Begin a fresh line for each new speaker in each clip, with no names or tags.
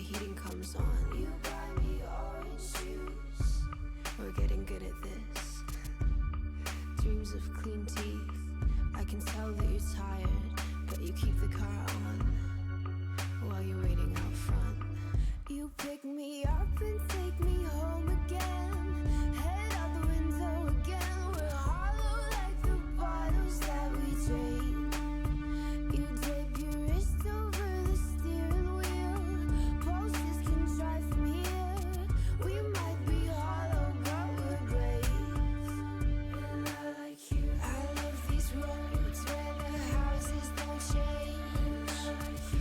heating comes on. You buy me orange juice. We're getting good at this. Dreams of clean teeth. I can tell that you're tired, but you keep the car on while you're waiting out front. You pick me up and take me home again. Head out the window again. We're hollow like the bottles that we drain. You dip your wrist over the steering wheel. Pulses can drive from here. We might be hollow, but we're brave. And I like you. I love these roads where the houses don't change.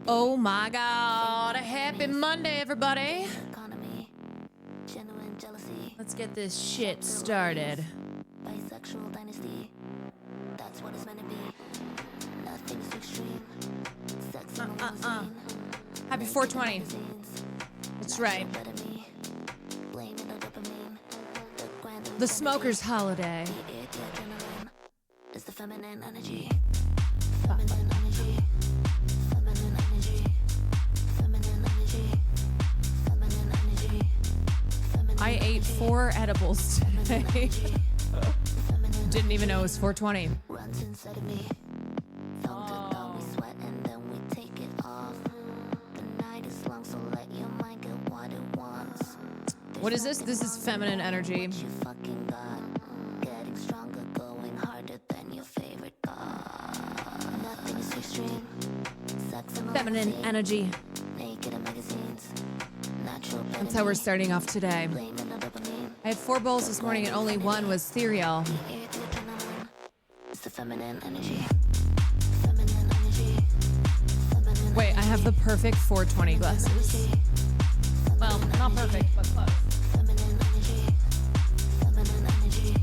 Oh my God, a happy Monday, everybody. Let's get this shit started.
Bisexual dynasty, that's what it's meant to be. Nothing's extreme. Sex in the limousine.
Happy 420. That's right. The smoker's holiday.
It's the feminine energy. Feminine energy. Feminine energy. Feminine energy. Feminine energy.
I ate 4 edibles today. Didn't even know it was 420.
Runs inside of me. Thumb to thumb, we sweat and then we take it off. The night is long, so let your mind get what it wants.
What is this? This is feminine energy.
You fucking got. Getting stronger, going harder than your favorite god. Nothing is extreme. Sex and
Feminine energy.
naked in magazines. Natural.
That's how we're starting off today. I had 4 bowls this morning and only one was cereal.
It's the feminine energy. Feminine energy. Feminine.
Wait, I have the perfect 420 glasses. Well, not perfect, but close.
Feminine energy. Feminine energy.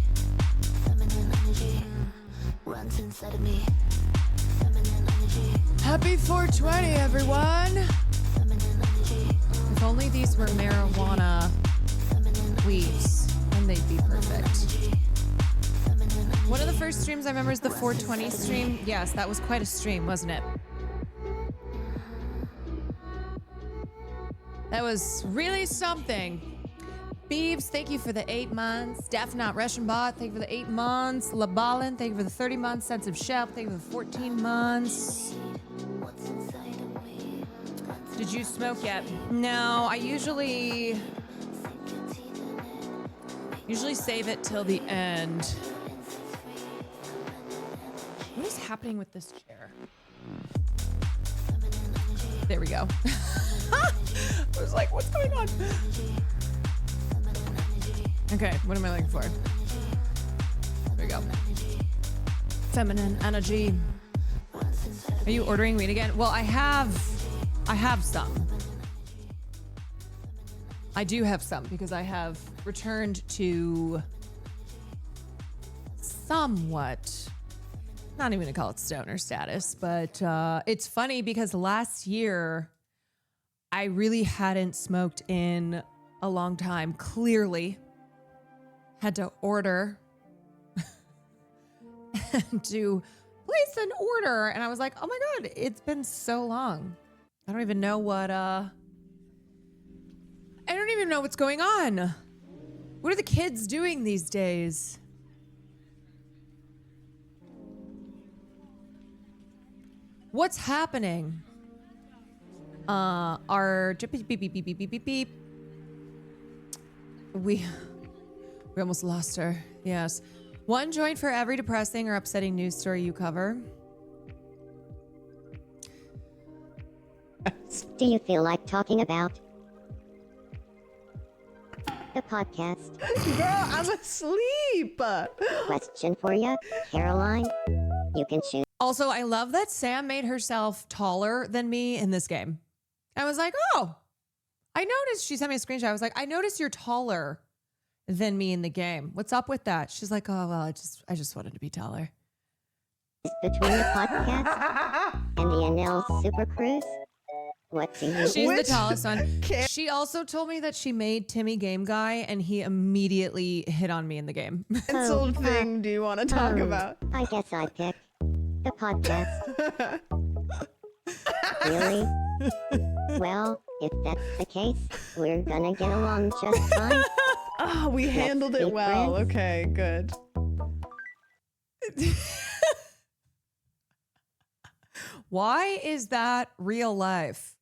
Feminine energy. Runs inside of me. Feminine energy.
Happy 420, everyone.
Feminine energy.
If only these were marijuana weeds, then they'd be perfect. One of the first streams I remember is the 420 stream. Yes, that was quite a stream, wasn't it? That was really something. Beebs, thank you for the 8 months. Def Not Russian Bot, thank you for the 8 months. LaBallin, thank you for the 30 months. Sense of Shep, thank you for the 14 months. Did you smoke yet? No, I usually save it till the end. What is happening with this chair? There we go. I was like, what's going on? Okay, what am I looking for? There we go. Feminine energy. Are you ordering weed again? Well, I have some. I do have some because I have returned to somewhat, not even gonna call it stoner status, but it's funny because last year I really hadn't smoked in a long time. Clearly had to order and to place an order. And I was like, oh my God, it's been so long. I don't even know what's going on. What are the kids doing these days? What's happening? Our beep beep beep beep beep beep beep. We almost lost her. Yes. 1 joint for every depressing or upsetting news story you cover.
Do you feel like talking about the podcast?
Girl, I'm asleep.
Question for you, Caroline. You can choose.
Also, I love that Sam made herself taller than me in this game. I was like, oh, I noticed. She sent me a screenshot. I was like, I noticed you're taller than me in the game. What's up with that? She's like, oh, well, I just wanted to be taller.
Between the podcast and the NL Super Cruise, what's in
She's the tallest one. She also told me that she made Timmy Game Guy and he immediately hit on me in the game.
What old thing do you want to talk about?
I guess I picked the podcast. Really? Well, if that's the case, we're gonna get along just fine.
Oh, we handled it
be
well.
friends.
Okay, good.
Why is that real life?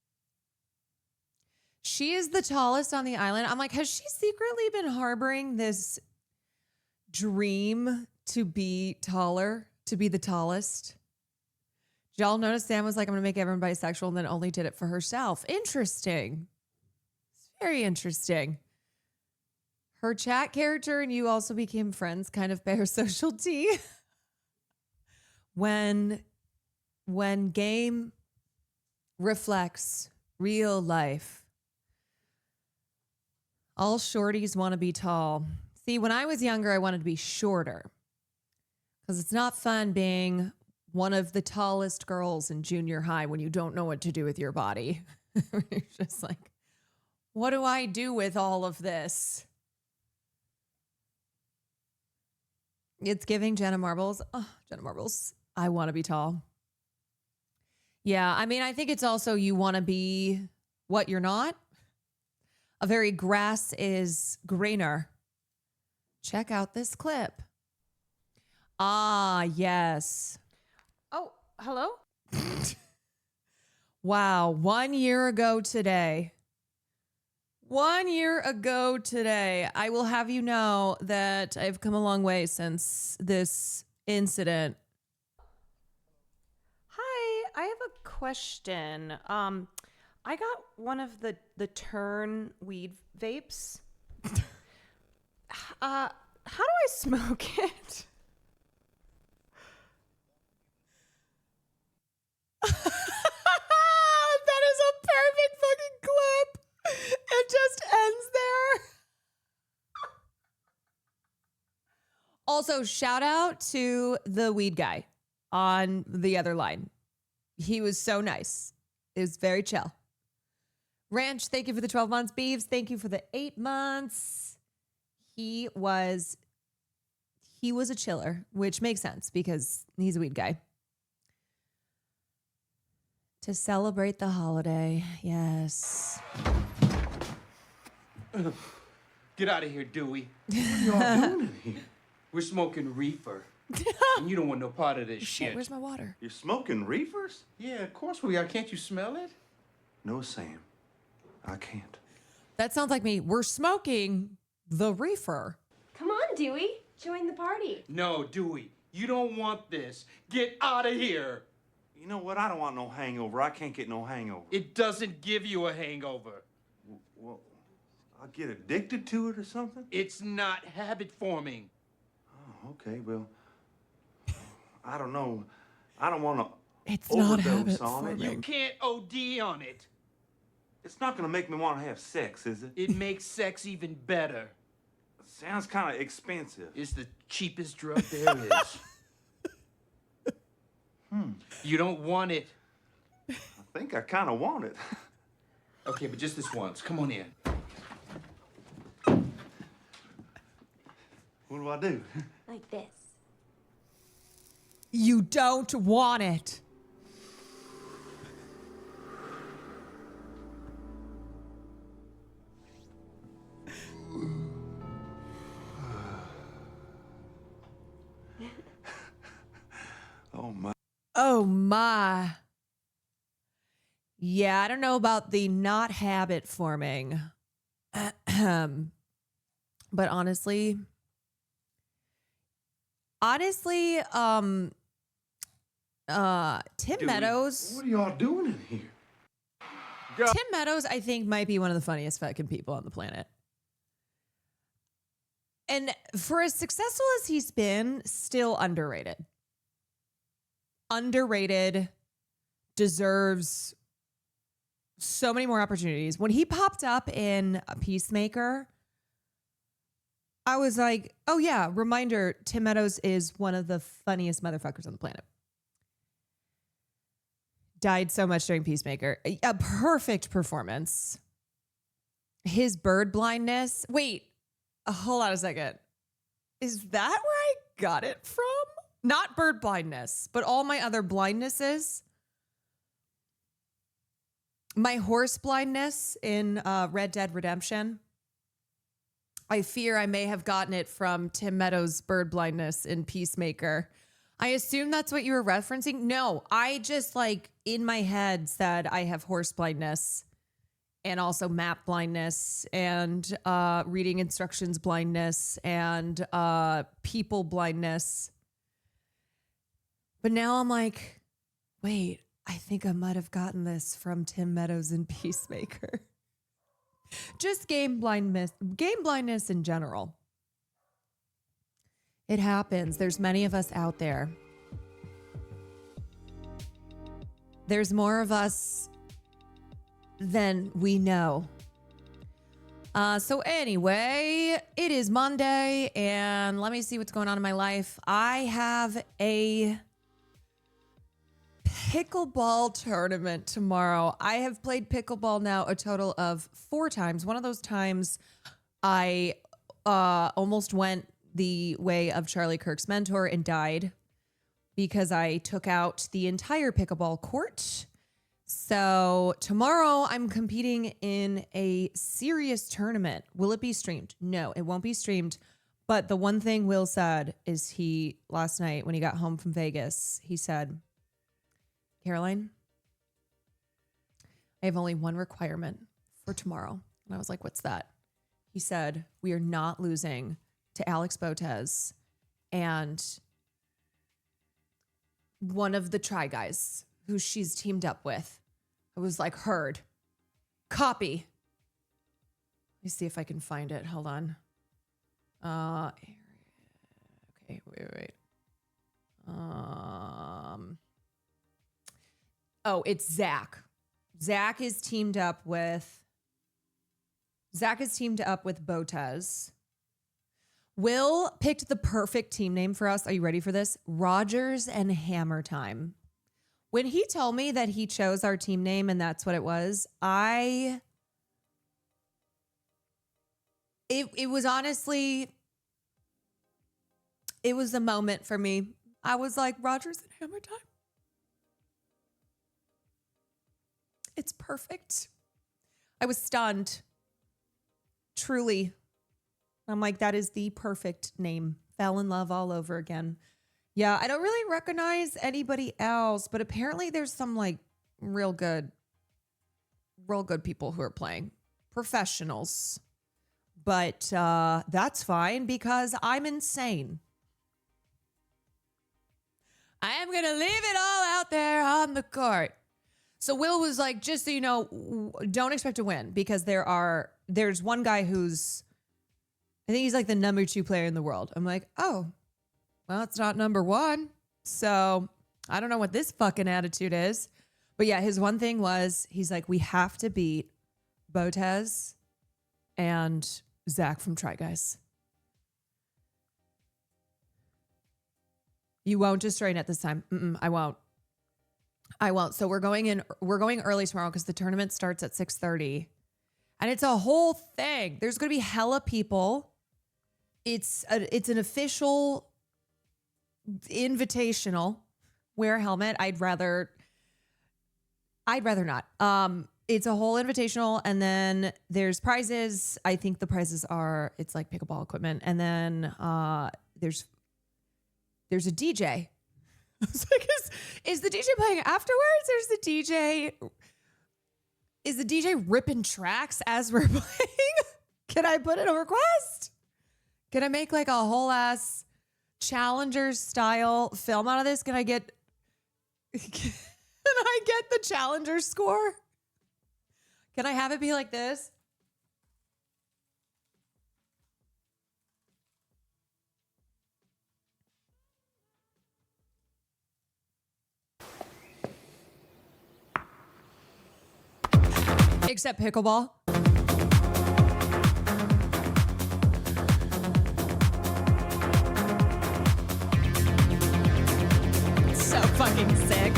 She is the tallest on the island. I'm like, has she secretly been harboring this dream to be taller, to be the tallest? Did y'all notice Sam was like, I'm going to make everyone bisexual and then only did it for herself? Interesting. It's very interesting. Her chat character and you also became friends kind of parasocial tea. When game reflects real life, all shorties want to be tall. See, when I was younger, I wanted to be shorter because it's not fun being one of the tallest girls in junior high when you don't know what to do with your body. You're just like, what do I do with all of this? It's giving Jenna Marbles. Oh, Jenna Marbles. I want to be tall. Yeah, I mean, I think it's also you want to be what you're not. A very grass is greener. Check out this clip. Ah, yes.
Oh, hello?
Wow, 1 year ago today. 1 year ago today, I will have you know that I've come a long way since this incident.
Hi, I have a question. I got one of the Turn weed vapes. How do I smoke it?
That is a perfect fucking clip. It just ends there. Also, shout out to the weed guy on the other line. He was so nice. It was very chill. Ranch, thank you for the 12 months. Beeves, thank you for the 8 months. He was a chiller, which makes sense because he's a weed guy. To celebrate the holiday, yes.
Get out of here, Dewey. What are y'all doing in here? We're smoking reefer. And you don't want no part of this
Shit,
shit.
where's my water?
You're smoking reefers?
Yeah, of course we are. Can't you smell it?
No, Sam. I can't.
That sounds like me. We're smoking the reefer.
Come on, Dewey. Join the party.
No, Dewey. You don't want this. Get out of here.
You know what? I don't want no hangover. I can't get no hangover.
It doesn't give you a hangover.
Well, I'll get addicted to it or something?
It's not habit forming.
Oh, okay. Well, I don't know. I don't want to
It's not
overdose
habit
on it.
You can't OD on it.
It's not going to make me want to have sex, is it?
It makes sex even better.
Sounds kind of expensive.
It's the cheapest drug there is. You don't want it.
I think I kind of want it.
Okay, but just this once. Come on in.
What do I do?
Like this.
You don't want it.
Oh, my.
Oh my. Yeah, I don't know about the not habit forming. But honestly, Tim Meadows.
What are y'all doing in here?
Tim Meadows, I think, might be one of the funniest fucking people on the planet. And for as successful as he's been, still underrated. Underrated, deserves so many more opportunities. When he popped up in Peacemaker, I was like, oh yeah, reminder, Tim Meadows is one of the funniest motherfuckers on the planet. Died so much during Peacemaker. A perfect performance. His bird blindness. Wait, hold on a second. Is that where I got it from? Not bird blindness, but all my other blindnesses. My horse blindness in Red Dead Redemption. I fear I may have gotten it from Tim Meadows' bird blindness in Peacemaker. I assume that's what you were referencing. No, I just like in my head said I have horse blindness and also map blindness and reading instructions blindness and people blindness. But now I'm like, wait, I think I might have gotten this from Tim Meadows in Peacemaker. Just game blindness in general. It happens. There's many of us out there. There's more of us than we know. So anyway, it is Monday, and let me see what's going on in my life. I have a pickleball tournament tomorrow. I have played pickleball now a total of 4 times. One of those times I almost went the way of Charlie Kirk's mentor and died because I took out the entire pickleball court. So tomorrow I'm competing in a serious tournament. Will it be streamed? No, it won't be streamed. But the one thing Will said is last night when he got home from Vegas, he said, Caroline, I have only one requirement for tomorrow. And I was like, what's that? He said, we are not losing to Alex Botez and one of the Try Guys who she's teamed up with. I was like, heard. Copy. Let me see if I can find it. Hold on. Okay, wait. Oh, it's Zach. Zach is teamed up with Botez. Will picked the perfect team name for us. Are you ready for this? Rogers and Hammer Time. When he told me that he chose our team name and that's what it was, it was honestly, it was a moment for me. I was like, Rogers and Hammer Time. It's perfect. I was stunned. Truly. I'm like, that is the perfect name. Fell in love all over again. Yeah, I don't really recognize anybody else, but apparently there's some like real good people who are playing. Professionals. But that's fine because I'm insane. I am going to leave it all out there on the court. So Will was like, just so you know, don't expect to win because there's one guy who's, I think he's like the number 2 player in the world. I'm like, oh, well, it's not number 1. So I don't know what this fucking attitude is. But yeah, his one thing was, he's like, we have to beat Botez and Zach from Try Guys. You won't just train at this time. I won't. So we're going early tomorrow because the tournament starts at 6:30. And it's a whole thing. There's going to be hella people. It's an official invitational. Wear a helmet. I'd rather not. It's a whole invitational, and then there's prizes. I think the prizes are, it's like pickleball equipment, and then there's a DJ. I was like, is the DJ playing afterwards? Is the DJ ripping tracks as we're playing? Can I put in a request? Can I make like a whole ass Challenger style film out of this? Can I get the Challenger score? Can I have it be like this? Except pickleball. fucking sick.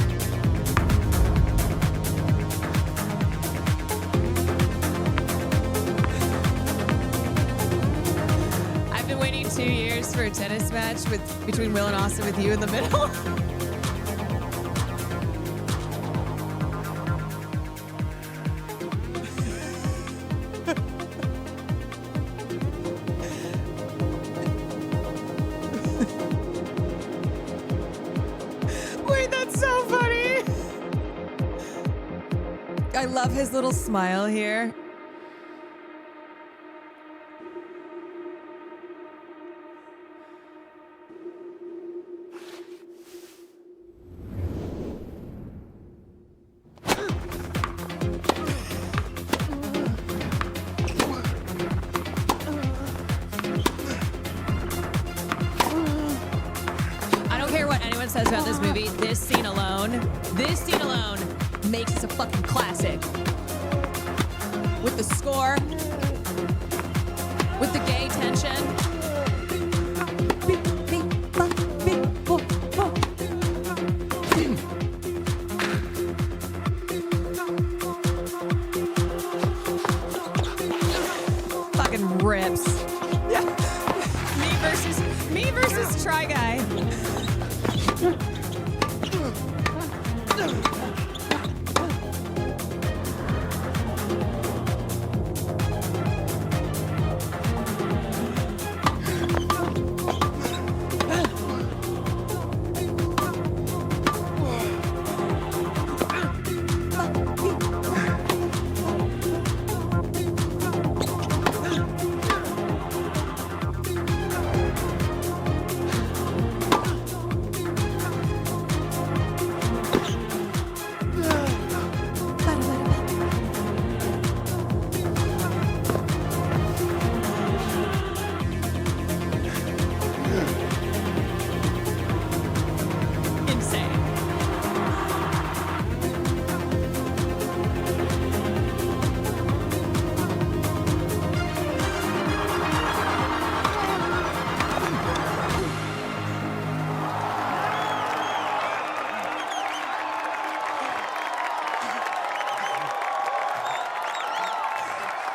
I've been waiting 2 years for a tennis match between Will and Austin with you in the middle. Wait, that's so funny. I love his little smile here. I don't care what anyone says about this movie. This scene alone makes it a fucking classic. With the score, with the gay tension. Fucking rips. Yeah. Me versus Try Guy. Insane.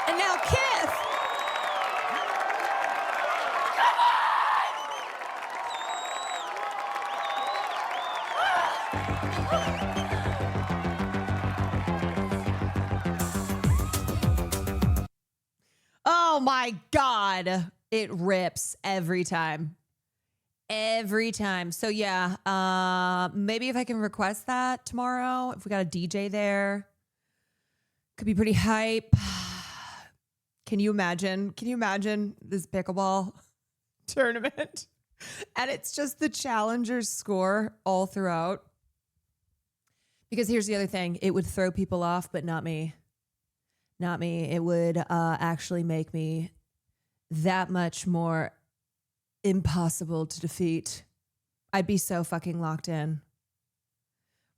And now Kiss. Oh my God. It rips every time. Every time. So yeah, maybe if I can request that tomorrow, if we got a DJ there, could be pretty hype. Can you imagine? Can you imagine this pickleball tournament? And it's just the challengers score all throughout. Because here's the other thing. It would throw people off, but not me. Not me. It would actually make me that much more impossible to defeat. I'd be so fucking locked in.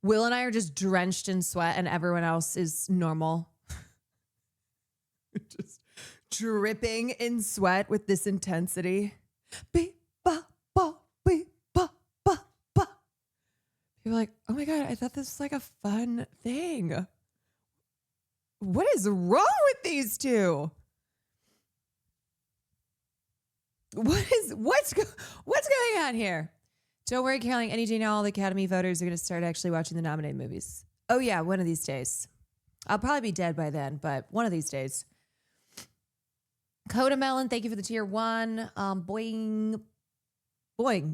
Will and I are just drenched in sweat and everyone else is normal. Just dripping in sweat with this intensity. Beep, ba, ba, beep, ba, ba, ba. You're like, oh my God, I thought this was like a fun thing. What is wrong with these two? What's going on here? Don't worry, Caroline. Any day now, all the Academy voters are going to start actually watching the nominated movies. Oh yeah, one of these days. I'll probably be dead by then, but one of these days. Coda Melon, thank you for the tier 1. Boing,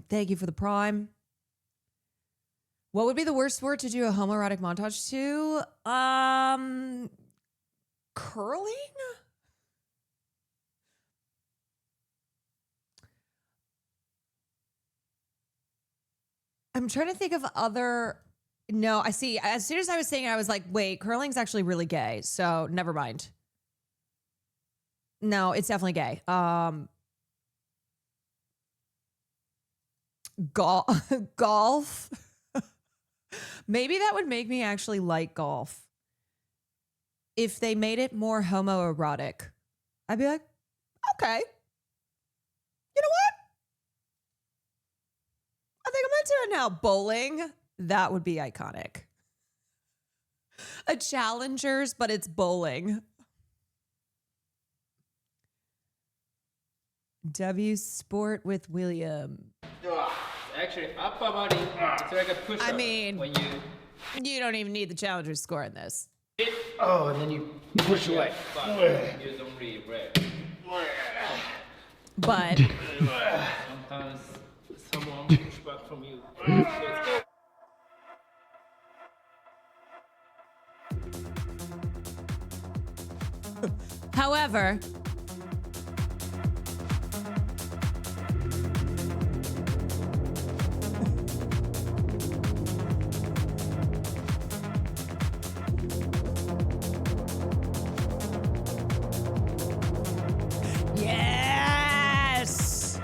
thank you for the prime. What would be the worst sport to do a homoerotic montage to? Curling? I'm trying to think of other. No, I see. As soon as I was saying it, I was like, wait, curling's actually really gay. So never mind. No, it's definitely gay. Golf. Maybe that would make me actually like golf. If they made it more homoerotic, I'd be like, okay. You know what? I think I'm into it now. Bowling. That would be iconic. A Challengers, but it's bowling. W Sport with William.
Actually, upper body, it's like a push-up.
I mean,
when
you don't even need the Challengers score in this.
oh, and then you push away. But you don't really break.
But
Sometimes someone push back from you. Let's go.
however, yes.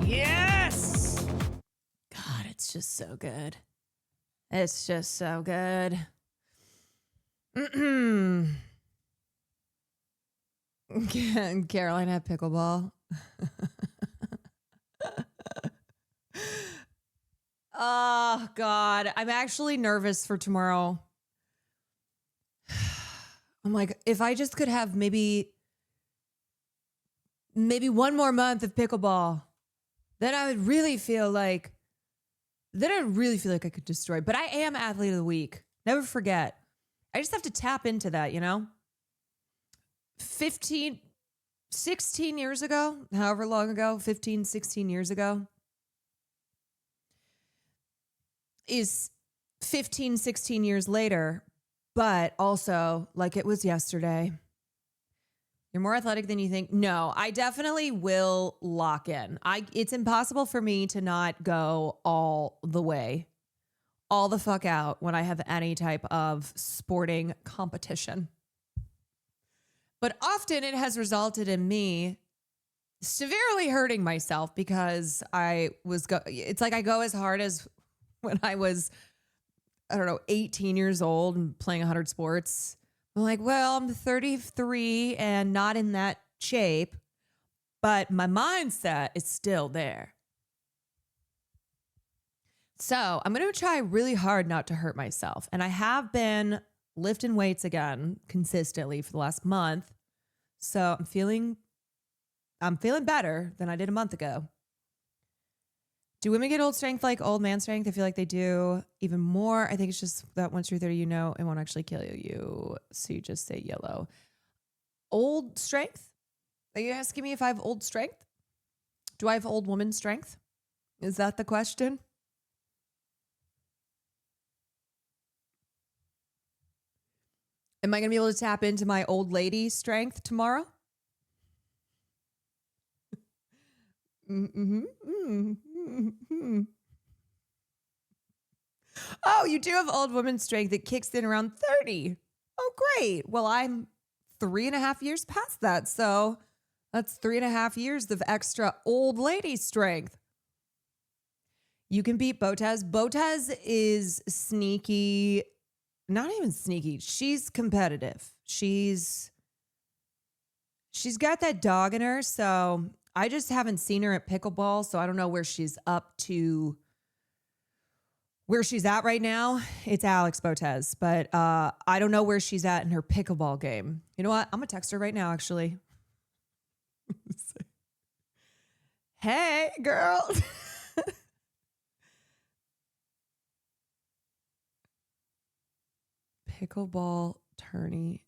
Yes. God, it's just so good. It's just so good. Caroline had pickleball. Oh, God. I'm actually nervous for tomorrow. I'm like, if I just could have maybe one more month of pickleball, then I would really feel like, I could destroy. But I am athlete of the week. Never forget. I just have to tap into that, you know? 16 years ago, however long ago, 15, 16 years ago, is 15, 16 years later, but also like it was yesterday. You're more athletic than you think. No, I definitely will lock in. It's impossible for me to not go all the way, all the fuck out when I have any type of sporting competition. But often it has resulted in me severely hurting myself because it's like I go as hard as when I was, 18 years old and playing 100 sports. I'm like, well, I'm 33 and not in that shape, but my mindset is still there. So I'm going to try really hard not to hurt myself. And I have been lifting weights again consistently for the last month. So I'm feeling better than I did a month ago. Do women get old strength like old man strength? I feel like they do even more. I think it's just that once you're 30, you know, it won't actually kill you. So you just say yellow. Old strength? Are you asking me if I have old strength? Do I have old woman strength? Is that the question? Am I going to be able to tap into my old lady strength tomorrow? Oh, you do have old woman strength that kicks in around 30. Oh, great. Well, I'm 3.5 years past that. So that's 3.5 years of extra old lady strength. You can beat Botez. Botez is sneaky. Not even sneaky. She's competitive. She's got that dog in her. So I just haven't seen her at pickleball. So I don't know where she's up to, where she's at right now. It's Alex Botez, but I don't know where she's at in her pickleball game. You know what? I'm going to text her right now, actually. Hey, girl. Pickleball tourney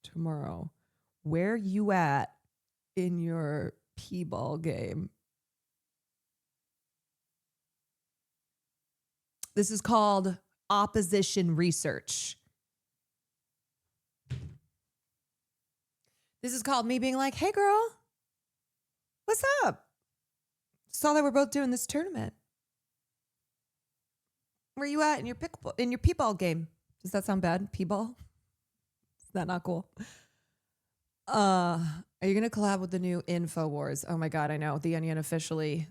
tomorrow. Where you at in your p-ball game? This is called opposition research. This is called me being like, hey girl, what's up? Saw that we're both doing this tournament. Where you at in your p-ball game? Does that sound bad? P-ball? Is that not cool? Are you going to collab with the new InfoWars? Oh my God, I know. The Onion officially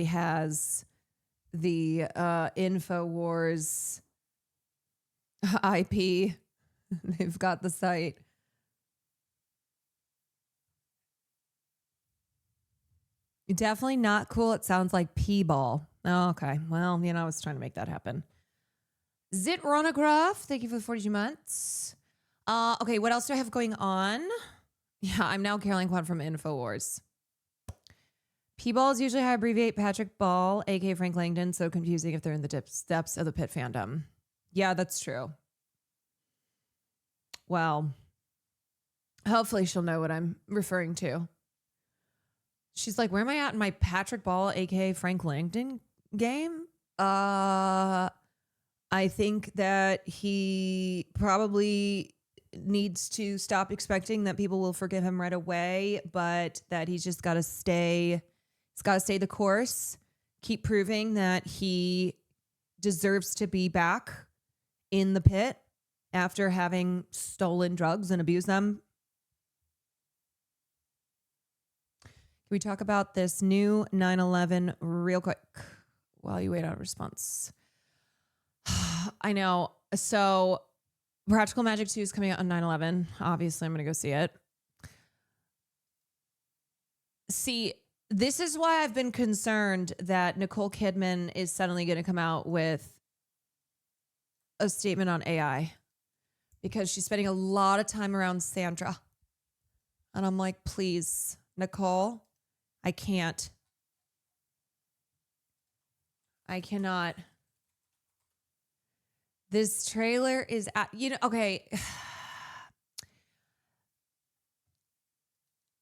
has the InfoWars IP. They've got the site. Definitely not cool. It sounds like P-ball. Oh, okay. Well, I was trying to make that happen. Zit Ronograph, thank you for the 42 months. Okay, what else do I have going on? Yeah, I'm now Caroline Quan from InfoWars. P-balls usually I abbreviate Patrick Ball, aka Frank Langdon, so confusing if they're in the steps of the Pit fandom. Yeah, that's true. Well, hopefully she'll know what I'm referring to. She's like, where am I at in my Patrick Ball, aka Frank Langdon game? I think that he probably needs to stop expecting that people will forgive him right away, but that he's just got to stay. He's got to stay the course, keep proving that he deserves to be back in the pit after having stolen drugs and abused them. Can we talk about this new 9/11 real quick while you wait on a response? I know. So Practical Magic 2 is coming out on 9/11. Obviously, I'm going to go see it. See, this is why I've been concerned that Nicole Kidman is suddenly going to come out with a statement on AI, because she's spending a lot of time around Sandra. And I'm like, please, Nicole, I can't. I cannot. This trailer is okay.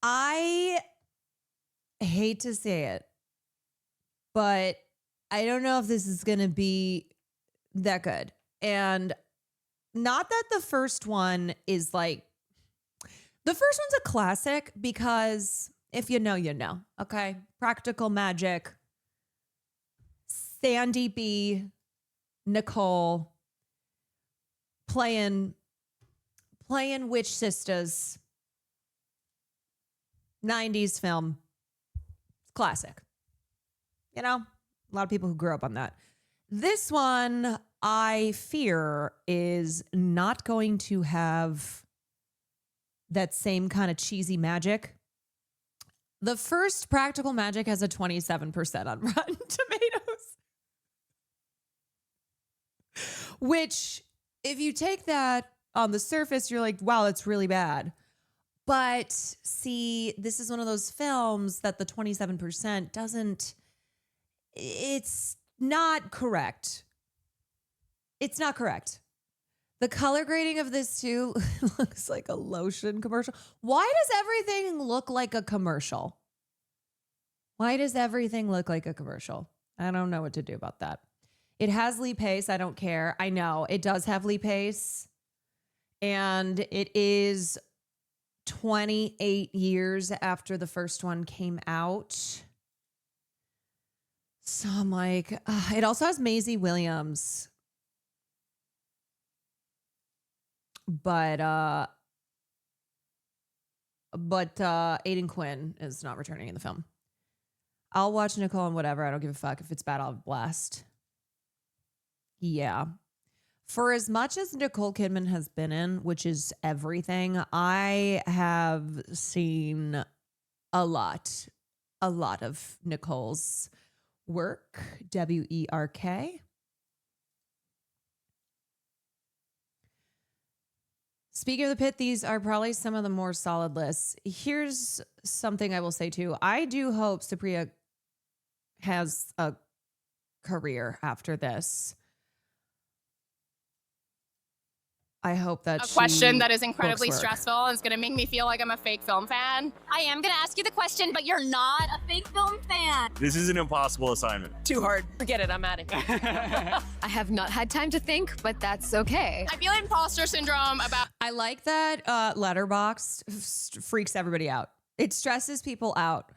I hate to say it, but I don't know if this is going to be that good. And not that the first one is like, the first one's a classic, because if you know, you know. Okay. Practical Magic, Sandy B, Nicole, playing Witch Sisters, 90s film. Classic. A lot of people who grew up on that. This one, I fear, is not going to have that same kind of cheesy magic. The first Practical Magic has a 27% on Rotten Tomatoes. Which, if you take that on the surface, you're like, wow, that's really bad. But see, this is one of those films that the 27% doesn't, it's not correct. It's not correct. The color grading of this too looks like a lotion commercial. Why does everything look like a commercial? Why does everything look like a commercial? I don't know what to do about that. It has Lee Pace. I don't care. I know it does have Lee Pace. And it is 28 years after the first one came out. So I'm like, it also has Maisie Williams. But Aidan Quinn is not returning in the film. I'll watch Nicole and whatever. I don't give a fuck. If it's bad, I'll blast. Yeah. For as much as Nicole Kidman has been in, which is everything, I have seen a lot of Nicole's work. WERK. Speaking of the pit, these are probably some of the more solid lists. Here's something I will say too. I do hope Supriya has a career after this. I hope that
a question that is incredibly stressful and is going to make me feel like I'm a fake film fan.
I am going to ask you the question, but you're not a fake film fan.
This is an impossible assignment.
Too hard. Forget it. I'm out of here.
I have not had time to think, but that's okay.
I feel imposter syndrome about...
I like that Letterboxd freaks everybody out. It stresses people out.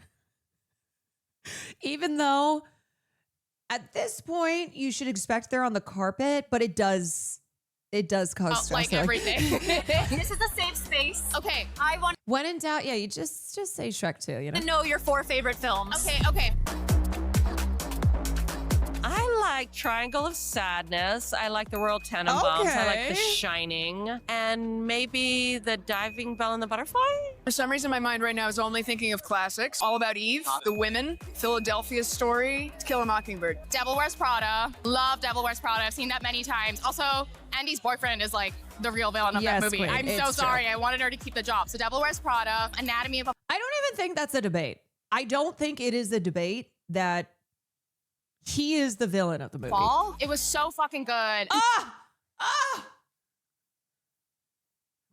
Even though at this point you should expect they're on the carpet, but it does cause stress.
Like everything.
This is a safe space.
Okay.
I want...
When in doubt, yeah, you just say Shrek 2,
to know your 4 favorite films.
Okay.
I
like Triangle of Sadness. I like the Royal Tenenbaums. I like The Shining. And maybe The Diving Bell and the Butterfly?
For some reason, my mind right now is only thinking of classics. All About Eve, The Women, Philadelphia Story, To Kill a Mockingbird.
Devil Wears Prada. Love Devil Wears Prada. I've seen that many times. Also, Andy's boyfriend is like the real villain of that movie.
Queen,
I'm so sorry. I wanted her to keep the job. So Devil Wears Prada, Anatomy of a...
I don't even think that's a debate. I don't think it is a debate that he is the villain of the movie.
Fall. It was so fucking good.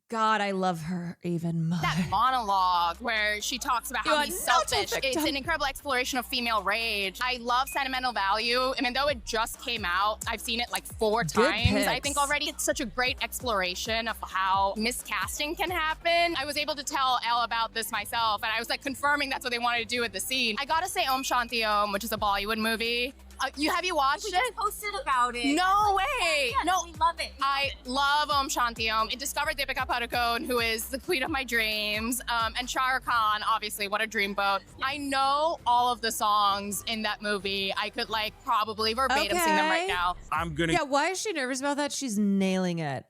God, I love her even more.
That monologue where she talks about how he's selfish. It's an incredible exploration of female rage. I love Sentimental Value. I mean, though it just came out, I've seen it like 4 times, I think already. It's such a great exploration of how miscasting can happen. I was able to tell Elle about this myself, and I was like confirming that's what they wanted to do with the scene. I gotta say Om Shanti Om, which is a Bollywood movie. Have you watched it?
We just posted about it.
No way.
Yeah,
no,
we love it.
I love Om Shanti Om. It discovered Deepika Padukone, who is the queen of my dreams, and Shah Rukh Khan, obviously, what a dreamboat. I know all of the songs in that movie. I could like probably verbatim sing them right now.
Yeah, why is she nervous about that? She's nailing it.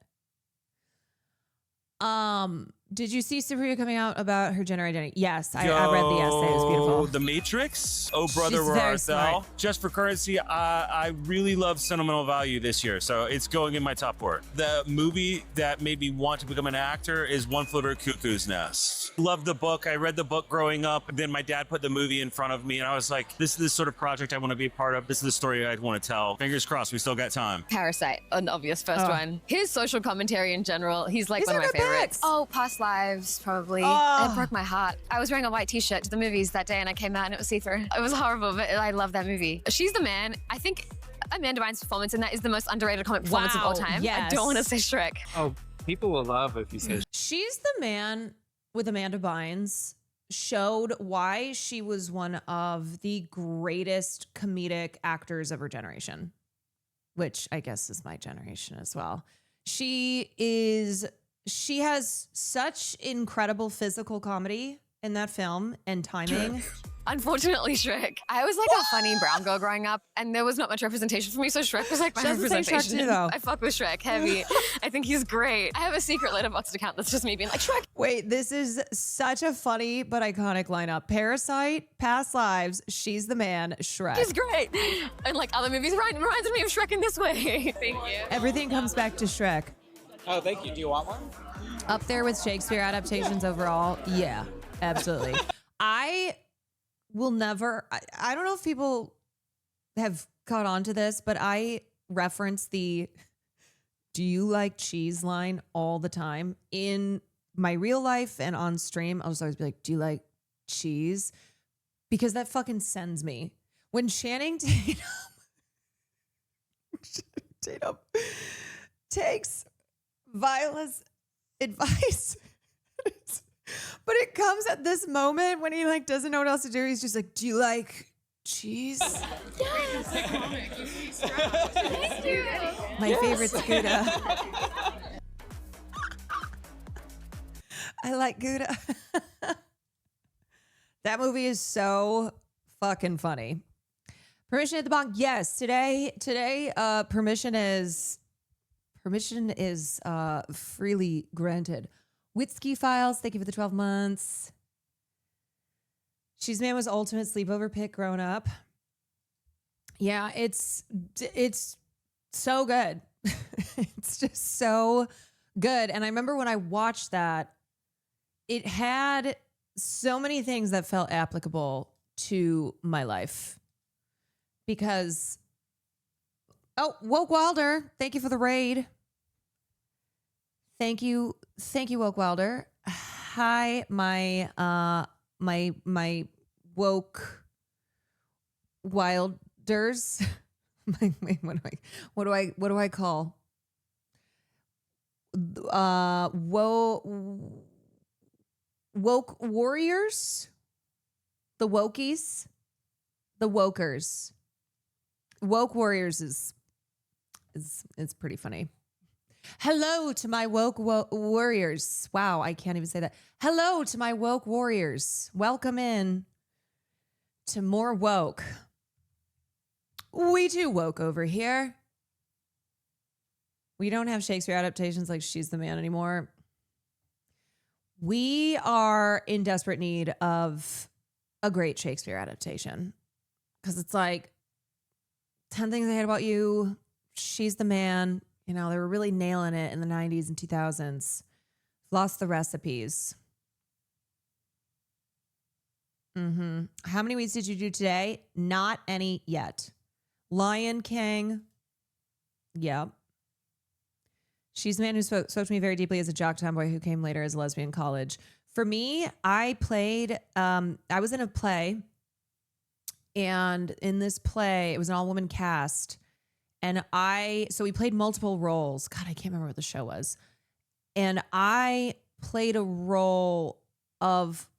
Did you see Supriya coming out about her gender identity? Yes, I read the essay. It was beautiful.
The Matrix. Oh, brother,
She's
where
very
art thou?
smart.
Just for currency, I really love Sentimental Value this year, so it's going in my top 4. The movie that made me want to become an actor is One Flew Over Cuckoo's Nest. Loved the book. I read the book growing up. Then my dad put the movie in front of me, and I was like, this is the sort of project I want to be a part of. This is the story I'd want to tell. Fingers crossed, we still got time.
Parasite, an obvious first one. His social commentary in general, he's like one of my favorites. Oh, Past Lives, probably. It broke my heart. I was wearing a white t-shirt to the movies that day and I came out and it was see-through. It was horrible, but I love that movie. She's the Man. I think Amanda Bynes' performance in that is the most underrated comic performance of all time.
Yes.
I don't want to say Shrek.
Oh, people will love if you say
She's the Man with Amanda Bynes showed why she was one of the greatest comedic actors of her generation, which I guess is my generation as well. She has such incredible physical comedy in that film and timing.
Unfortunately, Shrek. I was like a funny brown girl growing up, and there was not much representation for me, so Shrek was like my
She doesn't say
representation.
Shrek too, though.
I fuck with Shrek heavy. I think he's great. I have a secret Letterboxd account that's just me being like, Shrek.
Wait, this is such a funny but iconic lineup. Parasite, Past Lives, She's the Man, Shrek.
He's great. And like other movies, reminds me of Shrek in this way. Thank you.
Everything comes back to Shrek.
Oh, thank you. Do you want one?
Up there with Shakespeare adaptations overall. Yeah, absolutely. I will never, I don't know if people have caught on to this, but I reference the "do you like cheese" line all the time in my real life and on stream. I'll just always be like, "Do you like cheese?" Because that fucking sends me. When Channing Tatum takes Viola's advice, but it comes at this moment when he like doesn't know what else to do. He's just like, "Do you like cheese?" My favorite Gouda. I like Gouda. That movie is so fucking funny. Permission at the bonk. Yes, today, permission is freely granted. Witsky Files, thank you for the 12 months. She's Man was ultimate sleepover pick growing up. Yeah, it's so good. It's just so good. And I remember when I watched that, it had so many things that felt applicable to my life. Because, Woke Wilder, thank you for the raid. Thank you, Woke Wilder. Hi, my woke wilders. What do I call? Woke warriors, the wokies, the wokers. Woke warriors is pretty funny. Hello to my woke warriors. Wow, I can't even say that. Hello to my woke warriors. Welcome in to more woke. We too woke over here. We don't have Shakespeare adaptations like She's the Man anymore. We are in desperate need of a great Shakespeare adaptation. Because it's like 10 Things I Hate About You, She's the Man. You know, they were really nailing it in the 90s and 2000s. Lost the recipes. How many weeks did you do today? Not any yet. Lion King. Yep. She's the Man who spoke to me very deeply as a jock tomboy who came later as a lesbian in college. For me, I played, I was in a play, and in this play, it was an all-woman cast, and so we played multiple roles. God, I can't remember what the show was. And I played a role of,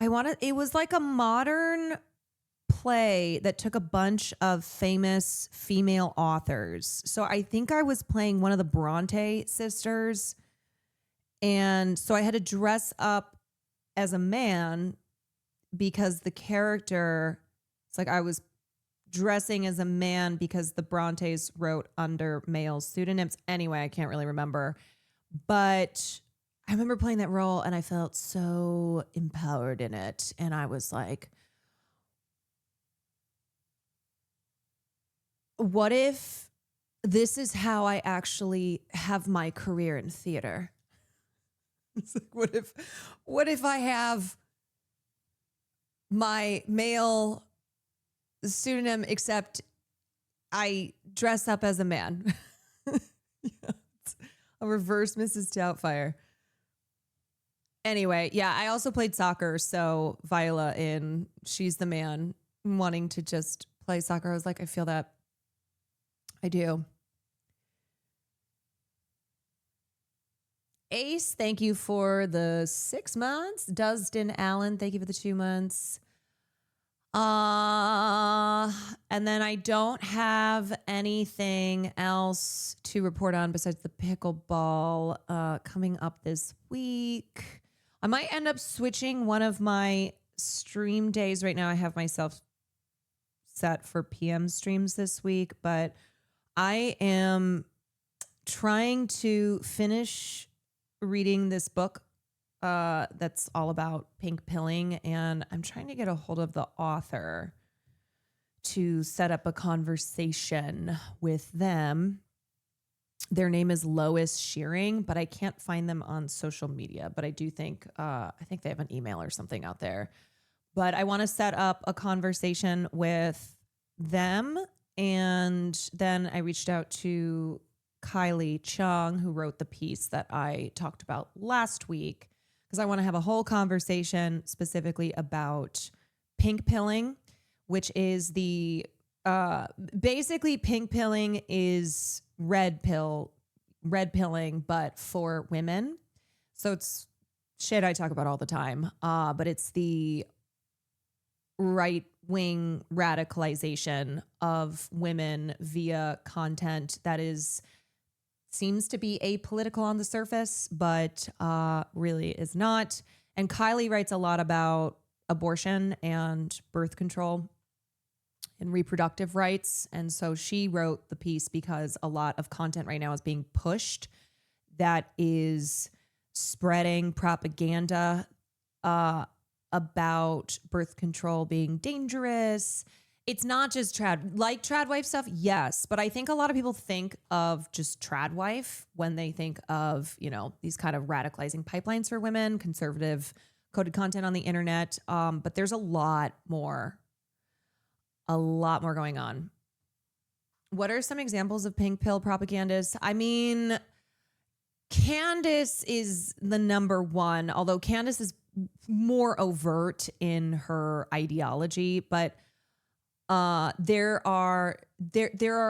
it was like a modern play that took a bunch of famous female authors. So I think I was playing one of the Bronte sisters. And so I had to dress up as a man because the character, it's like I was dressing as a man because the Brontes wrote under male pseudonyms. Anyway, I can't really remember. But I remember playing that role and I felt so empowered in it. And I was like, what if this is how I actually have my career in theater? It's like, what if I have my male pseudonym except I dress up as a man? Yeah, it's a reverse Mrs. Doubtfire. Anyway, yeah, I also played soccer. So Viola in She's the Man, wanting to just play soccer. I was like, I feel that. I do. Ace, thank you for the 6 months. Dustin Allen, thank you for the 2 months. And then I don't have anything else to report on besides the pickleball coming up this week. I might end up switching one of my stream days. Right now I have myself set for PM streams this week, but I am trying to finish reading this book that's all about pink pilling, and I'm trying to get a hold of the author to set up a conversation with them. Their name is Lois Shearing, but I can't find them on social media, but I do think I think they have an email or something out there. But I want to set up a conversation with them. And then I reached out to Kylie Chung, who wrote the piece that I talked about last week, because I want to have a whole conversation specifically about pink pilling, which is the basically pink pilling is red pilling, but for women. So it's shit I talk about all the time, but it's the right-wing radicalization of women via content that seems to be apolitical on the surface, but really is not. And Kylie writes a lot about abortion and birth control and reproductive rights. And so she wrote the piece because a lot of content right now is being pushed that is spreading propaganda about birth control being dangerous. It's not just trad wife stuff, yes, but I think a lot of people think of just trad wife when they think of, these kind of radicalizing pipelines for women, conservative coded content on the internet. But there's a lot more going on. What are some examples of pink pill propagandists? I mean, Candace is the number one, although Candace is more overt in her ideology, but there are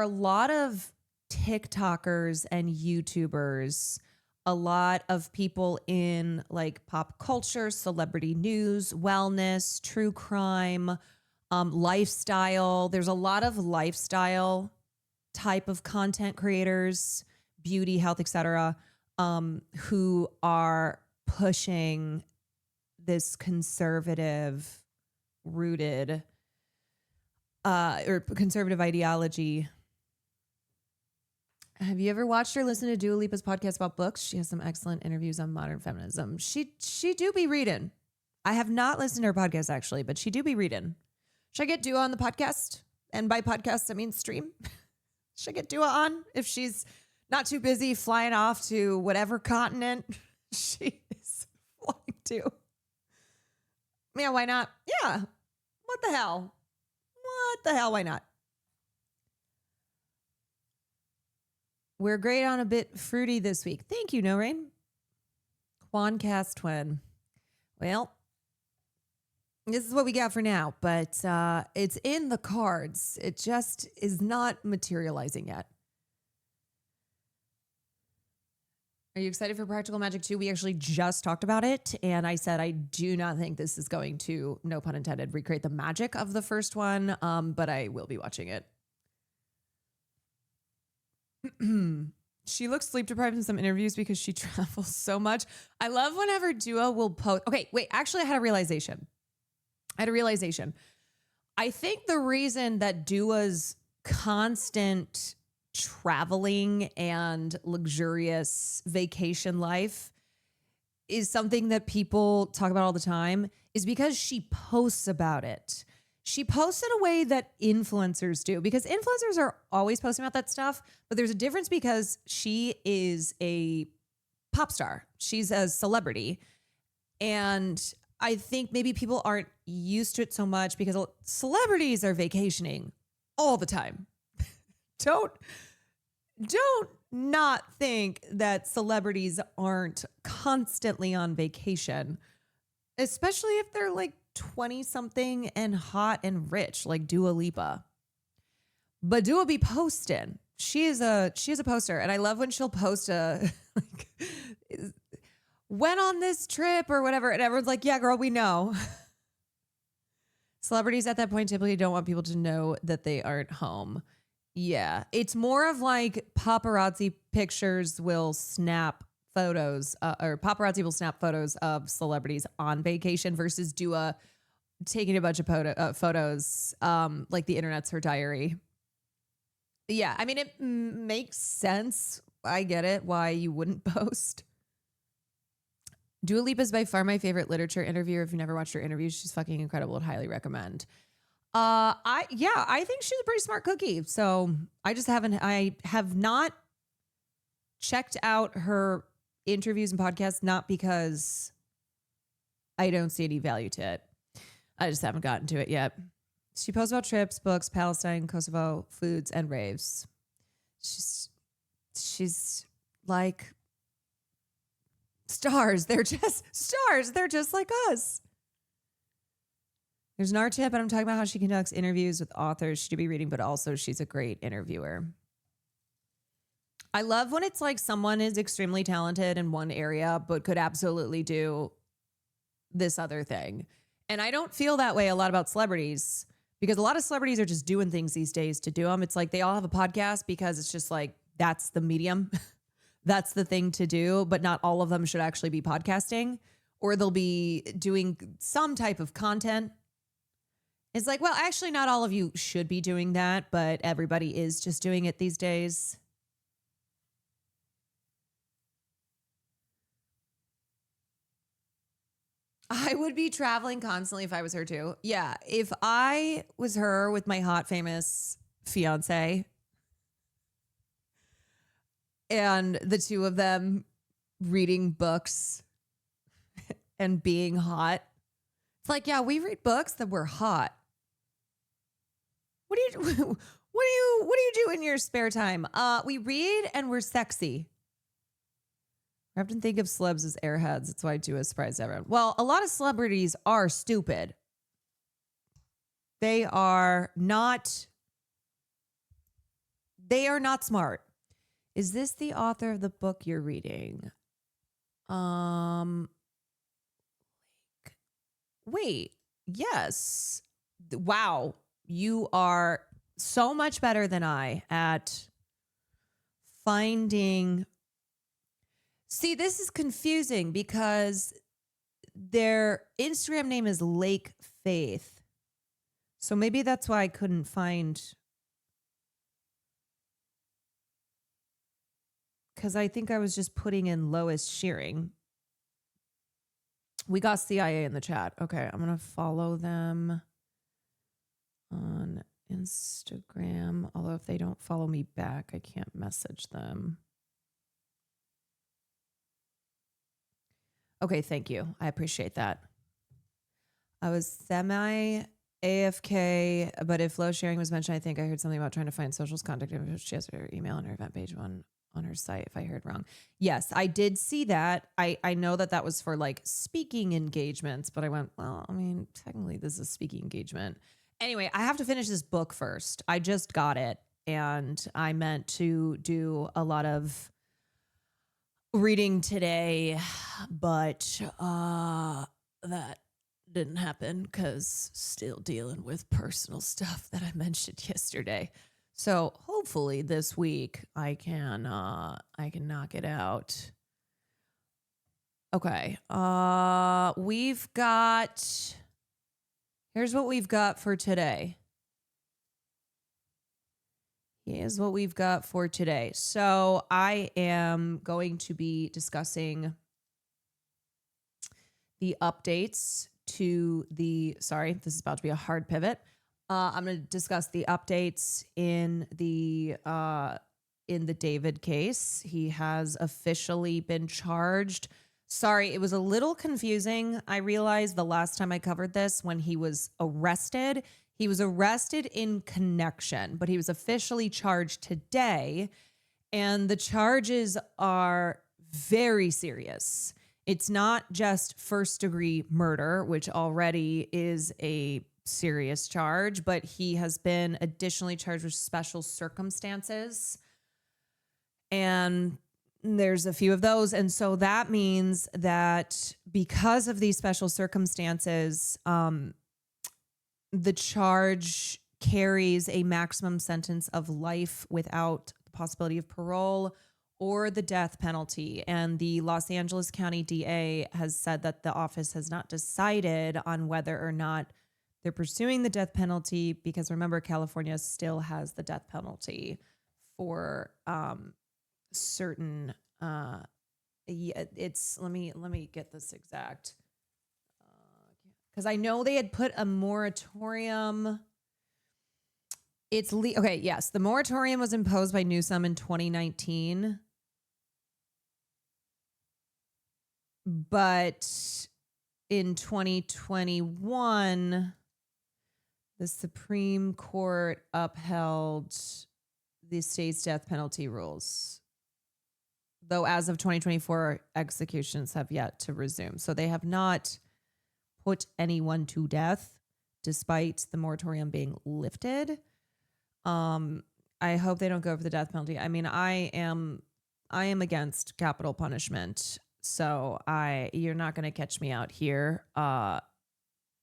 a lot of TikTokers and YouTubers, a lot of people in like pop culture, celebrity news, wellness, true crime, lifestyle. There's a lot of lifestyle type of content creators, beauty, health, etc., who are pushing this conservative rooted or conservative ideology. Have you ever watched or listened to Dua Lipa's podcast about books? She has some excellent interviews on modern feminism. She do be reading. I have not listened to her podcast actually, but she do be reading. Should I get Dua on the podcast? And by podcast, I mean stream. Should I get Dua on if she's not too busy flying off to whatever continent she is flying to? Yeah, why not? Yeah. What the hell? What the hell? Why not? We're great on a bit fruity this week. Thank you, No Rain. Quancast twin. Well, this is what we got for now, but it's in the cards. It just is not materializing yet. Are you excited for Practical Magic 2? We actually just talked about it, and I said I do not think this is going to, no pun intended, recreate the magic of the first one, but I will be watching it. She looks sleep deprived in some interviews because she travels so much. I love whenever Dua will post. Okay, wait, actually I had a realization. I think the reason that Dua's constant traveling and luxurious vacation life is something that people talk about all the time is because she posts about it. She posts in a way that influencers do, because influencers are always posting about that stuff, but there's a difference because she is a pop star. She's a celebrity. And I think maybe people aren't used to it so much because celebrities are vacationing all the time. Don't not think that celebrities aren't constantly on vacation, especially if they're like 20 something and hot and rich like Dua Lipa. But Dua be posting. She is a poster, and I love when she'll post like went on this trip or whatever, and everyone's like, yeah, girl, we know. Celebrities at that point typically don't want people to know that they aren't home. Yeah, it's more of like paparazzi pictures will snap photos or paparazzi will snap photos of celebrities on vacation versus Dua taking a bunch of photos like the internet's her diary. Yeah, I mean, it makes sense. I get it why you wouldn't post. Dua Lipa is by far my favorite literature interviewer. If you've never watched her interviews, she's fucking incredible. I'd highly recommend. I think she's a pretty smart cookie. So I have not checked out her interviews and podcasts, not because I don't see any value to it. I just haven't gotten to it yet. She posts about trips, books, Palestine, Kosovo, foods, and raves. She's like stars. They're just stars. They're just like us. There's an art tip, and I'm talking about how she conducts interviews with authors she should be reading, but also she's a great interviewer. I love when it's like someone is extremely talented in one area, but could absolutely do this other thing. And I don't feel that way a lot about celebrities, because a lot of celebrities are just doing things these days to do them. It's like they all have a podcast because it's just like, that's the medium. That's the thing to do, but not all of them should actually be podcasting, or they'll be doing some type of content. It's like, well, actually not all of you should be doing that, but everybody is just doing it these days. I would be traveling constantly if I was her too. Yeah, if I was her with my hot, famous fiance and the two of them reading books and being hot, it's like, yeah, we read books that we're hot. What do you do in your spare time? We read and we're sexy. I often think of celebs as airheads. That's why I do a surprise everyone. Well, a lot of celebrities are stupid. They are not smart. Is this the author of the book you're reading? Wait, yes. Wow. You are so much better than I at finding. See, this is confusing because their Instagram name is Lake Faith. So maybe that's why I couldn't find, because I think I was just putting in Lois Shearing. We got CIA in the chat. Okay, I'm going to follow them on Instagram. Although if they don't follow me back, I can't message them. Okay, thank you. I appreciate that. I was semi AFK, but if Lois Shearing was mentioned, I think I heard something about trying to find socials contact info. She has her email on her event page on her site, if I heard wrong. Yes, I did see that. I know that was for like speaking engagements, but I went, well, I mean, technically this is a speaking engagement. Anyway, I have to finish this book first. I just got it, and I meant to do a lot of reading today, but that didn't happen because still dealing with personal stuff that I mentioned yesterday. So hopefully this week I can knock it out. Okay. Here's what we've got for today. Here's what we've got for today. So I am going to be discussing the updates to sorry, this is about to be a hard pivot. I'm going to discuss the updates in the David case. He has officially been charged. Sorry, it was a little confusing. I realized the last time I covered this when he was arrested. He was arrested in connection, but he was officially charged today. And the charges are very serious. It's not just first-degree murder, which already is a serious charge, but he has been additionally charged with special circumstances. And there's a few of those. And so that means that because of these special circumstances, the charge carries a maximum sentence of life without the possibility of parole or the death penalty. And the Los Angeles County DA has said that the office has not decided on whether or not they're pursuing the death penalty, because remember, California still has the death penalty for certain it's let me get this exact, because I know they had put a moratorium. Okay, yes, the moratorium was imposed by Newsom in 2019, but in 2021 the Supreme Court upheld the state's death penalty rules, though as of 2024, executions have yet to resume. So they have not put anyone to death despite the moratorium being lifted. I hope they don't go for the death penalty. I mean, I am against capital punishment. So you're not going to catch me out here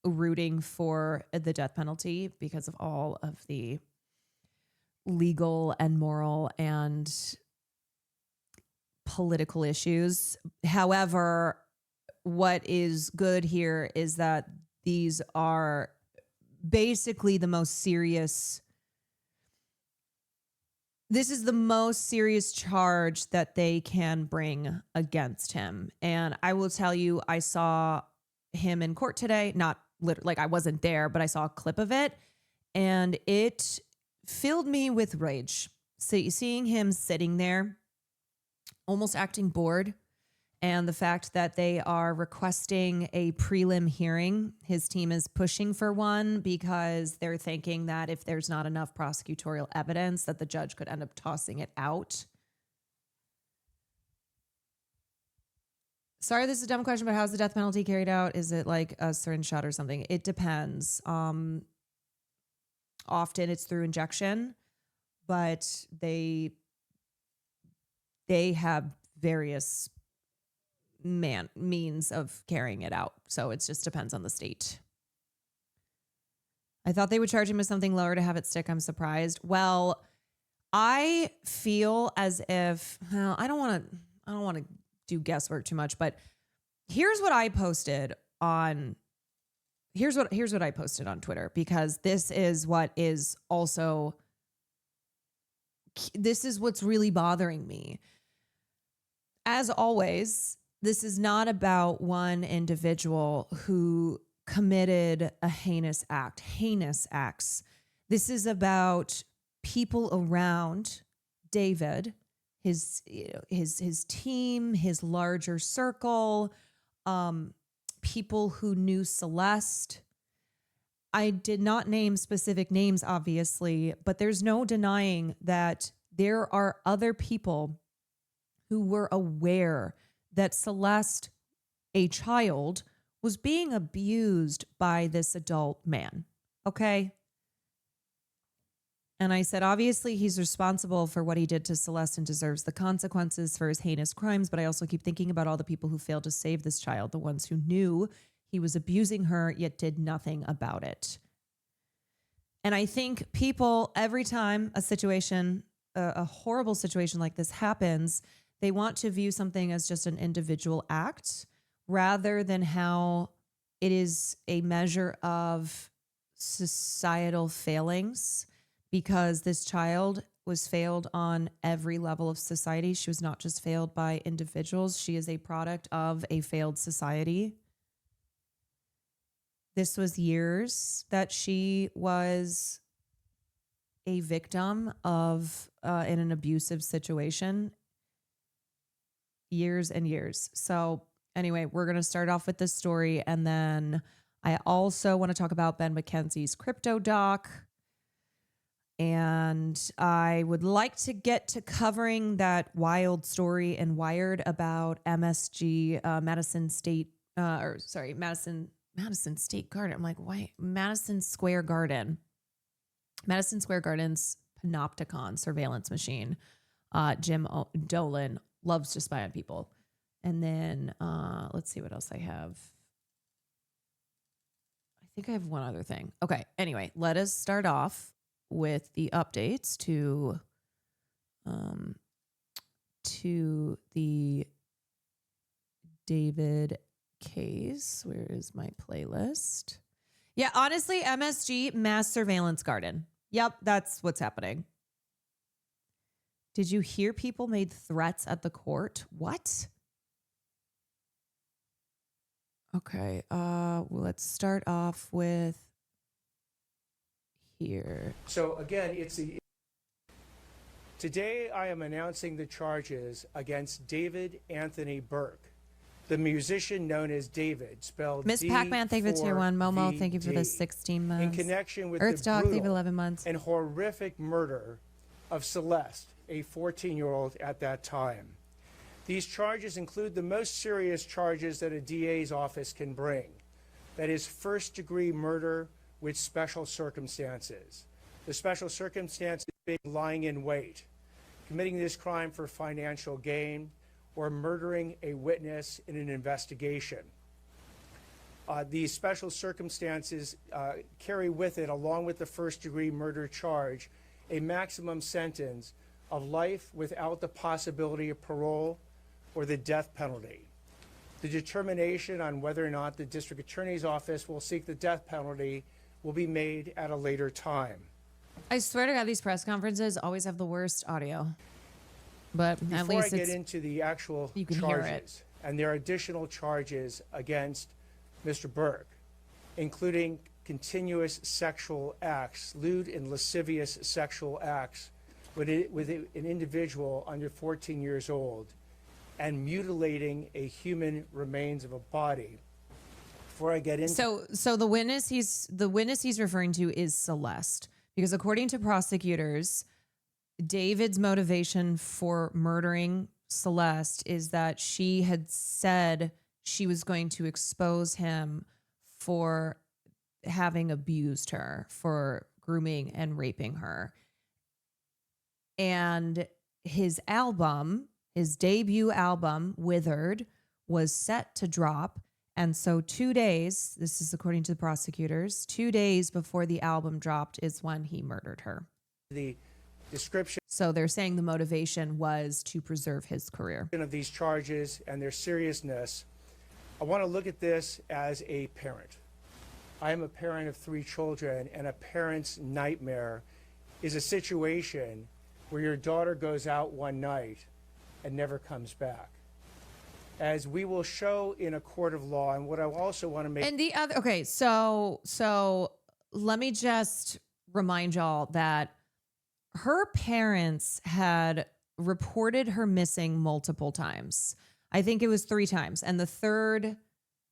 rooting for the death penalty because of all of the legal and moral and political issues. However, what is good here is that these are basically the most serious. This is the most serious charge that they can bring against him. And I will tell you, I saw him in court today, not literally, like I wasn't there, but I saw a clip of it, and it filled me with rage. So seeing him sitting there, almost acting bored, and the fact that they are requesting a prelim hearing. His team is pushing for one because they're thinking that if there's not enough prosecutorial evidence, that the judge could end up tossing it out. Sorry, this is a dumb question, but how's the death penalty carried out? Is it like a syringe shot or something? It depends. Often it's through injection, but they have various means of carrying it out. So it just depends on the state. I thought they would charge him with something lower to have it stick. I'm surprised. Well, I feel as if, well, I don't want to do guesswork too much, but here's what I posted on here's what I posted on Twitter, because this is what's really bothering me. As always, this is not about one individual who committed a heinous acts. This is about people around David, his team, his larger circle, people who knew Celeste. I did not name specific names, obviously, but there's no denying that there are other people who were aware that Celeste, a child, was being abused by this adult man. Okay? And I said, obviously, he's responsible for what he did to Celeste and deserves the consequences for his heinous crimes. But I also keep thinking about all the people who failed to save this child, the ones who knew he was abusing her, yet did nothing about it. And I think people, every time a horrible situation like this happens, they want to view something as just an individual act rather than how it is a measure of societal failings. Because this child was failed on every level of society. She was not just failed by individuals. She is a product of a failed society. This was years that she was a victim of in an abusive situation. Years and years. So anyway, we're going to start off with this story. And then I also want to talk about Ben McKenzie's crypto doc. And I would like to get to covering that wild story in Wired about MSG, Madison State Garden. I'm like, why? Madison Square Garden's panopticon surveillance machine. Jim Dolan loves to spy on people. And then let's see what else I have. I think I have one other thing. Okay. Anyway, let us start off with the updates to the David case. Where is my playlist? Yeah, honestly, MSG, mass surveillance garden. Yep, that's what's happening. Did you hear people made threats at the court? What? Okay, well, let's start off with here.
So again, today I am announcing the charges against David Anthony Burke, the musician known as David, spelled
Miss Pac-Man, thank you for tier 1. Momo, thank you for the 16 months.
In connection with
Earth
the
Dog, thank you for
brutal
11 months.
and horrific murder of Celeste, a 14-year-old at that time. These charges include the most serious charges that a DA's office can bring. That is first-degree murder with special circumstances. The special circumstances being lying in wait, committing this crime for financial gain, or murdering a witness in an investigation. These special circumstances carry with it, along with the first-degree murder charge, a maximum sentence of life without the possibility of parole or the death penalty. The determination on whether or not the district attorney's office will seek the death penalty will be made at a later time.
I swear to God, these press conferences always have the worst audio. But at
Before
least
I get into the actual
you can hear it.
charges, and there are additional charges against Mr. Burke, including continuous sexual acts, lewd and lascivious sexual acts with an individual under 14 years old, and mutilating a human remains of a body. Before I get into
so the witness he's referring to is Celeste, because according to prosecutors, David's motivation for murdering Celeste is that she had said she was going to expose him for having abused her, for grooming and raping her. And his album, his debut album, Withered, was set to drop. And so 2 days, this is according to the prosecutors, 2 days before the album dropped is when he murdered her.
the description
So they're saying the motivation was to preserve his career.
of these charges and their seriousness, I want to look at this as a parent. I am a parent of 3 children, and a parent's nightmare is a situation where your daughter goes out one night and never comes back. As we will show in a court of law, and what I also want to make...
And the other, okay, so let me just remind y'all that her parents had reported her missing multiple times. I think it was 3 times. And the third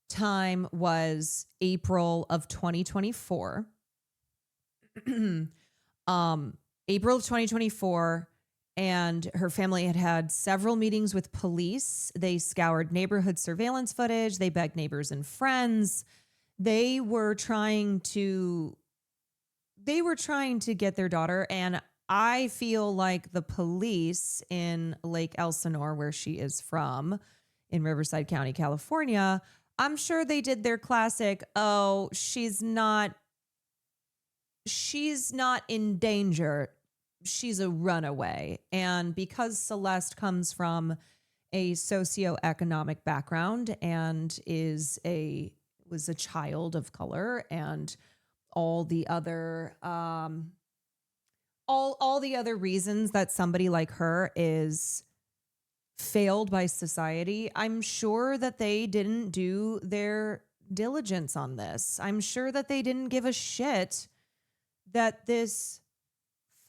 time was April of 2024. April of 2024. And her family had several meetings with police. They scoured neighborhood surveillance footage. They begged neighbors and friends. They were trying to get their daughter. And I feel like the police in Lake Elsinore, where she is from, in Riverside County, California, I'm sure they did their classic, oh, she's not in danger. She's a runaway. And because Celeste comes from a socioeconomic background and was a child of color, and all the other all the other reasons that somebody like her is failed by society, I'm sure that they didn't do their diligence on this. I'm sure that they didn't give a shit that this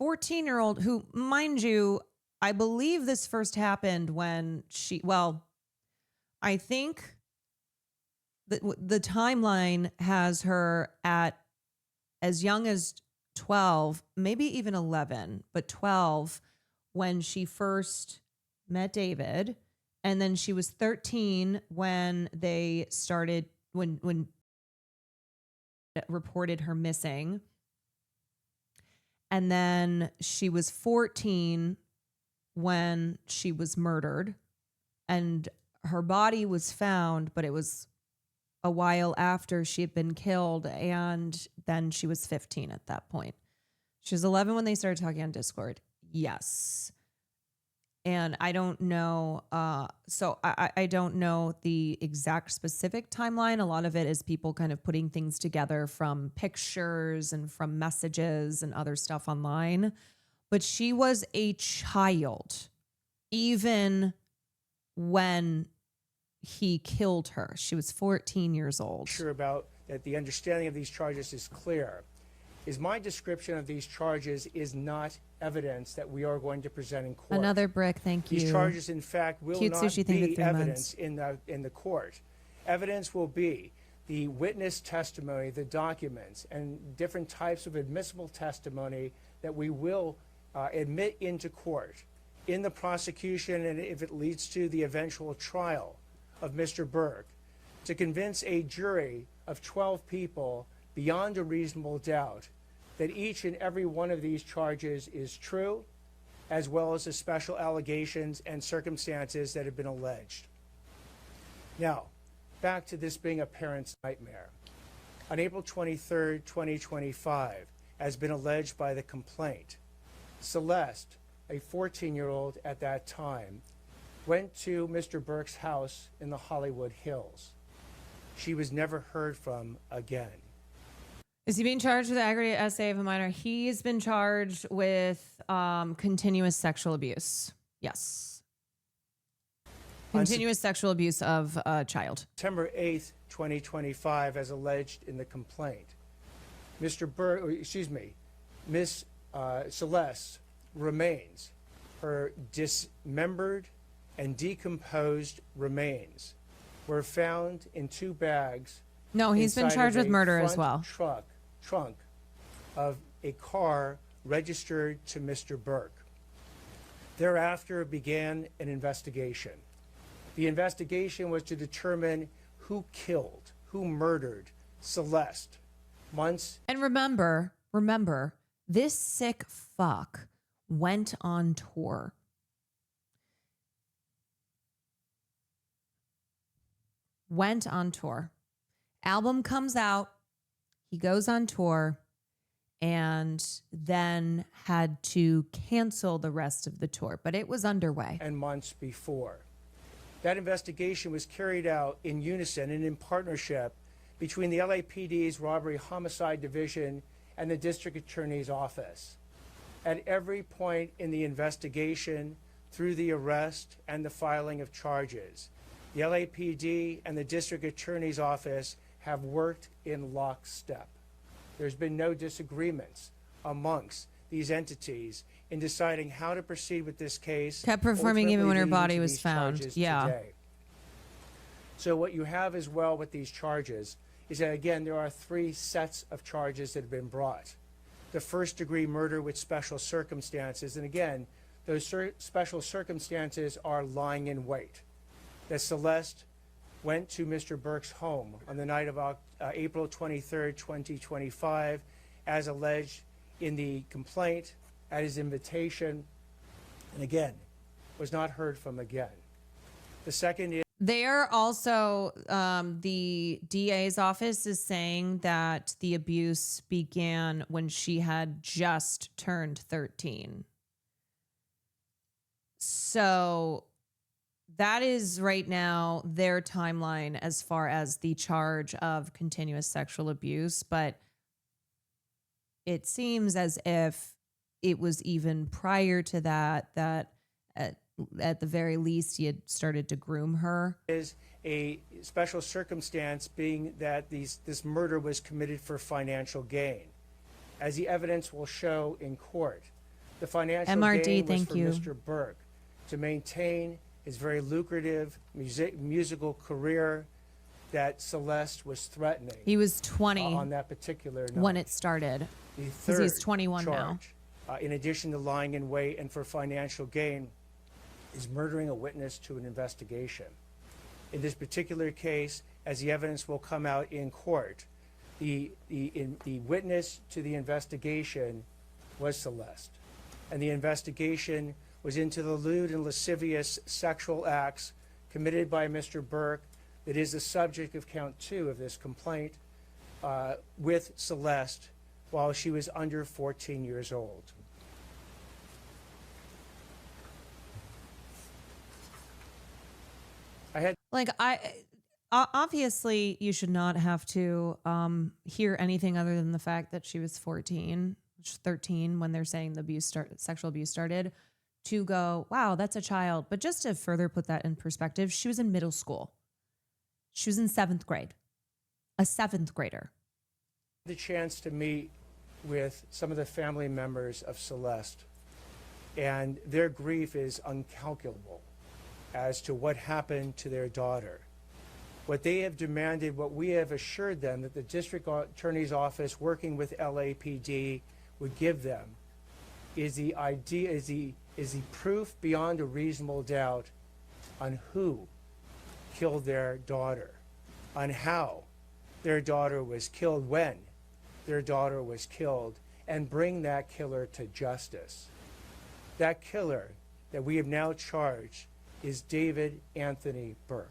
14-year-old, who, mind you, I believe this first happened when I think the timeline has her at as young as 12, maybe even 11, but 12 when she first met David. And then she was 13 when they started, when reported her missing. And then she was 14 when she was murdered, and her body was found, but it was a while after she had been killed. And then she was 15 at that point. She was 11 when they started talking on Discord. Yes. And I don't know. So I don't know the exact specific timeline. A lot of it is people kind of putting things together from pictures and from messages and other stuff online. But she was a child, even when he killed her. She was 14 years old.
Sure about that the understanding of these charges is clear. Is my description of these charges is not evidence that we are going to present in court.
Another brick, thank you.
These charges, in fact, will
Cute
not
sushi thing for
be
3
evidence
months.
in the court. Evidence will be the witness testimony, the documents, and different types of admissible testimony that we will admit into court in the prosecution, and if it leads to the eventual trial of Mr. Burke, to convince a jury of 12 people beyond a reasonable doubt that each and every one of these charges is true, as well as the special allegations and circumstances that have been alleged. Now, back to this being a parent's nightmare. On April 23rd, 2025, as been alleged by the complaint, Celeste, a 14-year-old at that time, went to Mr. Burke's house in the Hollywood Hills. She was never heard from again.
Is he being charged with aggravated essay of a minor? He's been charged with continuous sexual abuse. Yes. Continuous sexual abuse of a child.
September 8th, 2025, as alleged in the complaint, Miss Celeste remains, her dismembered and decomposed remains were found in 2 bags.
No, he's been charged with murder as well.
Trunk of a car registered to Mr. Burke. Thereafter began an investigation. The investigation was to determine who killed, who murdered Celeste.
And remember, this sick fuck went on tour. Album comes out. He goes on tour and then had to cancel the rest of the tour, but it was underway.
And months before. That investigation was carried out in unison and in partnership between the LAPD's Robbery Homicide Division and the District Attorney's Office. At every point in the investigation, through the arrest and the filing of charges, the LAPD and the District Attorney's Office have worked in lockstep. There's been no disagreements amongst these entities in deciding how to proceed with this case.
Kept performing even when her
ultimately
body
leading to
was
these
found.
charges
Yeah.
today. So what you have as well with these charges is that, again, there are 3 sets of charges that have been brought. The first-degree murder with special circumstances, and again, those special circumstances are lying in wait. That Celeste went to Mr. Burke's home on the night of April 23rd, 2025, as alleged in the complaint, at his invitation, and again, was not heard from again. The second is
They're also, the DA's office is saying that the abuse began when she had just turned 13. So that is right now their timeline as far as the charge of continuous sexual abuse. But it seems as if it was even prior to that, that at the very least, he had started to groom her.
Is a special circumstance being that this murder was committed for financial gain. As the evidence will show in court, the financial
MRD,
gain was
thank
for
you.
Mr. Burke to maintain his very lucrative musical career that Celeste was threatening.
He was 20
on that particular night.
when it started.
The
Because he's
third
21 now.
charge, in addition to lying in wait and for financial gain, is murdering a witness to an investigation. In this particular case, as the evidence will come out in court, the witness to the investigation was Celeste. And the investigation was into the lewd and lascivious sexual acts committed by Mr. Burke that is the subject of count 2 of this complaint with Celeste while she was under 14 years old.
Obviously you should not have to hear anything other than the fact that she was 13 when they're saying the sexual abuse started, to go, wow, that's a child. But just to further put that in perspective, she was in middle school. She was in 7th grade, a 7th grader.
The chance to meet with some of the family members of Celeste, and their grief is uncalculable as to what happened to their daughter. What they have demanded, what we have assured them that the District Attorney's Office working with LAPD would give them is the proof beyond a reasonable doubt on who killed their daughter, on how their daughter was killed, when their daughter was killed, and bring that killer to justice. That killer that we have now charged is David Anthony Burke.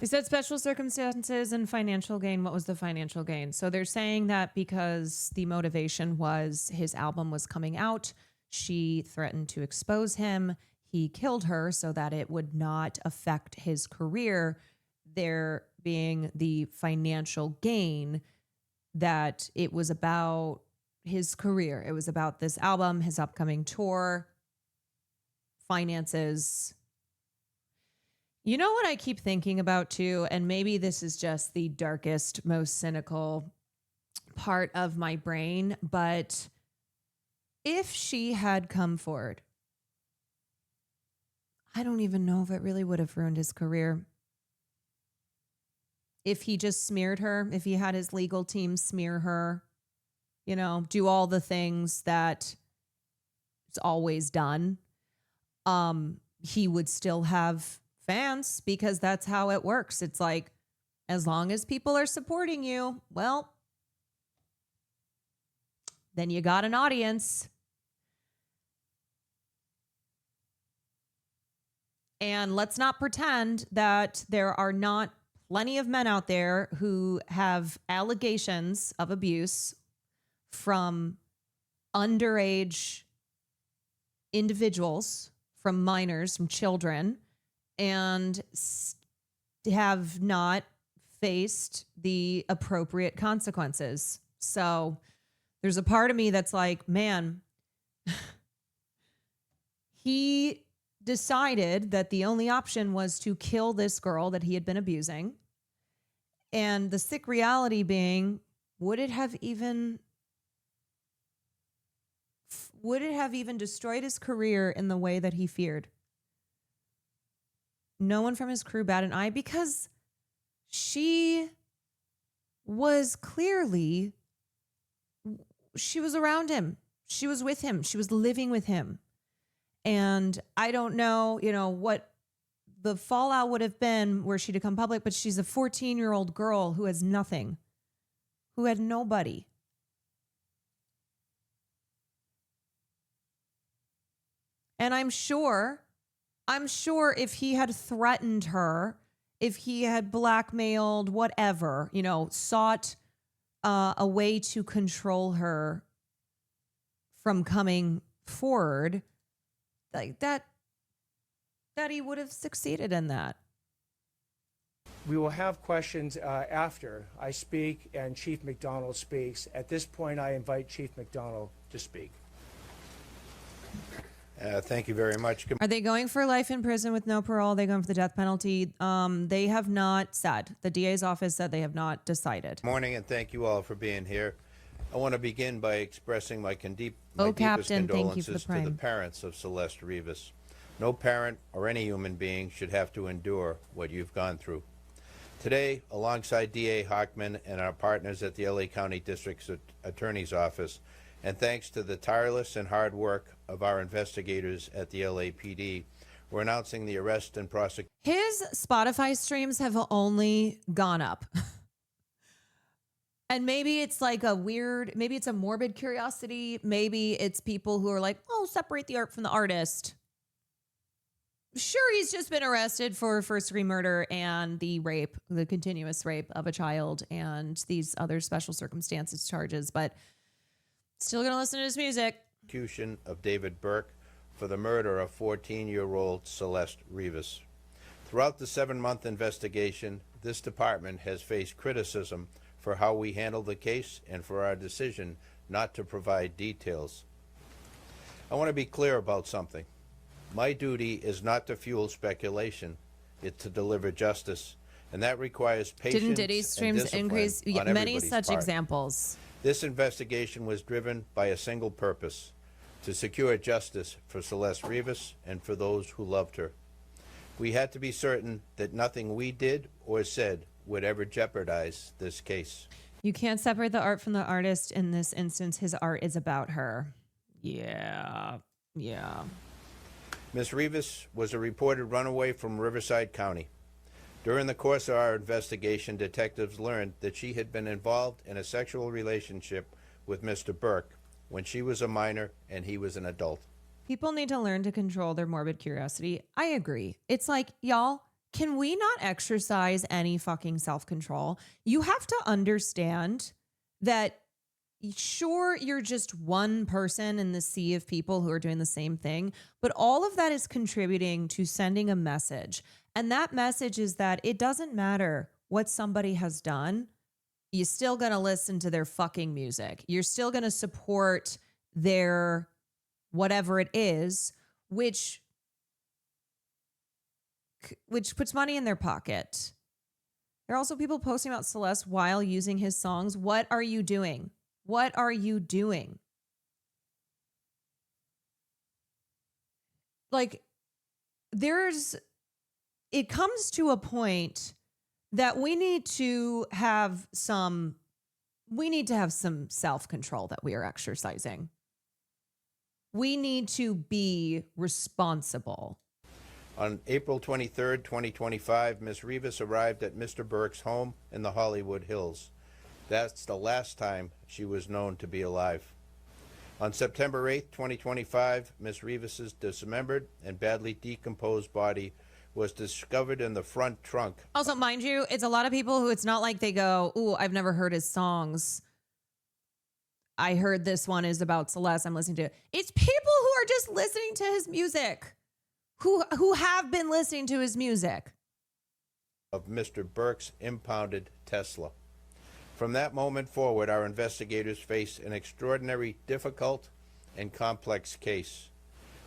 They said special circumstances and financial gain. What was the financial gain? So they're saying that because the motivation was his album was coming out, she threatened to expose him. He killed her so that it would not affect his career. There being the financial gain, that it was about his career. It was about this album, his upcoming tour, finances. You know what I keep thinking about too, and maybe this is just the darkest, most cynical part of my brain, but if she had come forward, I don't even know if it really would have ruined his career. If he just smeared her, if he had his legal team smear her, you know, do all the things that it's always done, he would still have fans, because that's how it works. It's like, as long as people are supporting you, well, then you got an audience. And let's not pretend that there are not plenty of men out there who have allegations of abuse from underage individuals, from minors, from children, and have not faced the appropriate consequences. So there's a part of me that's like, man, he decided that the only option was to kill this girl that he had been abusing. And the sick reality being, would it have even destroyed his career in the way that he feared? No one from his crew bat an eye, because she was clearly, she was around him. She was with him. She was living with him. And I don't know, what the fallout would have been were she to come public, but she's a 14-year-old girl who has nothing, who had nobody. And I'm sure if he had threatened her, if he had blackmailed, whatever, sought a way to control her from coming forward, like that he would have succeeded in that.
We will have questions after I speak and Chief McDonald speaks. At this point, I invite Chief McDonald to speak.
Thank you very much.
Are they going for life in prison with no parole? Are they going for the death penalty? They have not said. The DA's office said they have not decided.
Good morning, and thank you all for being here. I want to begin by expressing my deepest
Captain,
condolences to the parents of Celeste Rivas. No parent or any human being should have to endure what you've gone through. Today, alongside DA Hochman and our partners at the LA County District Attorney's Office, and thanks to the tireless and hard work of our investigators at the LAPD, we're announcing the arrest and prosecution.
His Spotify streams have only gone up. And maybe it's like maybe it's a morbid curiosity. Maybe it's people who are like, oh, separate the art from the artist. Sure, he's just been arrested for first-degree murder and the continuous rape of a child and these other special circumstances charges, but still going to listen to his music.
Prosecution of David Burke for the murder of 14-year-old Celeste Rivas. Throughout the 7-month investigation, this department has faced criticism for how we handled the case and for our decision not to provide details. I want to be clear about something. My duty is not to fuel speculation, it's to deliver justice, and that requires patience.
Didn't Diddy's streams increase? Many such examples.
This investigation was driven by a single purpose: to secure justice for Celeste Rivas and for those who loved her. We had to be certain that nothing we did or said would ever jeopardize this case.
You can't separate the art from the artist. In this instance, his art is about her. Yeah.
Ms. Rivas was a reported runaway from Riverside County. During the course of our investigation, detectives learned that she had been involved in a sexual relationship with Mr. Burke when she was a minor and he was an adult.
People need to learn to control their morbid curiosity. I agree. It's like, y'all, can we not exercise any fucking self-control? You have to understand that, sure, you're just one person in the sea of people who are doing the same thing, but all of that is contributing to sending a message. And that message is that it doesn't matter what somebody has done. You're still going to listen to their fucking music. You're still going to support their whatever it is, which puts money in their pocket. There are also people posting about Celeste while using his songs. What are you doing? What are you doing? Like, it comes to a point that we need to have some self-control that we are exercising. We need to be responsible.
On April 23rd, 2025, Ms. Rivas arrived at Mr. Burke's home in the Hollywood Hills. That's the last time she was known to be alive. On September 8th, 2025, Ms. Rivas's dismembered and badly decomposed body was discovered in the front trunk.
Also, mind you, it's a lot of people who it's not like they go, ooh, I've never heard his songs. I heard this one is about Celeste. I'm listening to it. It's people who are just listening to his music, who have been listening to his music.
of Mr. Burke's impounded Tesla. From that moment forward, our investigators faced an extraordinarily difficult and complex case.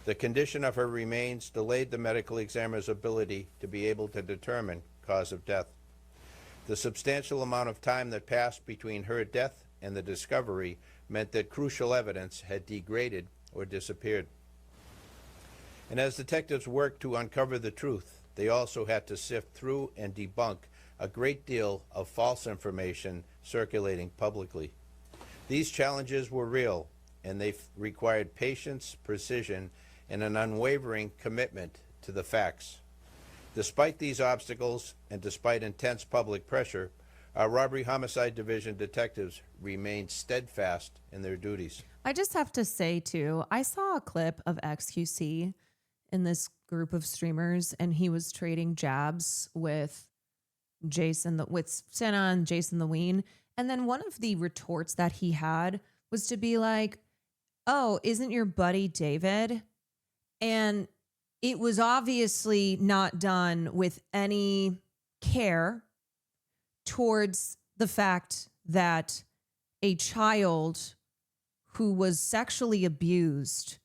The condition of her remains delayed the medical examiner's ability to be able to determine cause of death. The substantial amount of time that passed between her death and the discovery meant that crucial evidence had degraded or disappeared. And as detectives worked to uncover the truth, they also had to sift through and debunk a great deal of false information circulating publicly. These challenges were real, and they required patience, precision, and an unwavering commitment to the facts. Despite these obstacles, and despite intense public pressure, our Robbery Homicide Division detectives remained steadfast in their duties.
I just have to say, too, I saw a clip of XQC in this group of streamers, and he was trading jabs with Senna and Jason the Ween. And then one of the retorts that he had was to be like, oh, isn't your buddy David? And it was obviously not done with any care towards the fact that a child who was sexually abused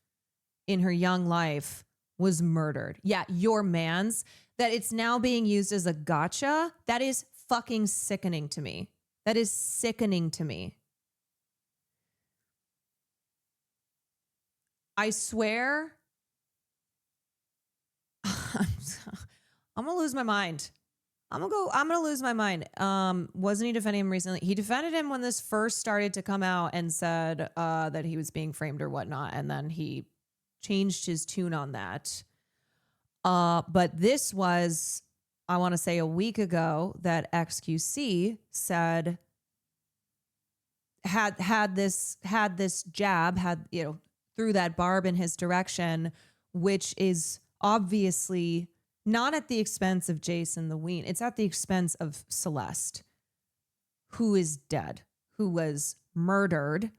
in her young life was murdered. Yeah, your man's. That it's now being used as a gotcha. That is fucking sickening to me. That is sickening to me. I swear, I'm gonna lose my mind. I'm gonna lose my mind. Wasn't he defending him recently? He defended him when this first started to come out and said that he was being framed or whatnot, and then he changed his tune on that. But this was, I want to say, a week ago that XQC said had this jab, threw that barb in his direction, which is obviously not at the expense of Jason the Ween. It's at the expense of Celeste, who is dead, who was murdered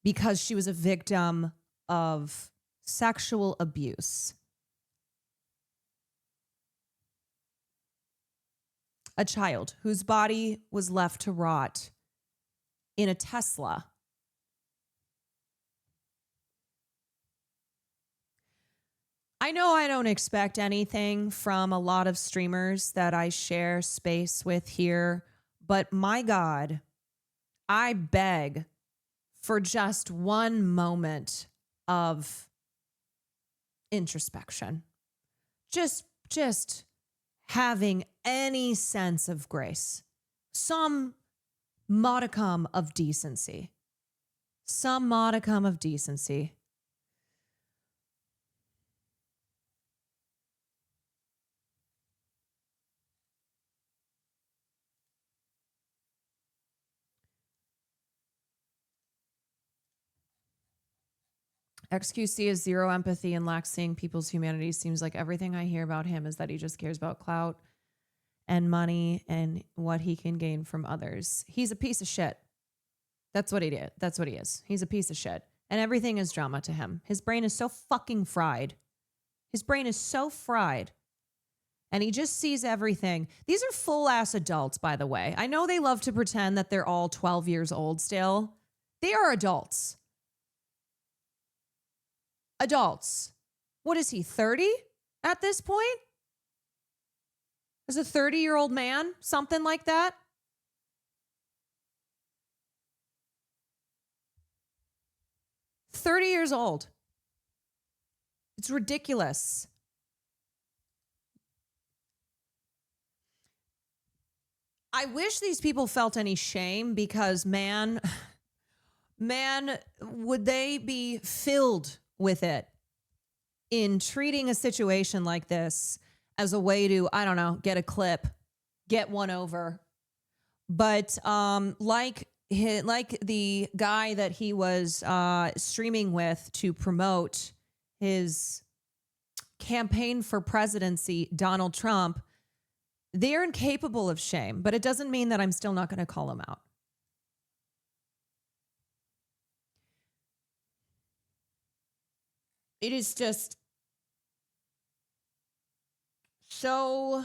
because she was a victim of sexual abuse. A child whose body was left to rot in a Tesla. I know I don't expect anything from a lot of streamers that I share space with here, but my God, I beg for just one moment of introspection. Just having any sense of grace, some modicum of decency, XQC has zero empathy and lacks seeing people's humanity. Seems like everything I hear about him is that he just cares about clout and money and what he can gain from others. He's a piece of shit. That's what he did. That's what he is. He's a piece of shit. And everything is drama to him. His brain is so fucking fried. His brain is so fried. And he just sees everything. These are full-ass adults, by the way. I know they love to pretend that they're all 12 years old still. They are adults. Adults. What is he, 30 at this point? As a 30-year-old man? Something like that? "30 years old. It's ridiculous. I wish these people felt any shame because, man, would they be filled with it in treating a situation like this as a way to, I don't know, get a clip, get one over. But like the guy that he was streaming with to promote his campaign for presidency, Donald Trump, they're incapable of shame, but it doesn't mean that I'm still not going to call him out. It is just so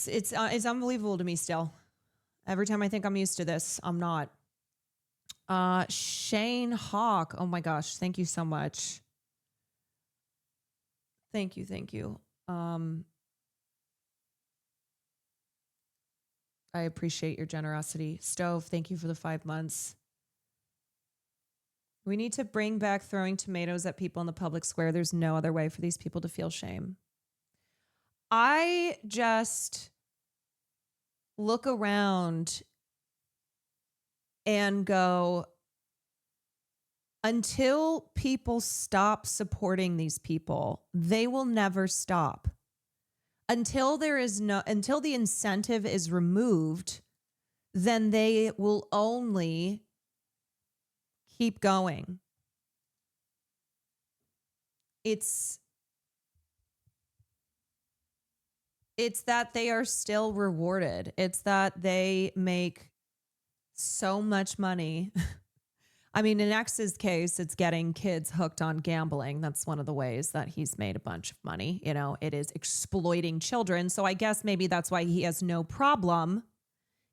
it's unbelievable to me still. Every time I think I'm used to this, I'm not. Shane Hawk. Oh my gosh. Thank you so much. Thank you. I appreciate your generosity. Stove, thank you for the 5 months. We need to bring back throwing tomatoes at people in the public square. There's no other way for these people to feel shame. I just look around and go, until people stop supporting these people, they will never stop. Until the incentive is removed, then they will only keep going. It's that they are still rewarded. It's that they make so much money. I mean, in X's case, it's getting kids hooked on gambling. That's one of the ways that he's made a bunch of money. You know, it is exploiting children. So I guess maybe that's why he has no problem.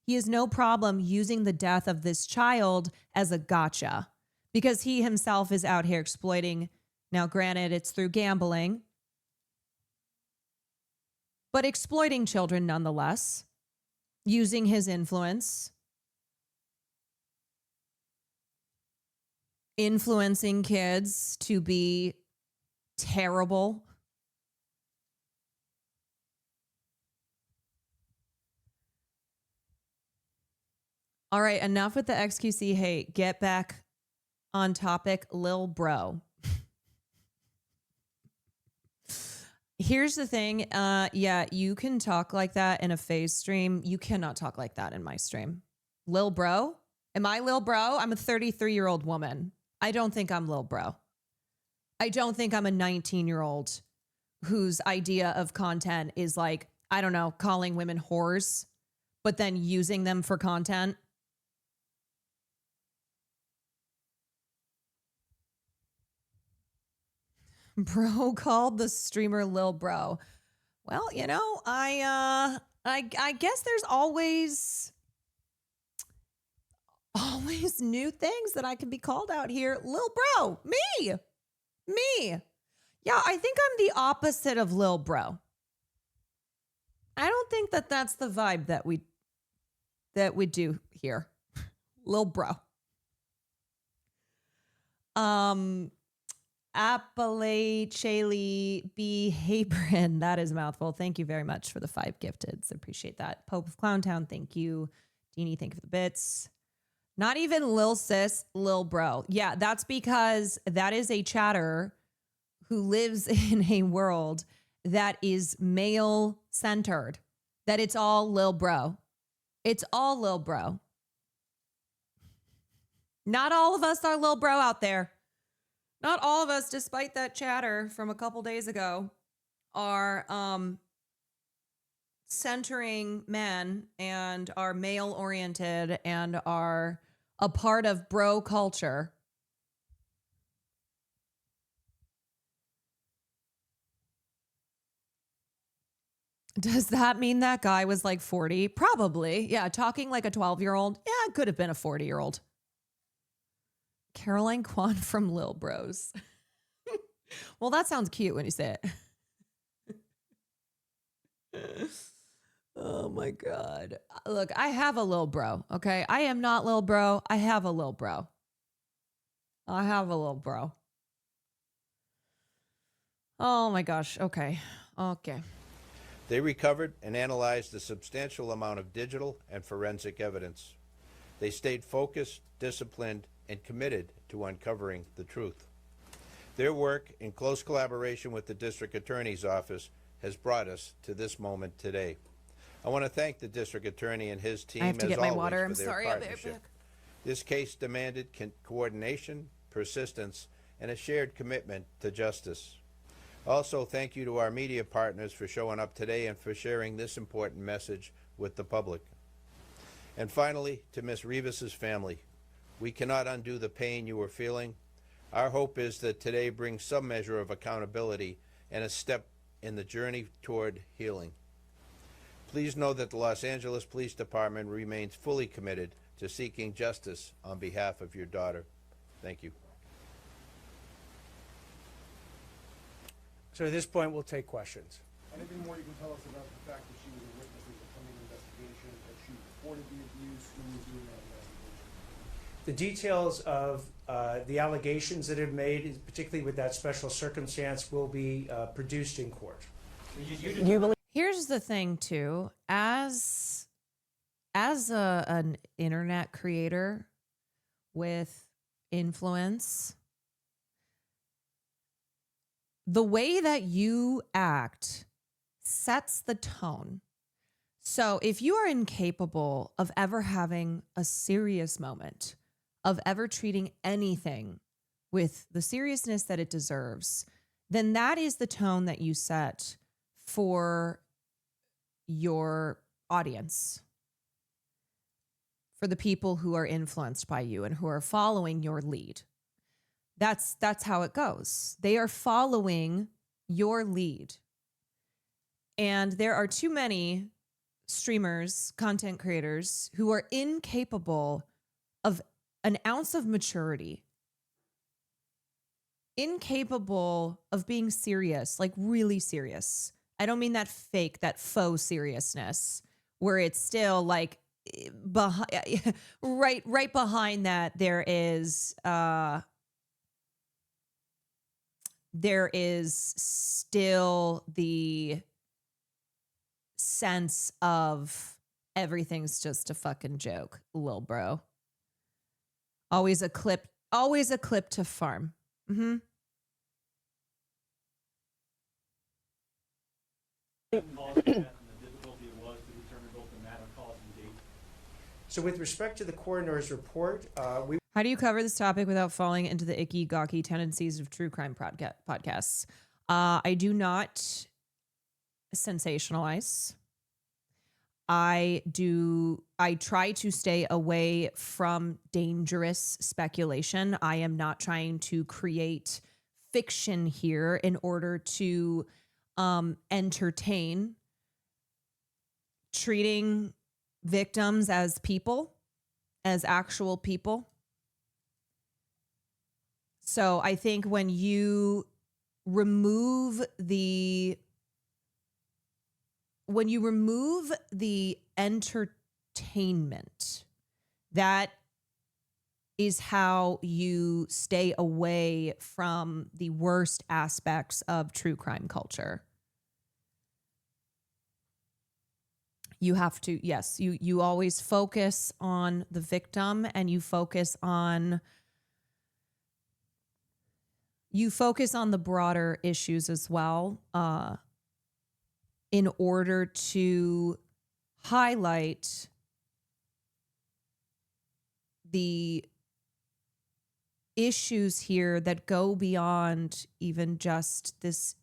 He has no problem using the death of this child as a gotcha, because he himself is out here exploiting. Now, granted, it's through gambling, but exploiting children nonetheless, using his influence, influencing kids to be terrible. All right, enough with the XQC hate. Get back on topic, Lil Bro. Here's the thing. Yeah, you can talk like that in a phase stream. You cannot talk like that in my stream. Lil Bro? Am I Lil Bro? I'm a 33-year-old woman. I don't think I'm Lil Bro. I don't think I'm a 19-year-old whose idea of content is like, I don't know, calling women whores, but then using them for content. Bro called the streamer Lil Bro. Well, you know, I guess there's always new things that I can be called out here. Lil Bro, me. Yeah, I think I'm the opposite of Lil Bro. I don't think that that's the vibe that we do here. Lil Bro. Appalacheli B. Habron. That is a mouthful. Thank you very much for the 5 gifteds. Appreciate that. Pope of Clowntown, thank you. Deanie, thank you for the bits. Not even Lil Sis, Lil Bro. Yeah, that's because that is a chatter who lives in a world that is male-centered. That it's all Lil Bro. It's all Lil Bro. Not all of us are Lil Bro out there. Not all of us, despite that chatter from a couple days ago, are centering men and are male-oriented and are a part of bro culture. Does that mean that guy was like 40? Probably. Yeah, talking like a 12-year-old. Yeah, it could have been a 40-year-old. Caroline Kwan from Lil Bros. Well, that sounds cute when you say it. Oh my God. Look, I have a Lil Bro, okay? I am not Lil Bro. I have a Lil Bro. Oh my gosh. Okay.
They recovered and analyzed a substantial amount of digital and forensic evidence. They stayed focused, disciplined, and committed to uncovering the truth. Their work, in close collaboration with the District Attorney's Office, has brought us to this moment today. I want to thank the District Attorney and his team,
I have to
as
get my
always,
water.
for
I'm
their
sorry. I'll be right
partnership.
back.
This case demanded coordination, persistence, and a shared commitment to justice. Also, thank you to our media partners for showing up today and for sharing this important message with the public. And finally, to Ms. Rivas's family, we cannot undo the pain you are feeling. Our hope is that today brings some measure of accountability and a step in the journey toward healing. Please know that the Los Angeles Police Department remains fully committed to seeking justice on behalf of your daughter. Thank you.
So at this point, we'll take questions.
Anything more you can tell us about the fact that she was a witness in the coming investigation, that she reported the abuse, who was doing that investigation?
The details of the allegations that have made, particularly with that special circumstance, will be produced in court.
Here's the thing, too. As an internet creator with influence, the way that you act sets the tone. So if you are incapable of ever having a serious moment, of ever treating anything with the seriousness that it deserves, then that is the tone that you set for your audience, for the people who are influenced by you and who are following your lead. That's how it goes. They are following your lead. And there are too many streamers, content creators who are incapable of an ounce of maturity, incapable of being serious, like really serious. I don't mean that fake, that faux seriousness where it's still like right behind that there is still the sense of everything's just a fucking joke, lil bro. Always a clip to farm. Mm-hmm.
So with respect to the coroner's report,
How do you cover this topic without falling into the icky, gawky tendencies of true crime podcasts? I do not sensationalize. I try to stay away from dangerous speculation. I am not trying to create fiction here in order to entertain. Treating victims as people, as actual people. So I think when you remove the entertainment, that is how you stay away from the worst aspects of true crime culture. You have to, yes, you always focus on the victim, and you focus on the broader issues as well, in order to highlight the issues here that go beyond even just this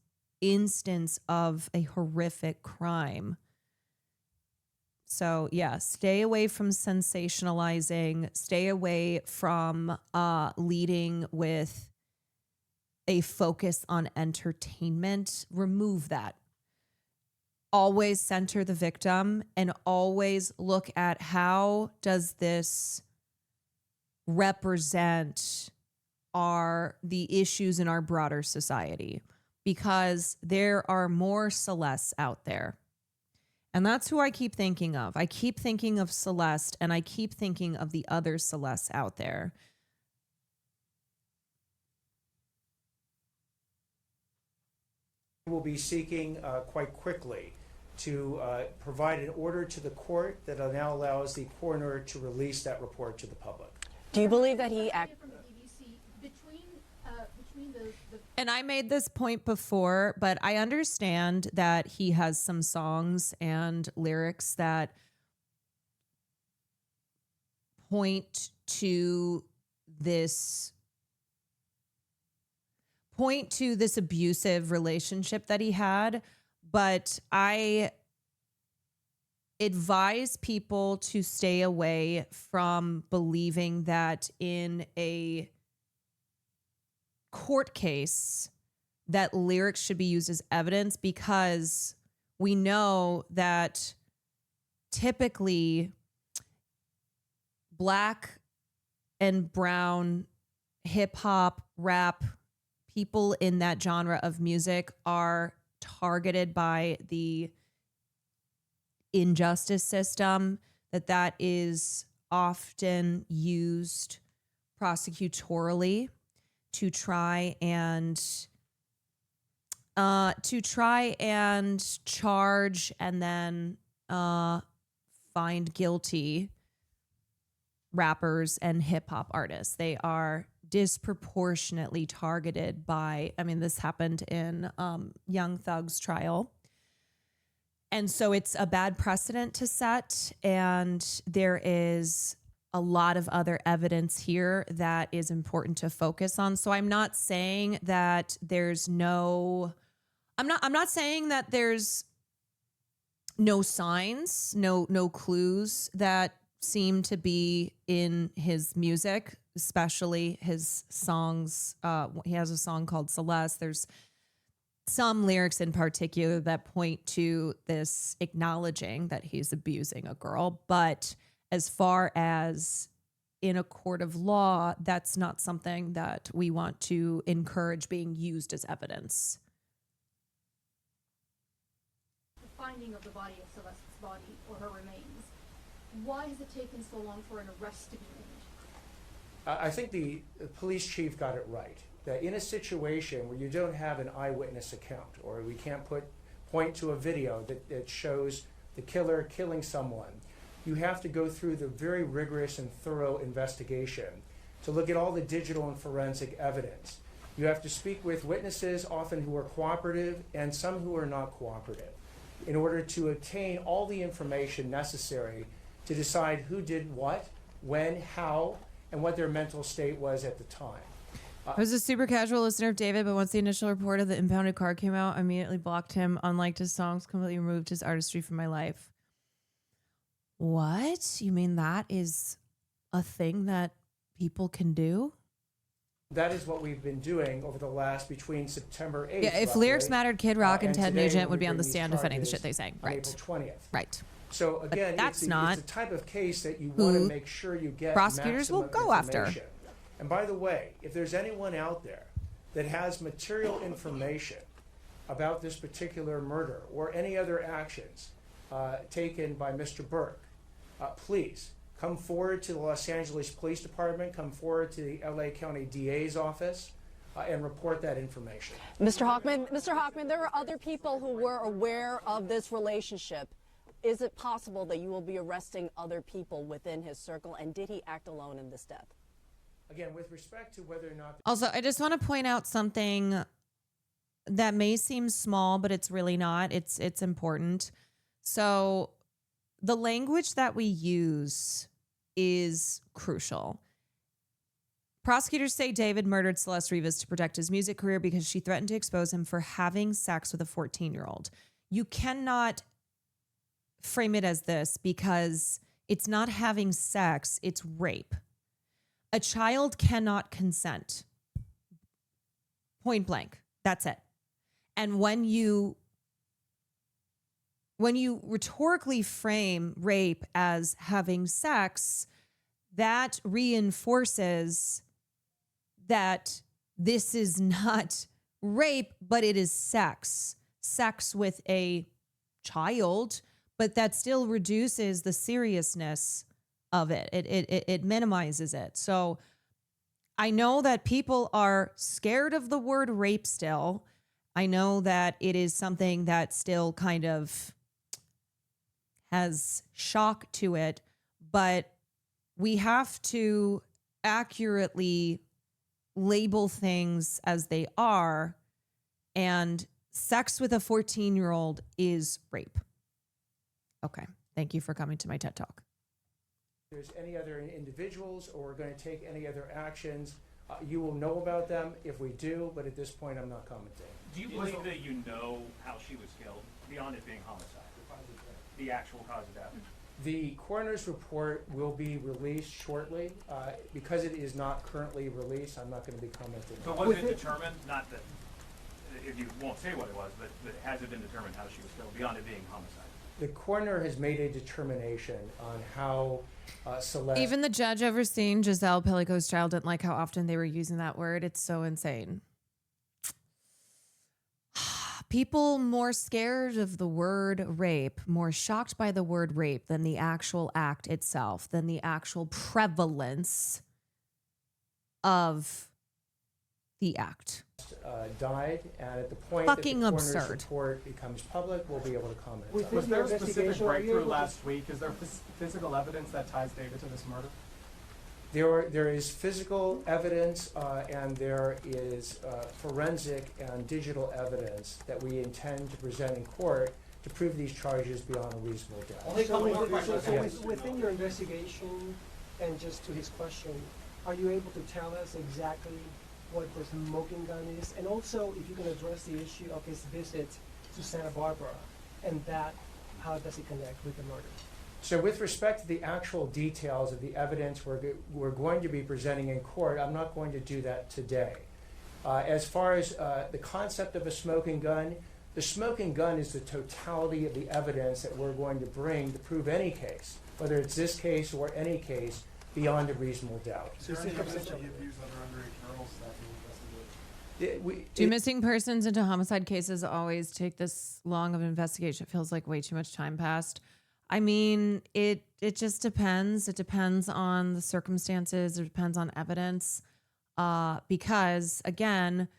instance of a horrific crime. So yeah, stay away from sensationalizing, stay away from leading with a focus on entertainment. Remove that. Always center the victim, and always look at how does this represent the issues in our broader society, because there are more Celestes out there. And that's who I keep thinking of. I keep thinking of Celeste, and I keep thinking of the other Celestes out there.
We'll be seeking quite quickly to provide an order to the court that now allows the coroner to release that report to the public.
Do you believe that he
And I made this point before, but I understand that he has some songs and lyrics that point to this abusive relationship that he had, but I advise people to stay away from believing that in a court case that lyrics should be used as evidence because we know that typically Black and brown hip hop, rap, people in that genre of music are targeted by the injustice system, that is often used prosecutorially to try and charge and then find guilty rappers and hip hop artists. They are disproportionately targeted by, I mean, this happened in Young Thug's trial. And so it's a bad precedent to set. And there is a lot of other evidence here that is important to focus on. So I'm not saying that there's no, I'm not saying that there's no signs, no clues that seem to be in his music, especially his songs. He has a song called Celeste. There's some lyrics in particular that point to this acknowledging that he's abusing a girl. But as far as in a court of law, that's not something that we want to encourage being used as evidence.
The finding of the body of Celeste's body or her remains. Why has it taken so long for an arrest to be made?
I think the police chief got it right, that in a situation where you don't have an eyewitness account, or we can't point to a video that shows the killer killing someone, you have to go through the very rigorous and thorough investigation to look at all the digital and forensic evidence. You have to speak with witnesses, often who are cooperative, and some who are not cooperative, in order to obtain all the information necessary to decide who did what, when, how, and what their mental state was at the time.
I was a super casual listener of David, but once the initial report of the impounded car came out, I immediately blocked him, unliked his songs, completely removed his artistry from my life. What? You mean that is a thing that people can do?
That is what we've been doing over the last, between September 8th.
Yeah, if
roughly,
lyrics mattered, Kid Rock and Ted
today
Nugent
when
would
we
be on the
bring
stand
these
defending the
charges
shit they sang.
on
Right.
April 20th.
Right.
So again,
that's
it's
not
the type of case that you want to make sure you get
prosecutors will
maximum
go after.
information. And by the way, if there's anyone out there that has material information about this particular murder or any other actions taken by Mr. Burke, please come forward to the Los Angeles Police Department, come forward to the LA County DA's office, and report that information.
Mr. Hochman, there are other people who were aware of this relationship. Is it possible that you will be arresting other people within his circle, and did he act alone in this death?
Again, with respect to whether or not...
Also, I just want to point out something that may seem small, but it's really not. It's important. So the language that we use is crucial. Prosecutors say David murdered Celeste Rivas to protect his music career because she threatened to expose him for having sex with a 14-year-old. You cannot frame it as this because it's not having sex, it's rape. A child cannot consent. Point blank. That's it. And when you rhetorically frame rape as having sex, that reinforces that this is not rape, but it is sex. Sex with a child, but that still reduces the seriousness of it. It minimizes it. So I know that people are scared of the word rape still. I know that it is something that still kind of has shock to it, but we have to accurately label things as they are, and sex with a 14-year-old is rape. Okay. Thank you for coming to my TED Talk.
If there's any other individuals or we're going to take any other actions, you will know about them if we do, but at this point I'm not commenting.
Do you believe that you know how she was killed, beyond it being homicide? The actual cause of death?
The coroner's report will be released shortly. Because it is not currently released, I'm not going to be commenting.
But was it determined, not that if you won't say what it was, but has it been determined how she was killed beyond it being homicide?
The coroner has made a determination on how Celeste.
Even the judge overseeing Giselle Pellico's trial didn't like how often they were using that word. It's so insane. People more scared of the word rape, more shocked by the word rape than the actual act itself, than the actual prevalence of the act.
Died, and at the point
Fucking
that the coroner's
absurd.
report becomes public, we'll be able to comment.
Was there a specific breakthrough last week? Is there physical evidence that ties David to this murder?
There is physical evidence and there is forensic and digital evidence that we intend to present in court to prove these charges beyond a reasonable doubt.
So
within your investigation, and just to his question, are you able to tell us exactly what the smoking gun is? And also, if you can address the issue of his visit to Santa Barbara, and that, how does it connect with the murder?
So with respect to the actual details of the evidence we're going to be presenting in court, I'm not going to do that today. As far as the concept of a smoking gun, the smoking gun is the totality of the evidence that we're going to bring to prove any case, whether it's this case or any case, beyond a reasonable doubt.
Is there any evidence that he abused other underage girls that he investigated?
Do missing persons into homicide cases always take this long of an investigation? It feels like way too much time passed. I mean, it just depends. It depends on the circumstances. It depends on evidence. Because again,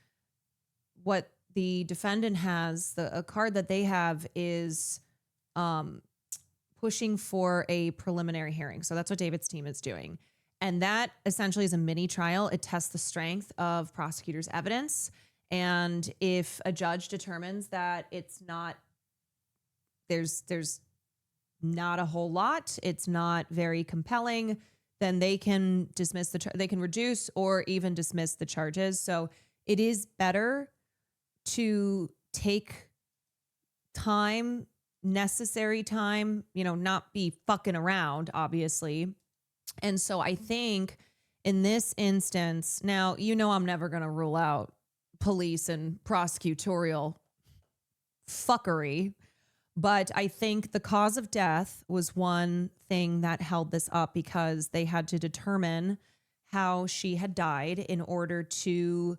what the defendant has, a card that they have is pushing for a preliminary hearing. So that's what David's team is doing. And that essentially is a mini trial. It tests the strength of prosecutors' evidence. And if a judge determines that it's not, there's not a whole lot, it's not very compelling, then they can dismiss they can reduce or even dismiss the charges. So it is better to take time, necessary time, not be fucking around, obviously. And so I think in this instance, now, I'm never going to rule out police and prosecutorial fuckery, but I think the cause of death was one thing that held this up, because they had to determine how she had died in order to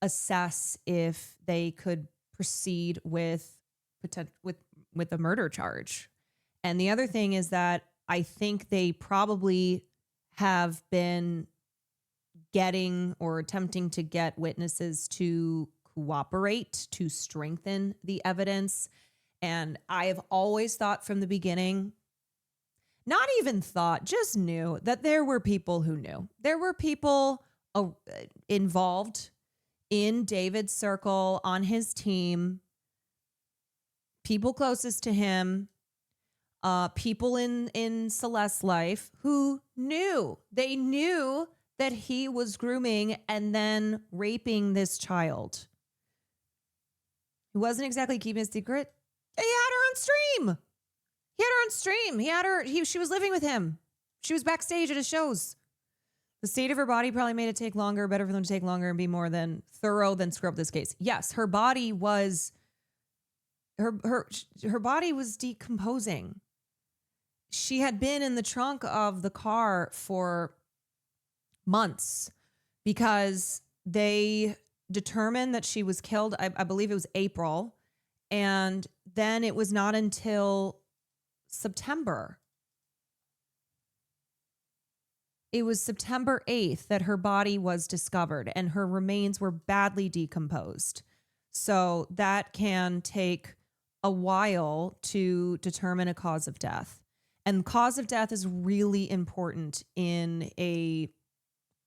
assess if they could proceed with a murder charge. And the other thing is that I think they probably have been getting or attempting to get witnesses to cooperate to strengthen the evidence. And I have always thought from the beginning, not even thought, just knew that there were people who knew. There were people involved in David's circle, on his team, people closest to him, people in Celeste's life who knew. They knew that he was grooming and then raping this child. He wasn't exactly keeping a secret. He had her on stream. She was living with him. She was backstage at his shows. The state of her body probably made it take longer, better for them to take longer and be more than thorough than scrub this case. Yes, her body was her body was decomposing. She had been in the trunk of the car for months because they determined that she was killed. I believe it was April. And then it was not until September. It was September 8th that her body was discovered and her remains were badly decomposed. So that can take a while to determine a cause of death. And cause of death is really important in a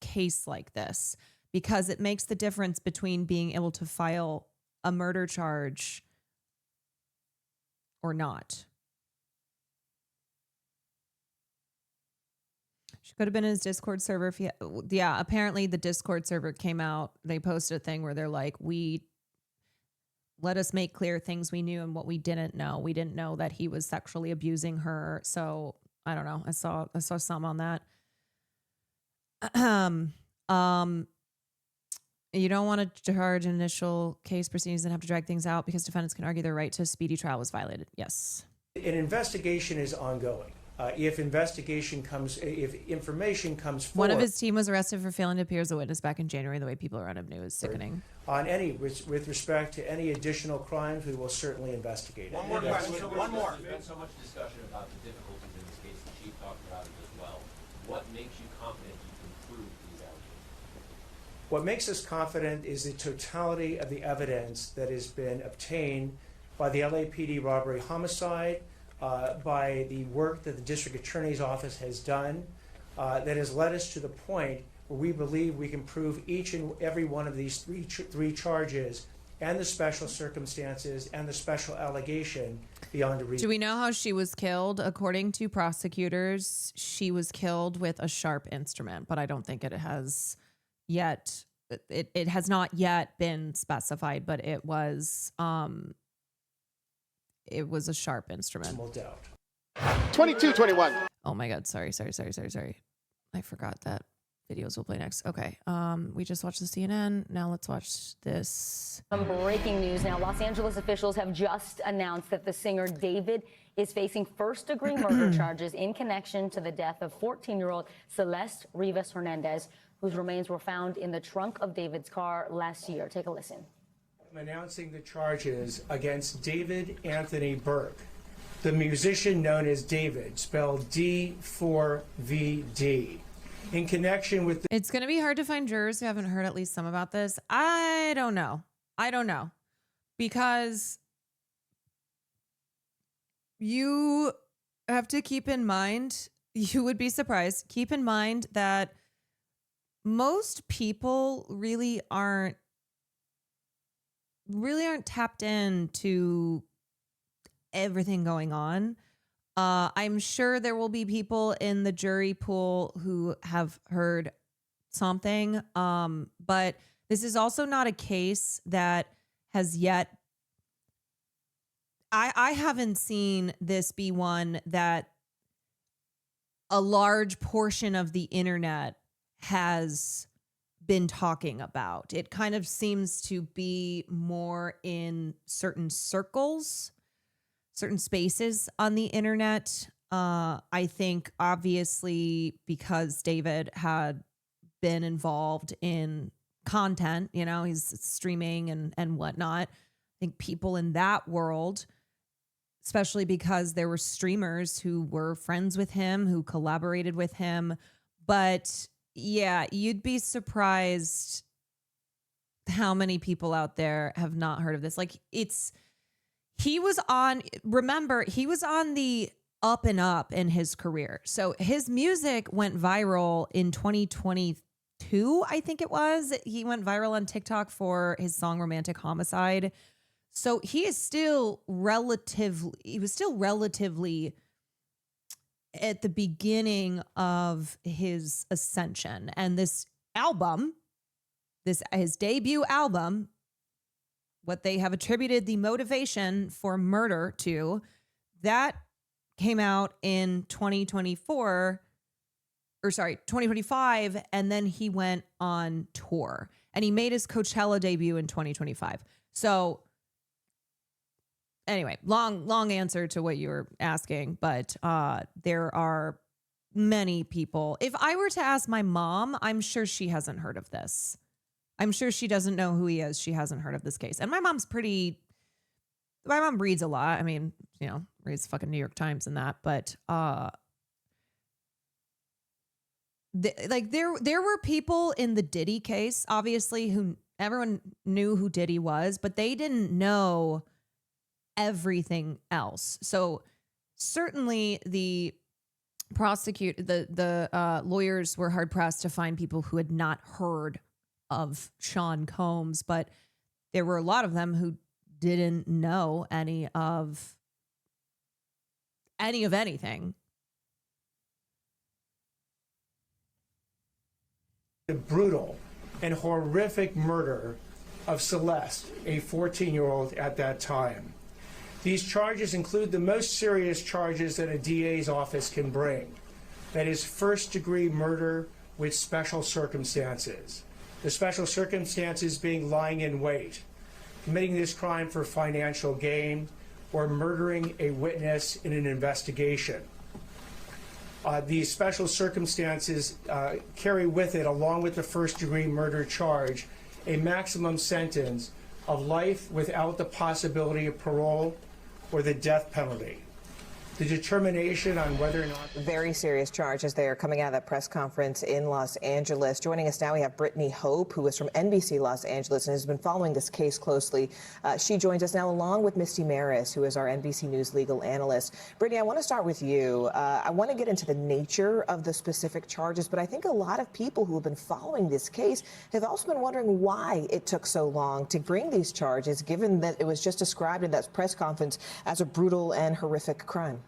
case like this because it makes the difference between being able to file a murder charge or not. She could have been in his Discord server. Apparently the Discord server came out. They posted a thing where they're like, let us make clear things we knew and what we didn't know. We didn't know that he was sexually abusing her. So I don't know. I saw some on that. You don't want to charge initial case proceedings and have to drag things out because defendants can argue their right to a speedy trial was violated. Yes.
An investigation is ongoing. If information comes forward,
One of his team was arrested for failing to appear as a witness back in January. The way people around him knew is sickening.
on with respect to any additional crimes, we will certainly investigate it.
One more question. One more. There's been so much discussion about the difficulties in this case. The chief talked about it as well. What makes you confident you can prove these allegations?
What makes us confident is the totality of the evidence that has been obtained by the LAPD robbery homicide, by the work that the district attorney's office has done, that has led us to the point where we believe we can prove each and every one of these three charges and the special circumstances and the special allegation beyond a reason.
Do we know how she was killed? According to prosecutors, she was killed with a sharp instrument, but I don't think it has yet. It has not yet been specified, but it was a sharp instrument.
No doubt.
22-21.
Oh my God. Sorry. I forgot that videos will play next. Okay. We just watched the CNN. Now let's watch this.
Some breaking news now. Los Angeles officials have just announced that the singer David is facing first-degree murder charges in connection to the death of 14-year-old Celeste Rivas Hernandez, whose remains were found in the trunk of David's car last year. Take a listen.
I'm announcing the charges against David Anthony Burke, the musician known as David, spelled D4VD, in connection with the...
It's going to be hard to find jurors who haven't heard at least some about this. I don't know. Because you have to keep in mind, you would be surprised, keep in mind that most people really aren't tapped into everything going on. I'm sure there will be people in the jury pool who have heard something. But this is also not a case that has yet. I haven't seen this be one that a large portion of the internet has been talking about. It kind of seems to be more in certain circles, certain spaces on the internet. I think obviously because David had been involved in content, you know, he's streaming and whatnot. I think people in that world, especially because there were streamers who were friends with him, who collaborated with him. But yeah, you'd be surprised how many people out there have not heard of this. Like he was on the up and up in his career. So his music went viral in 2022, I think it was. He went viral on TikTok for his song Romantic Homicide. So he was still relatively at the beginning of his ascension. And this album, his debut album, what they have attributed the motivation for murder to, that came out in 2025, and then he went on tour. And he made his Coachella debut in 2025. So anyway, long answer to what you were asking, but there are many people. If I were to ask my mom, I'm sure she hasn't heard of this. I'm sure she doesn't know who he is. She hasn't heard of this case. And my mom reads a lot. I mean, you know, reads fucking New York Times and that, but there were people in the Diddy case, obviously, who everyone knew who Diddy was, but they didn't know everything else. So certainly the lawyers were hard pressed to find people who had not heard of Sean Combs, but there were a lot of them who didn't know any of anything.
The brutal and horrific murder of Celeste, a 14-year-old at that time. These charges include the most serious charges that a DA's office can bring. That is first-degree murder with special circumstances. The special circumstances being lying in wait, committing this crime for financial gain, or murdering a witness in an investigation. These special circumstances carry with it, along with the first-degree murder charge, a maximum sentence of life without the possibility of parole or the death penalty. The determination on whether or not...
Very serious charges there coming out of that press conference in Los Angeles. Joining us now, we have Brittany Hope, who is from NBC Los Angeles and has been following this case closely. She joins us now along with Misty Maris, who is our NBC News legal analyst. Brittany, I want to start with you. I want to get into the nature of the specific charges, but I think a lot of people who have been following this case have also been wondering why it took so long to bring these charges, given that it was just described in that press conference as a brutal and horrific crime.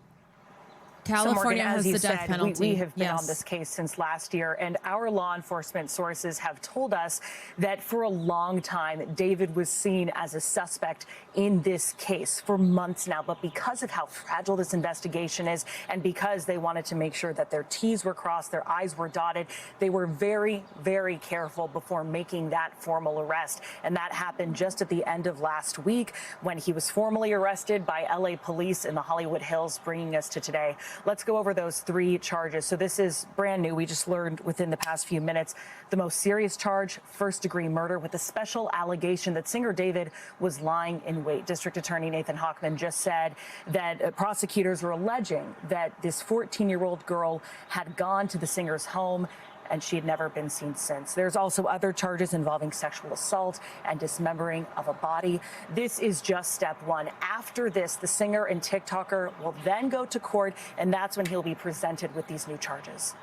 California
so Morgan,
has
as you
the death
said,
penalty.
We have been on this case since last year, and our law enforcement sources have told us that for a long time, David was seen as a suspect in this case for months now. But because of how fragile this investigation is, and because they wanted to make sure that their T's were crossed, their I's were dotted, they were very, very careful before making that formal arrest. And that happened just at the end of last week when he was formally arrested by LA police in the Hollywood Hills, bringing us to today. Let's go over those three charges. So this is brand new. We just learned within the past few minutes the most serious charge, first-degree murder, with a special allegation that singer David was lying in wait. District Attorney Nathan Hochman just said that prosecutors were alleging that this 14-year-old girl had gone to the singer's home and she had never been seen since. There's also other charges involving sexual assault and dismembering of a body. This is just step one. After this, the singer and TikToker will then go to court, and that's when he'll be presented with these new charges.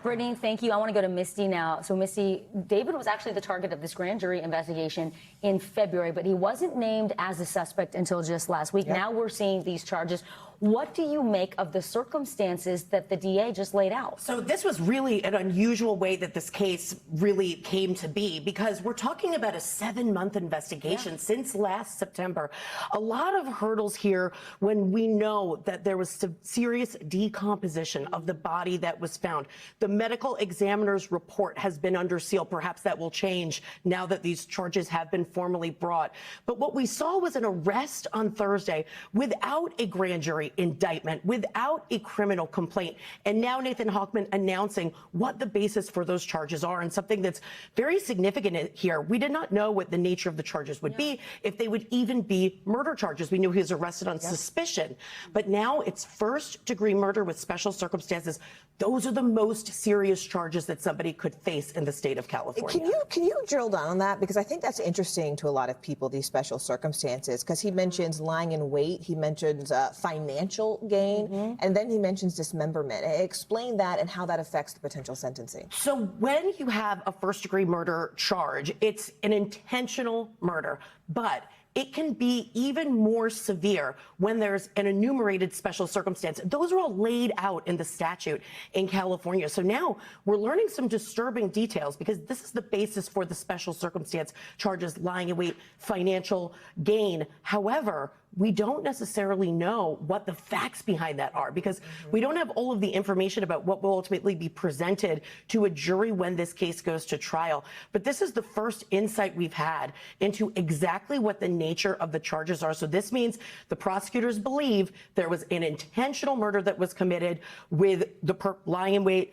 Brittany, thank you. I want to go to Misty now. So, Misty, David was actually the target of this grand jury investigation in February, but he wasn't named as a suspect until just last week. Now we're seeing these charges. What do you make of the circumstances that the DA just laid out?
So this was really an unusual way that this case really came to be, because we're talking about a 7-month investigation since last September. A lot of hurdles here when we know that there was some serious decomposition of the body that was found. The medical examiner's report has been under seal. Perhaps that will change now that these charges have been formally brought. But what we saw was an arrest on Thursday without a grand jury indictment, without a criminal complaint. And now Nathan Hochman announcing what the basis for those charges are, and something that's very significant here. We did not know what the nature of the charges would be, if they would even be murder charges. We knew he was arrested on suspicion, but now it's first-degree murder with special circumstances. Those are the most serious charges that somebody could face in the state of California.
Can you drill down on that? Because I think that's interesting to a lot of people, these special circumstances, because he mentions lying in wait, he mentions financial gain, and then he mentions dismemberment. Explain that and how that affects the potential sentencing.
So when you have a first-degree murder charge, it's an intentional murder, but it can be even more severe when there's an enumerated special circumstance. Those are all laid out in the statute in California. So now we're learning some disturbing details, because this is the basis for the special circumstance charges: lying in wait, financial gain. However, we don't necessarily know what the facts behind that are, because we don't have all of the information about what will ultimately be presented to a jury when this case goes to trial. But this is the first insight we've had into exactly what the nature of the charges are. So this means the prosecutors believe there was an intentional murder that was committed with the lying in wait,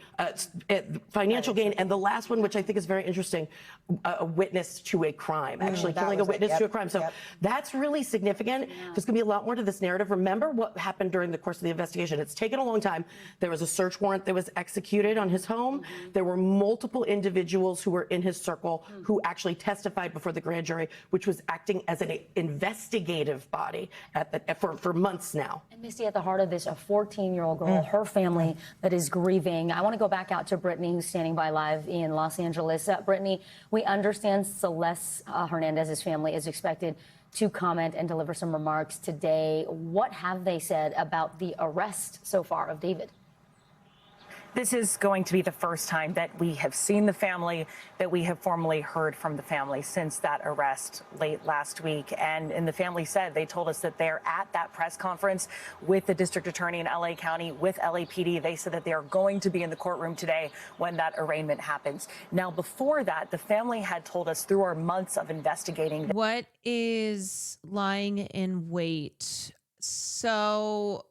financial gain, and the last one, which I think is very interesting, a witness to a crime, actually killing a witness to a crime. So that's really significant. There's going to be a lot more to this narrative. Remember what happened during the course of the investigation. It's taken a long time. There was a search warrant that was executed on his home. There were multiple individuals who were in his circle who actually testified before the grand jury, which was acting as an investigative body for months now.
And Misty, at the heart of this, a 14-year-old girl, her family that is grieving. I want to go back out to Brittany, who's standing by live in Los Angeles. Brittany, we understand Celeste Hernandez's family is expected to comment and deliver some remarks today. What have they said about the arrest so far of David?
This is going to be the first time that we have seen the family, that we have formally heard from the family since that arrest late last week. And the family said, they told us that they're at that press conference with the district attorney in LA County, with LAPD. They said that they are going to be in the courtroom today when that arraignment happens. Now, before that, the family had told us through our months of investigating.
What is lying in wait? So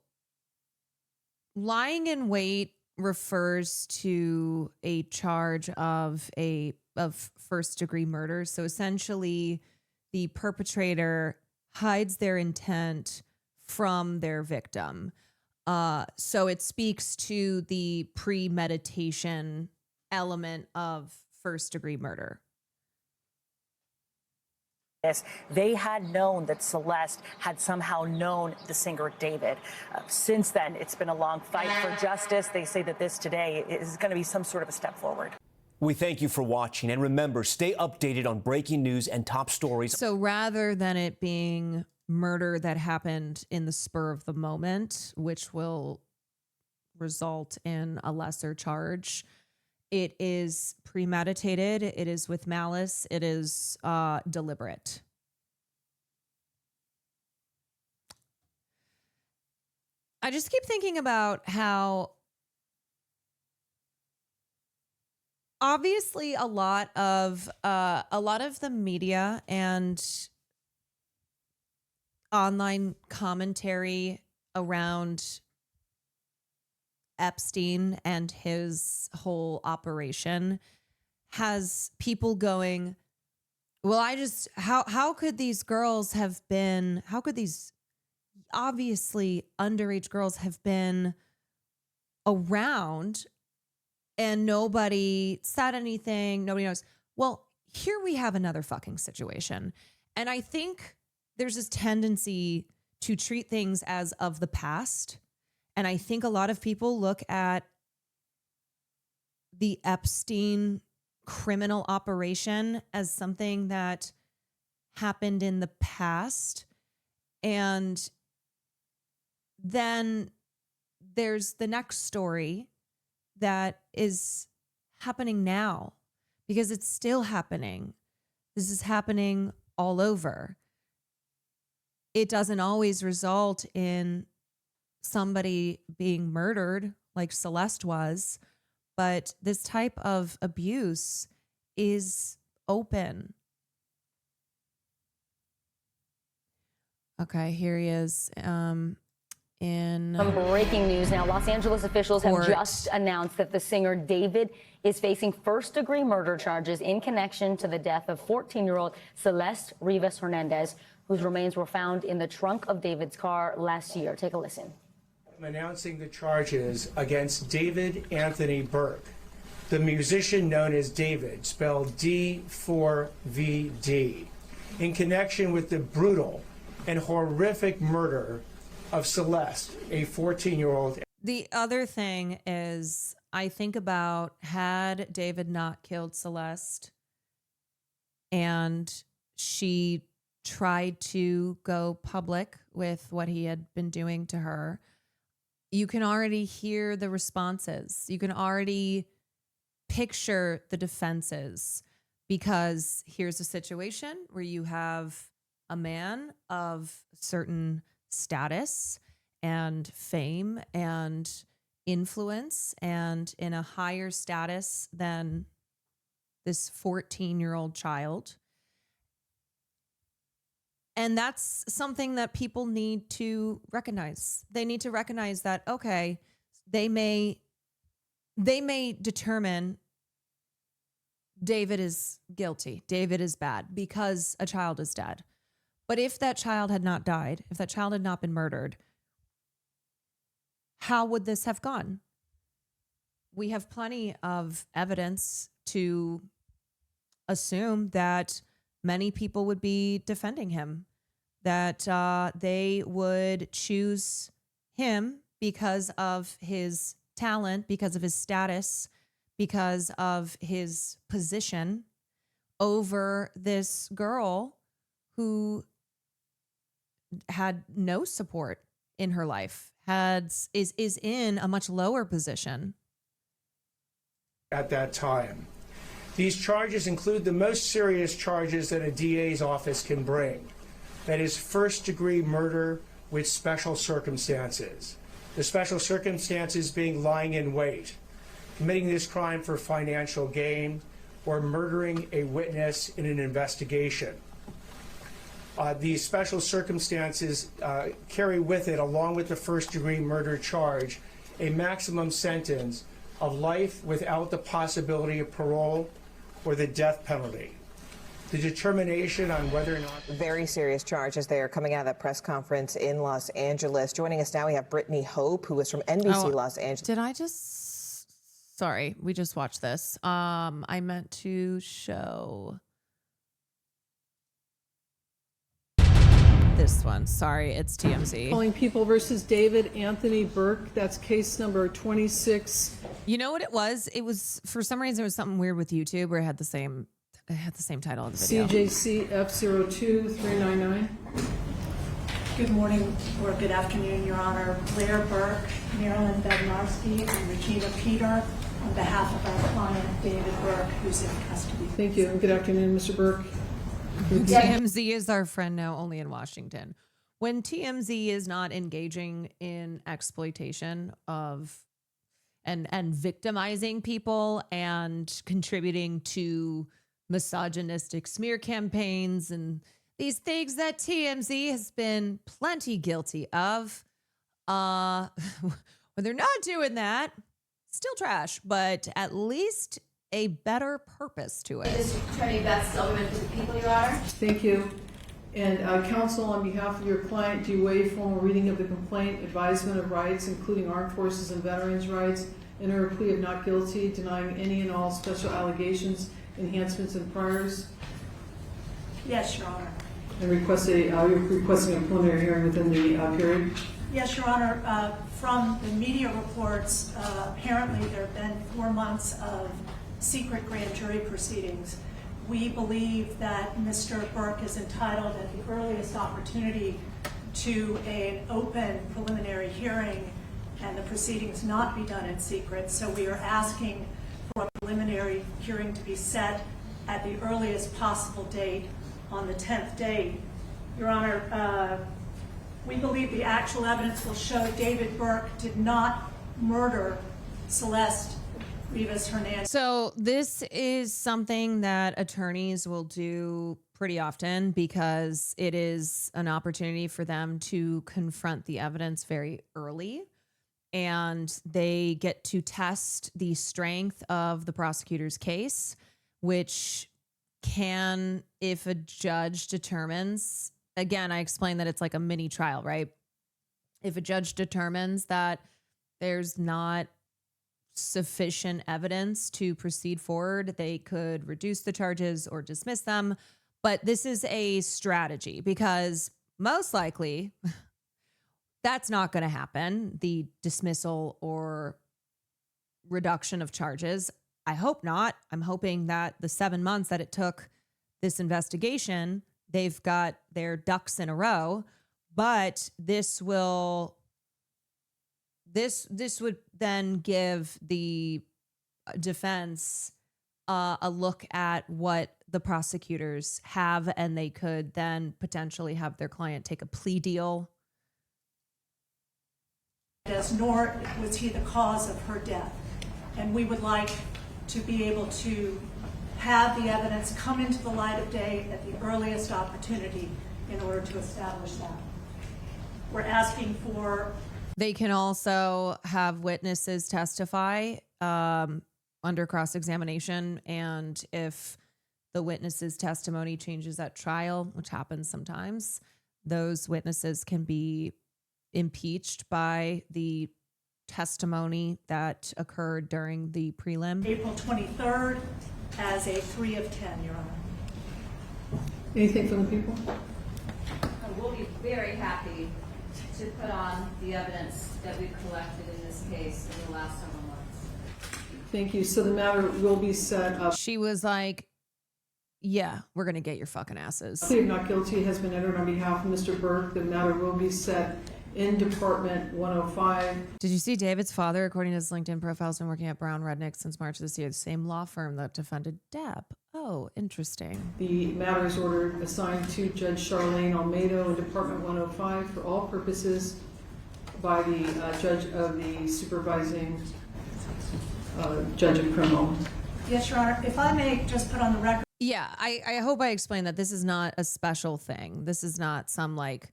lying in wait refers to a charge of first degree murder. So essentially the perpetrator hides their intent from their victim. So it speaks to the premeditation element of first degree murder.
They had known that Celeste had somehow known the singer David. Since then, it's been a long fight for justice. They say that this today is going to be some sort of a step forward.
We thank you for watching, and remember, stay updated on breaking news and top stories.
So rather than it being murder that happened in the spur of the moment, which will result in a lesser charge, it is premeditated, it is with malice, it is deliberate. I just keep thinking about how obviously a lot of the media and online commentary around Epstein and his whole operation has people going, well, how could these girls have been, how could these obviously underage girls have been around and nobody said anything, nobody knows. Well, here we have another fucking situation. And I think there's this tendency to treat things as of the past. And I think a lot of people look at the Epstein criminal operation as something that happened in the past. And then there's the next story that is happening now because it's still happening. This is happening all over. It doesn't always result in somebody being murdered like Celeste was, but this type of abuse is open. Okay, here he is.
Some breaking news now. Los Angeles officials have just announced that the singer David is facing first-degree murder charges in connection to the death of 14-year-old Celeste Rivas Hernandez, whose remains were found in the trunk of David's car last year. Take a listen.
I'm announcing the charges against David Anthony Burke, the musician known as David, spelled D4VD, in connection with the brutal and horrific murder of Celeste, a 14-year-old.
The other thing is, I think about, had David not killed Celeste and she tried to go public with what he had been doing to her, you can already hear the responses. You can already picture the defenses, because here's a situation where you have a man of certain status and fame and influence and in a higher status than this 14-year-old child. And that's something that people need to recognize. They need to recognize that, okay, they may determine David is guilty, David is bad because a child is dead. But if that child had not died, if that child had not been murdered, how would this have gone? We have plenty of evidence to assume that many people would be defending him, that they would choose him because of his talent, because of his status, because of his position over this girl who had no support in her life, is in a much lower position.
at that time. These charges include the most serious charges that a DA's office can bring. That is first-degree murder with special circumstances. The special circumstances being lying in wait, committing this crime for financial gain, or murdering a witness in an investigation. These special circumstances carry with it, along with the first-degree murder charge, a maximum sentence of life without the possibility of parole or the death penalty. The determination on whether or not...
Very serious charges there coming out of that press conference in Los Angeles. Joining us now, we have Brittany Hope, who is from NBC Los Angeles.
Did I just... Sorry, we just watched this. I meant to show... this one. Sorry, it's TMZ.
Calling People versus David Anthony Burke. That's case number 26.
You know what it was? It was, for some reason, it was something weird with YouTube where it had the same title of the video.
CJC F02399.
Good morning or good afternoon, Your Honor. Blair Burke, Marilyn Bednarski, and Regina Peter on behalf of our client, David Burke, who's in custody.
Thank you. Good afternoon, Mr. Burke.
TMZ is our friend now, only in Washington. When TMZ is not engaging in exploitation of and victimizing people and contributing to misogynistic smear campaigns and these things that TMZ has been plenty guilty of, when they're not doing that, still trash, but at least a better purpose to it.
This is Attorney Beth Silverman to the people, Your Honor.
Thank you. And counsel, on behalf of your client, do you waive formal reading of the complaint, advisement of rights, including armed forces and veterans' rights, enter a plea of not guilty, denying any and all special allegations, enhancements, and priors?
Yes, Your Honor.
And you're requesting a preliminary hearing within the period?
Yes, Your Honor. From the media reports, apparently there have been 4 months of secret grand jury proceedings. We believe that Mr. Burke is entitled at the earliest opportunity to an open preliminary hearing and the proceedings not be done in secret. So we are asking for a preliminary hearing to be set at the earliest possible date on the 10th day. Your Honor, we believe the actual evidence will show David Burke did not murder Celeste Rivas Hernandez.
So this is something that attorneys will do pretty often because it is an opportunity for them to confront the evidence very early, and they get to test the strength of the prosecutor's case, which can, if a judge determines, again, I explained that it's like a mini trial, right? If a judge determines that there's not sufficient evidence to proceed forward, they could reduce the charges or dismiss them. But this is a strategy because most likely that's not going to happen, the dismissal or reduction of charges. I hope not. I'm hoping that the 7 months that it took this investigation, they've got their ducks in a row. But this would then give the defense a look at what the prosecutors have, and they could then potentially have their client take a plea deal.
Nor was he the cause of her death. And we would like to be able to have the evidence come into the light of day at the earliest opportunity in order to establish that. We're asking for...
They can also have witnesses testify under cross-examination, and if the witness's testimony changes at trial, which happens sometimes, those witnesses can be impeached by the testimony that occurred during the prelim.
April 23rd as a 3 of 10, Your Honor.
Anything from the people?
We'll be very happy to put on the evidence that we've collected in this case in the last several months.
Thank you. So the matter will be set up.
She was like, yeah, we're going to get your fucking asses.
Plea of not guilty has been entered on behalf of Mr. Burke. The matter will be set in Department 105.
Did you see David's father, according to his LinkedIn profile, has been working at Brown Rudnick since March of this year, the same law firm that defended Depp. Oh, interesting.
The matter is ordered assigned to Judge Charlene Almeida in Department 105 for all purposes by the judge of the supervising judge of criminal.
Yes, Your Honor. If I may just put on the record.
Yeah, I hope I explained that this is not a special thing. This is not some like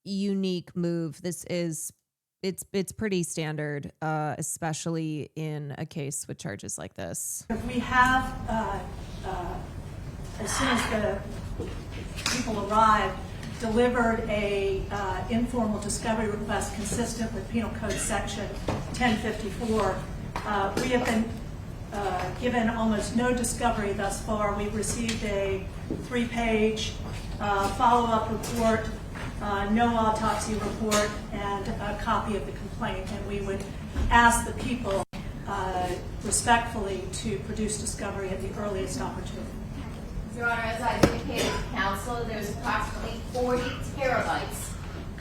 unique move. This is it's pretty standard, especially in a case with charges like this.
We have, as soon as the people arrived, delivered a informal discovery request consistent with Penal Code Section 1054. We have been given almost no discovery thus far. We've received a 3-page follow-up report, no autopsy report, and a copy of the complaint. And we would ask the people respectfully to produce discovery at the earliest opportunity.
Your Honor, as I've indicated to counsel, there's approximately 40 terabytes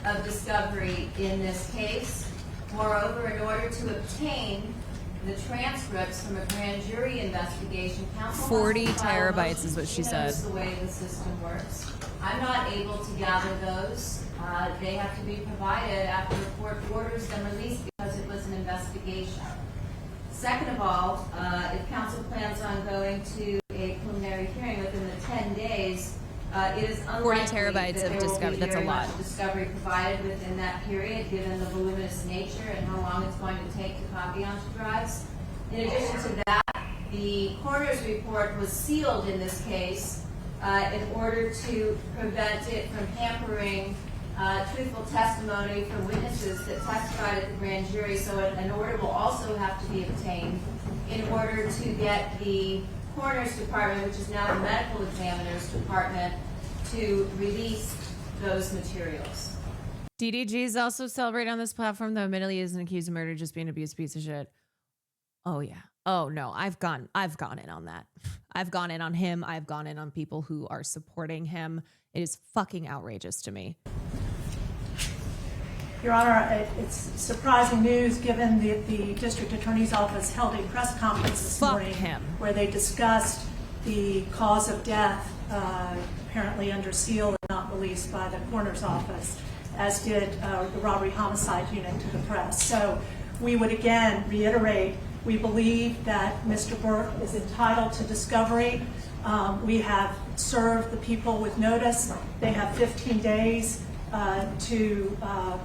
of discovery in this case. Moreover, in order to obtain the transcripts from a grand jury investigation, counsel
40 terabytes is what she said.
That's the way the system works. I'm not able to gather those. They have to be provided after the court orders them released because it was an investigation. Second of all, if counsel plans on going to a preliminary hearing within the 10 days, it is unlikely
40 terabytes
that
of
there will
discovery.
be
That's a
very
lot.
much discovery provided within that period, given the voluminous nature and how long it's going to take to copy onto drives. In addition to that, the coroner's report was sealed in this case in order to prevent it from hampering truthful testimony from witnesses that testified at the grand jury. So an order will also have to be obtained in order to get the coroner's department, which is now the medical examiner's department, to release those materials.
DDG is also celebrated on this platform, though admittedly he isn't accused of murder, just being an abused piece of shit. Oh yeah. Oh no, I've gone in on that. I've gone in on him. I've gone in on people who are supporting him. It is fucking outrageous to me.
Your Honor, it's surprising news given the District Attorney's Office held a press conference this morning where they discussed the cause of death, apparently under seal and not released by the coroner's office, as did the robbery homicide unit to the press. So we would again reiterate, we believe that Mr. Burke is entitled to discovery. We have served the people with notice. They have 15 days to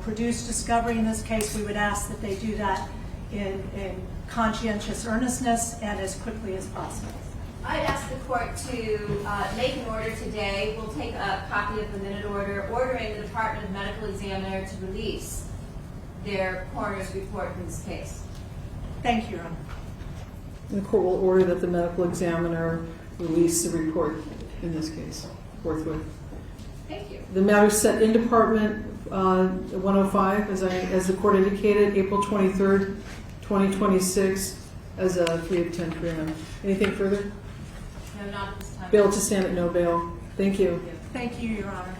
produce discovery in this case. We would ask that they do that in conscientious earnestness and as quickly as possible.
I'd ask the court to make an order today. We'll take a copy of the minute order ordering the Department of Medical Examiner to release their coroner's report in this case.
Thank you, Your Honor.
The court will order that the medical examiner release the report in this case forthwith.
Thank you.
The matter is set in Department 105, as the court indicated, April 23rd, 2026, as a 3:10 p.m. Anything further?
No, not at this time.
Bail to stand at no bail. Thank you.
Thank you, Your Honor.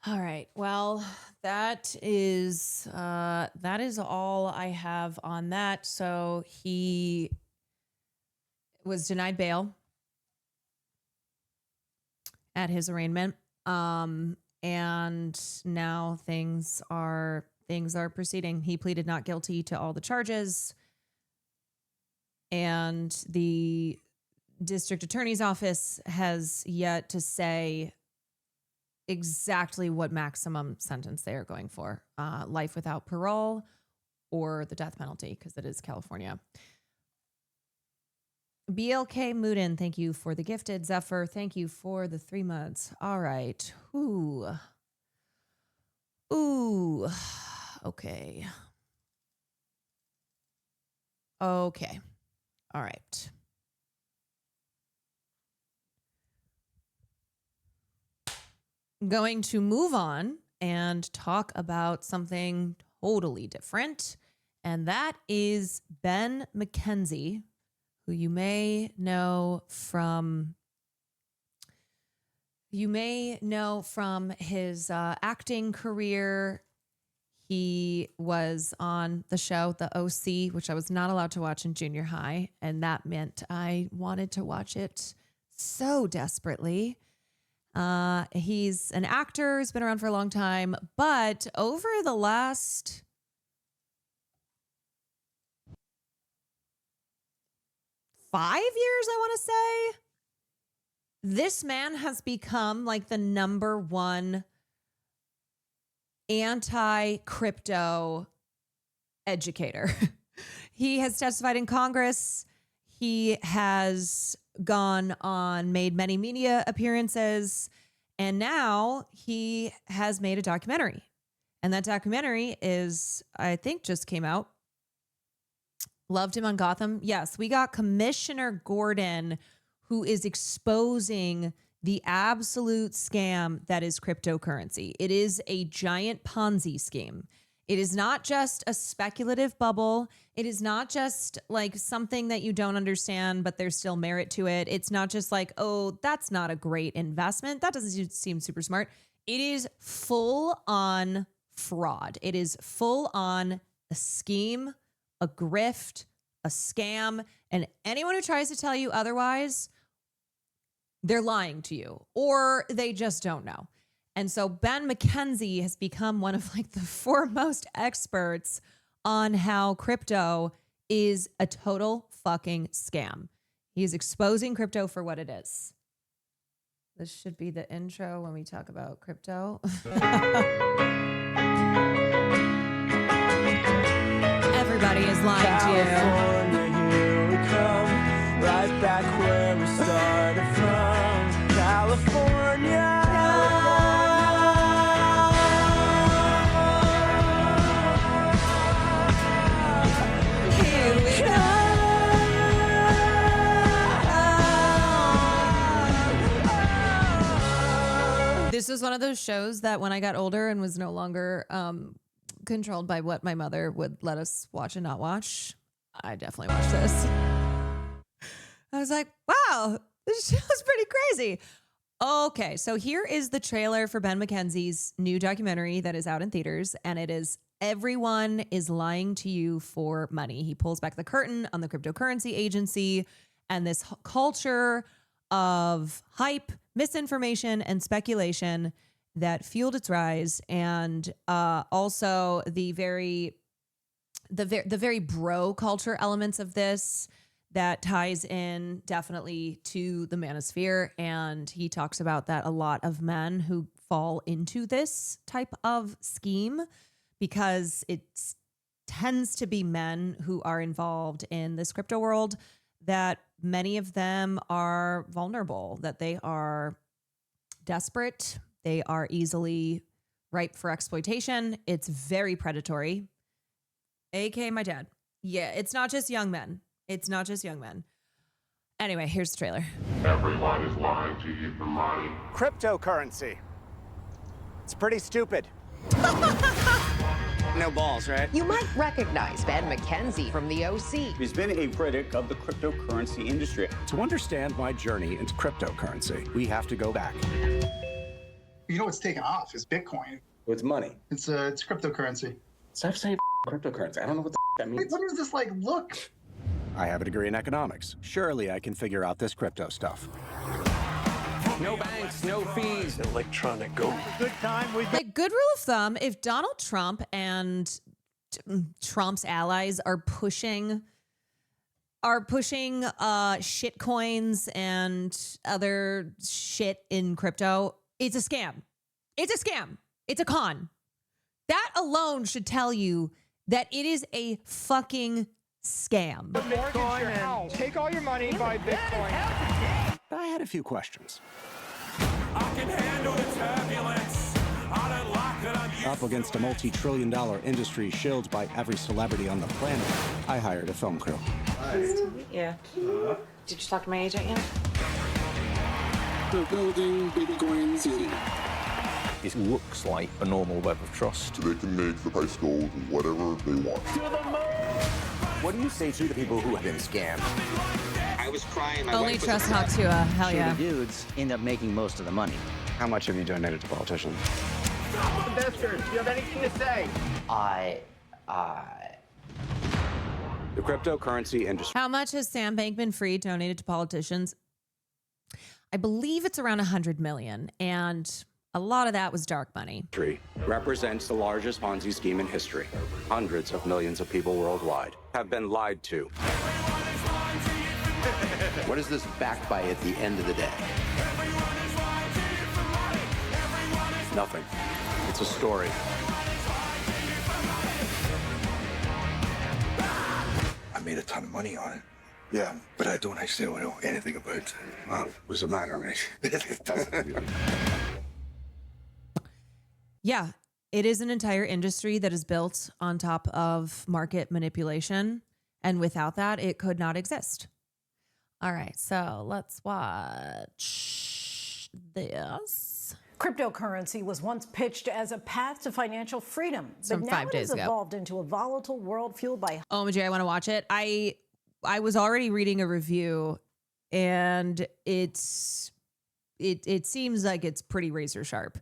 All right. Well, that is all I have on that. So he was denied bail at his arraignment. And now things are proceeding. He pleaded not guilty to all the charges. And the district attorney's office has yet to say exactly what maximum sentence they are going for. Life without parole or the death penalty, because it is California. BLK Moodin, thank you for the gifted. Zephyr, thank you for the 3 months. All right. Ooh. Okay. All right. Going to move on and talk about something totally different. And that is Ben McKenzie, who you may know from you may know from his acting career. He was on the show The OC, which I was not allowed to watch in junior high, and that meant I wanted to watch it so desperately. He's an actor who's been around for a long time, but over the last 5 years, I want to say, this man has become like the #1 anti-crypto educator. He has testified in Congress. He has made many media appearances, and now he has made a documentary. And that documentary is, I think, just came out. Loved him on Gotham. Yes, we got Commissioner Gordon, who is exposing the absolute scam that is cryptocurrency. It is a giant Ponzi scheme. It is not just a speculative bubble. It is not just like something that you don't understand, but there's still merit to it. It's not just like, oh, that's not a great investment. That doesn't seem super smart. It is full on fraud. It is full on a scheme, a grift, a scam. And anyone who tries to tell you otherwise, they're lying to you, or they just don't know. And so Ben McKenzie has become one of like the foremost experts on how crypto is a total fucking scam. He is exposing crypto for what it is. This should be the intro when we talk about crypto. Everybody is lying to you.
Here we come, right back where we started from, California.
Here we go. This was one of those shows that when I got older and was no longer controlled by what my mother would let us watch and not watch, I definitely watched this. I was like, wow, this show's pretty crazy. Okay, so here is the trailer for Ben McKenzie's new documentary that is out in theaters, and it is Everyone is Lying to You for Money. He pulls back the curtain on the cryptocurrency agency and this culture of hype, misinformation, and speculation that fueled its rise, and also the very bro culture elements of this that ties in definitely to the manosphere. And he talks about that a lot of men who fall into this type of scheme, because it tends to be men who are involved in this crypto world, that many of them are vulnerable, that they are desperate, they are easily ripe for exploitation. It's very predatory. AKA my dad. Yeah, it's not just young men. It's not just young men. Anyway, here's the trailer.
Everyone is lying to you for money.
Cryptocurrency. It's pretty stupid. No balls, right?
You might recognize Ben McKenzie from the OC.
He's been a critic of the cryptocurrency industry.
To understand my journey into cryptocurrency, we have to go back.
You know what's taken off is Bitcoin.
What's money?
It's cryptocurrency.
Stop saying cryptocurrency. I don't know what the that means.
Wait, what does this like look?
I have a degree in economics. Surely I can figure out this crypto stuff.
No banks, no fees.
Electronic gold.
Good time with
Like, good rule of thumb, if Donald Trump and Trump's allies are pushing shit coins and other shit in crypto, it's a scam. It's a scam. It's a con. That alone should tell you that it is a fucking scam.
Bitcoin and take all your money, buy Bitcoin.
I had a few questions.
I can handle the turbulence. I don't like that I'm
Up against a multi-trillion-dollar industry shielded by every celebrity on the planet, I hired a film crew.
Nice to meet you. Did you talk to my agent yet?
We're building BitcoinZie.
It looks like a normal web of trust.
So they can make the price gold whatever they want.
What do you say to the people who have been scammed?
I was crying. My
Only
wife was
trust
crying.
Hatua. Hell yeah.
dudes end up making most of the money.
How much have you donated to politicians?
Investors, do you have anything to say?
The cryptocurrency industry
How much has Sam Bankman-Fried donated to politicians? I believe it's around 100 million, and a lot of that was dark money.
represents the largest Ponzi scheme in history. Hundreds of millions of people worldwide have been lied to.
What is this backed by at the end of the day?
Nothing. It's a story.
I made a ton of money on it. Yeah, but I don't actually know anything about it. What's the matter, mate?
Yeah, it is an entire industry that is built on top of market manipulation. And without that, it could not exist. All right, so let's watch this.
Cryptocurrency was once pitched as a path to financial freedom,
Some
but now
5
it
days
has
ago.
evolved into a volatile world fueled by
OMG, I want to watch it. I was already reading a review, and it seems like it's pretty razor sharp.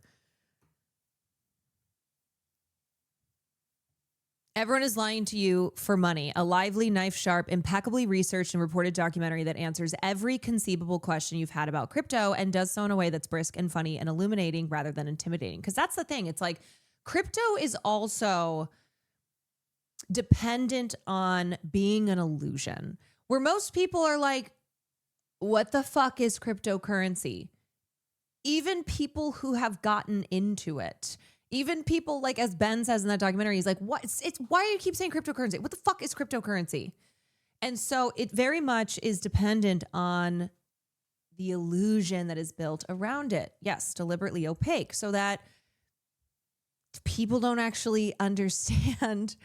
Everyone is lying to you for money. A lively, knife-sharp, impeccably researched and reported documentary that answers every conceivable question you've had about crypto and does so in a way that's brisk and funny and illuminating rather than intimidating. Because that's the thing. It's like crypto is also dependent on being an illusion, where most people are like, what the fuck is cryptocurrency? Even people who have gotten into it. Even people like, as Ben says in that documentary, he's like, what? It's why do you keep saying cryptocurrency? What the fuck is cryptocurrency? And so it very much is dependent on the illusion that is built around it. Yes, deliberately opaque so that people don't actually understand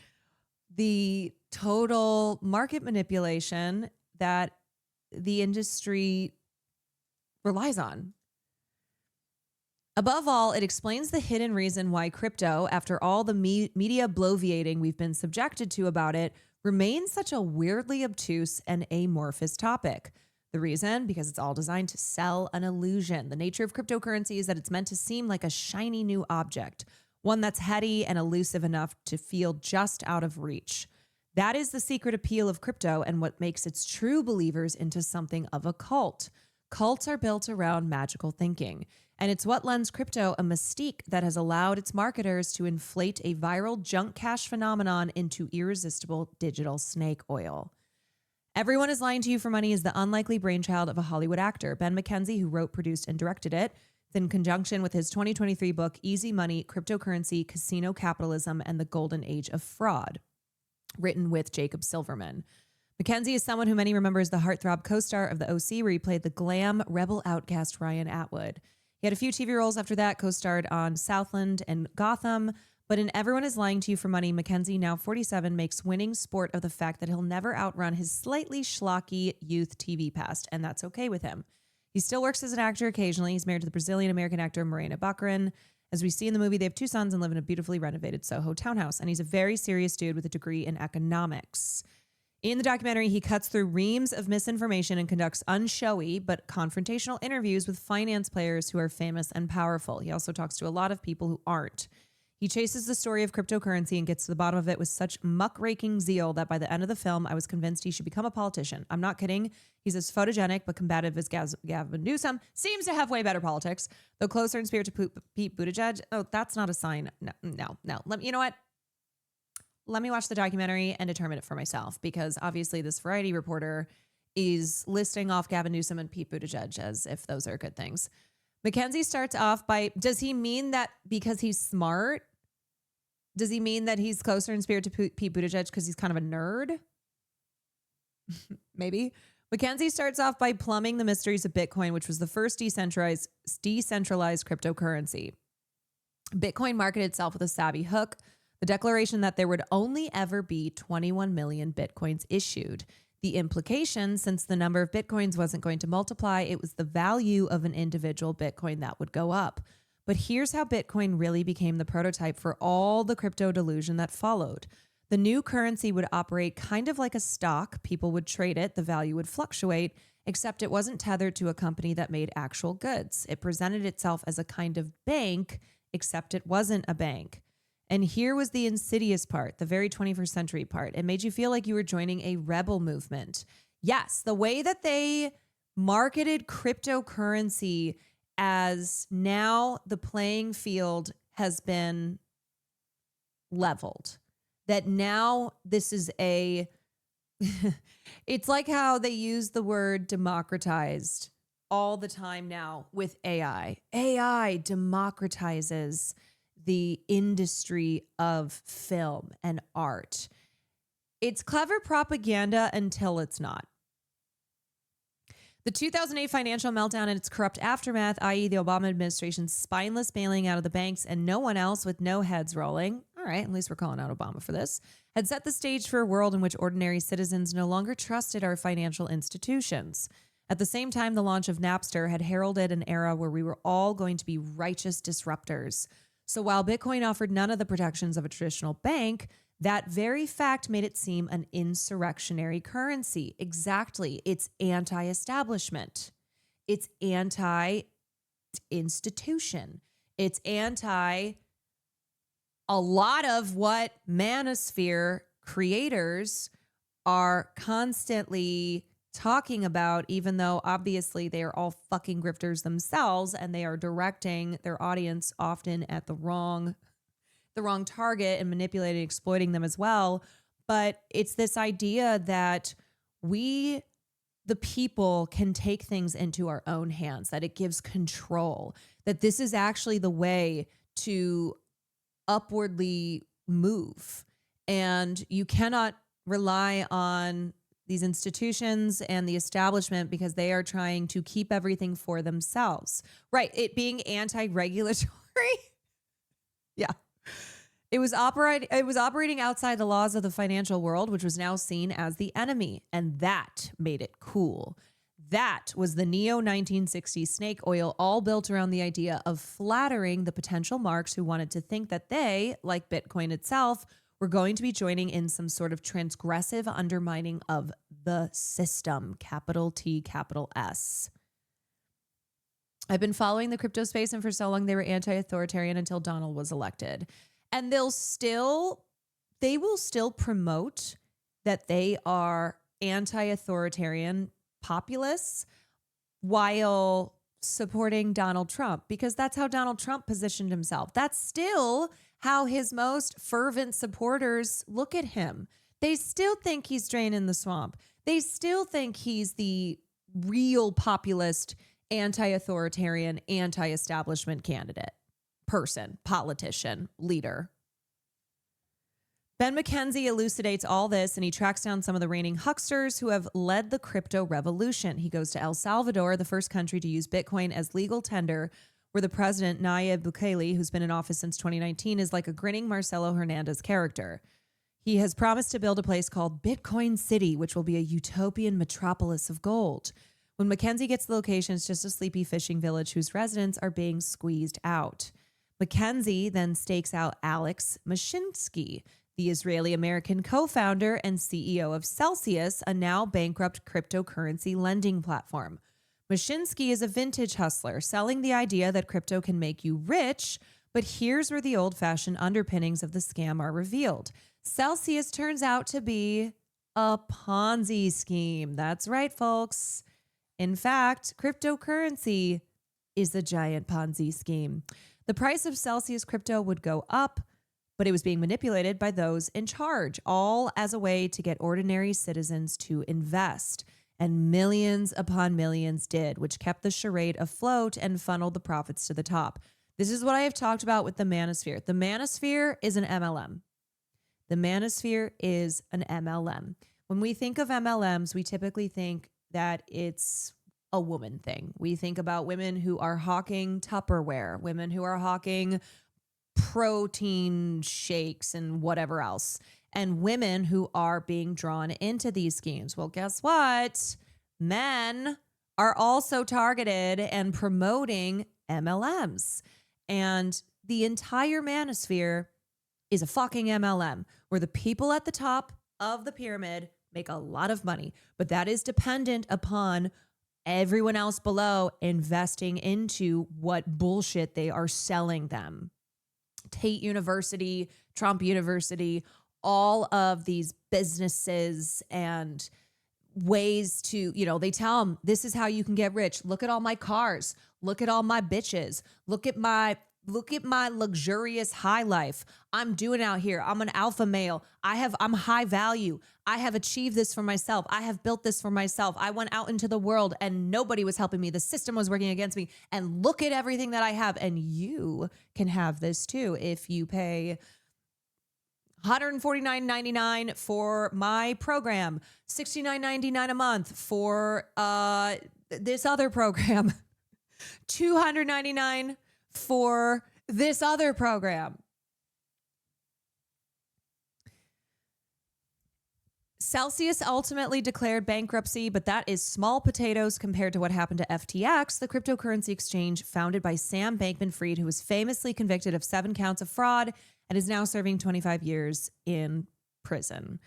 the total market manipulation that the industry relies on. Above all, it explains the hidden reason why crypto, after all the media bloviating we've been subjected to about it, remains such a weirdly obtuse and amorphous topic. The reason? Because it's all designed to sell an illusion. The nature of cryptocurrency is that it's meant to seem like a shiny new object, one that's heady and elusive enough to feel just out of reach. That is the secret appeal of crypto and what makes its true believers into something of a cult. Cults are built around magical thinking. And it's what lends crypto a mystique that has allowed its marketers to inflate a viral junk cash phenomenon into irresistible digital snake oil. Everyone is Lying to You for Money is the unlikely brainchild of a Hollywood actor, Ben McKenzie, who wrote, produced, and directed it, in conjunction with his 2023 book, Easy Money, Cryptocurrency, Casino Capitalism, and the Golden Age of Fraud, written with Jacob Silverman. McKenzie is someone who many remember as the heartthrob co-star of The OC, where he played the glam rebel outcast Ryan Atwood. He had a few TV roles after that, co-starred on Southland and Gotham, but in Everyone is Lying to You for Money, McKenzie, now 47, makes winning sport of the fact that he'll never outrun his slightly schlocky youth TV past, and that's okay with him. He still works as an actor occasionally. He's married to the Brazilian-American actor Morena Baccarin. As we see in the movie, they have 2 sons and live in a beautifully renovated Soho townhouse, and he's a very serious dude with a degree in economics. In the documentary, he cuts through reams of misinformation and conducts unshowy but confrontational interviews with finance players who are famous and powerful. He also talks to a lot of people who aren't. He chases the story of cryptocurrency and gets to the bottom of it with such muckraking zeal that by the end of the film, I was convinced he should become a politician. I'm not kidding. He's as photogenic but combative as Gavin Newsom. Seems to have way better politics, though closer in spirit to Pete Buttigieg. Oh, that's not a sign. No. You know what? Let me watch the documentary and determine it for myself, because obviously this Variety reporter is listing off Gavin Newsom and Pete Buttigieg as if those are good things. McKenzie starts off by, does he mean that because he's smart? Does he mean that he's closer in spirit to Pete Buttigieg because he's kind of a nerd? Maybe. McKenzie starts off by plumbing the mysteries of Bitcoin, which was the first decentralized cryptocurrency. Bitcoin marketed itself with a savvy hook, the declaration that there would only ever be 21 million Bitcoins issued. The implication, since the number of Bitcoins wasn't going to multiply, it was the value of an individual Bitcoin that would go up. But here's how Bitcoin really became the prototype for all the crypto delusion that followed. The The new currency would operate kind of like a stock. People would trade it, the value would fluctuate, except it wasn't tethered to a company that made actual goods. It presented itself as a kind of bank, except it wasn't a bank. And here was the insidious part, the very 21st century part. It made you feel like you were joining a rebel movement. Yes, the way that they marketed cryptocurrency as now the playing field has been leveled. That now this is a, it's like how they use the word democratized all the time now with AI. AI democratizes the industry of film and art. It's clever propaganda until it's not. The 2008 financial meltdown and its corrupt aftermath, i.e. the Obama administration's spineless bailing out of the banks and no one else with no heads rolling, all right, at least we're calling out Obama for this, had set the stage for a world in which ordinary citizens no longer trusted our financial institutions. At the same time, the launch of Napster had heralded an era where we were all going to be righteous disruptors. So while Bitcoin offered none of the protections of a traditional bank, that very fact made it seem an insurrectionary currency. Exactly. It's anti-establishment. It's anti-institution. It's anti a lot of what manosphere creators are constantly talking about, even though obviously they are all fucking grifters themselves and they are directing their audience often at the wrong target and manipulating, exploiting them as well. But it's this idea that we, the people, can take things into our own hands, that it gives control, that this is actually the way to upwardly move. And you cannot rely on these institutions and the establishment because they are trying to keep everything for themselves. Right. It being anti-regulatory. Yeah. It was operating outside the laws of the financial world, which was now seen as the enemy. And that made it cool. That was the neo-1960s snake oil, all built around the idea of flattering the potential marks who wanted to think that they, like Bitcoin itself, were going to be joining in some sort of transgressive undermining of the system, capital T, capital S. I've been following the crypto space, and for so long they were anti-authoritarian until Donald was elected. And they will still promote that they are anti-authoritarian populists while supporting Donald Trump, because that's how Donald Trump positioned himself. That's still how his most fervent supporters look at him. They still think he's draining the swamp. They still think he's the real populist, anti-authoritarian, anti-establishment candidate, person, politician, leader. Ben McKenzie elucidates all this, and he tracks down some of the reigning hucksters who have led the crypto revolution. He goes to El Salvador, the first country to use Bitcoin as legal tender, where the president, Nayib Bukele, who's been in office since 2019, is like a grinning Marcelo Hernandez character. He has promised to build a place called Bitcoin City, which will be a utopian metropolis of gold. When McKenzie gets the location, it's just a sleepy fishing village whose residents are being squeezed out. McKenzie then stakes out Alex Mashinsky, the Israeli-American co-founder and CEO of Celsius, a now bankrupt cryptocurrency lending platform. Mashinsky is a vintage hustler, selling the idea that crypto can make you rich, but here's where the old-fashioned underpinnings of the scam are revealed. Celsius turns out to be a Ponzi scheme. That's right, folks. In fact, cryptocurrency is a giant Ponzi scheme. The price of Celsius crypto would go up, but it was being manipulated by those in charge, all as a way to get ordinary citizens to invest. And millions upon millions did, which kept the charade afloat and funneled the profits to the top. This is what I have talked about with the manosphere. The manosphere is an MLM. The manosphere is an MLM. When we think of MLMs, we typically think that it's a woman thing. We think about women who are hawking Tupperware, women who are hawking protein shakes and whatever else, and women who are being drawn into these schemes. Well, guess what? Men are also targeted and promoting MLMs. And the entire manosphere is a fucking MLM where the people at the top of the pyramid make a lot of money, but that is dependent upon everyone else below investing into what bullshit they are selling them. Tate University, Trump University, all of these businesses and ways to, they tell them, this is how you can get rich. Look at all my cars. Look at all my bitches. Look at my luxurious high life I'm doing out here. I'm an alpha male. I'm high value. I have achieved this for myself. I have built this for myself. I went out into the world and nobody was helping me. The system was working against me. And look at everything that I have. And you can have this too if you pay $149.99 for my program, $69.99 a month for this other program, $299 for this other program. Celsius ultimately declared bankruptcy, but that is small potatoes compared to what happened to FTX, the cryptocurrency exchange founded by Sam Bankman-Fried, who was famously convicted of 7 counts of fraud and is now serving 25 years in prison.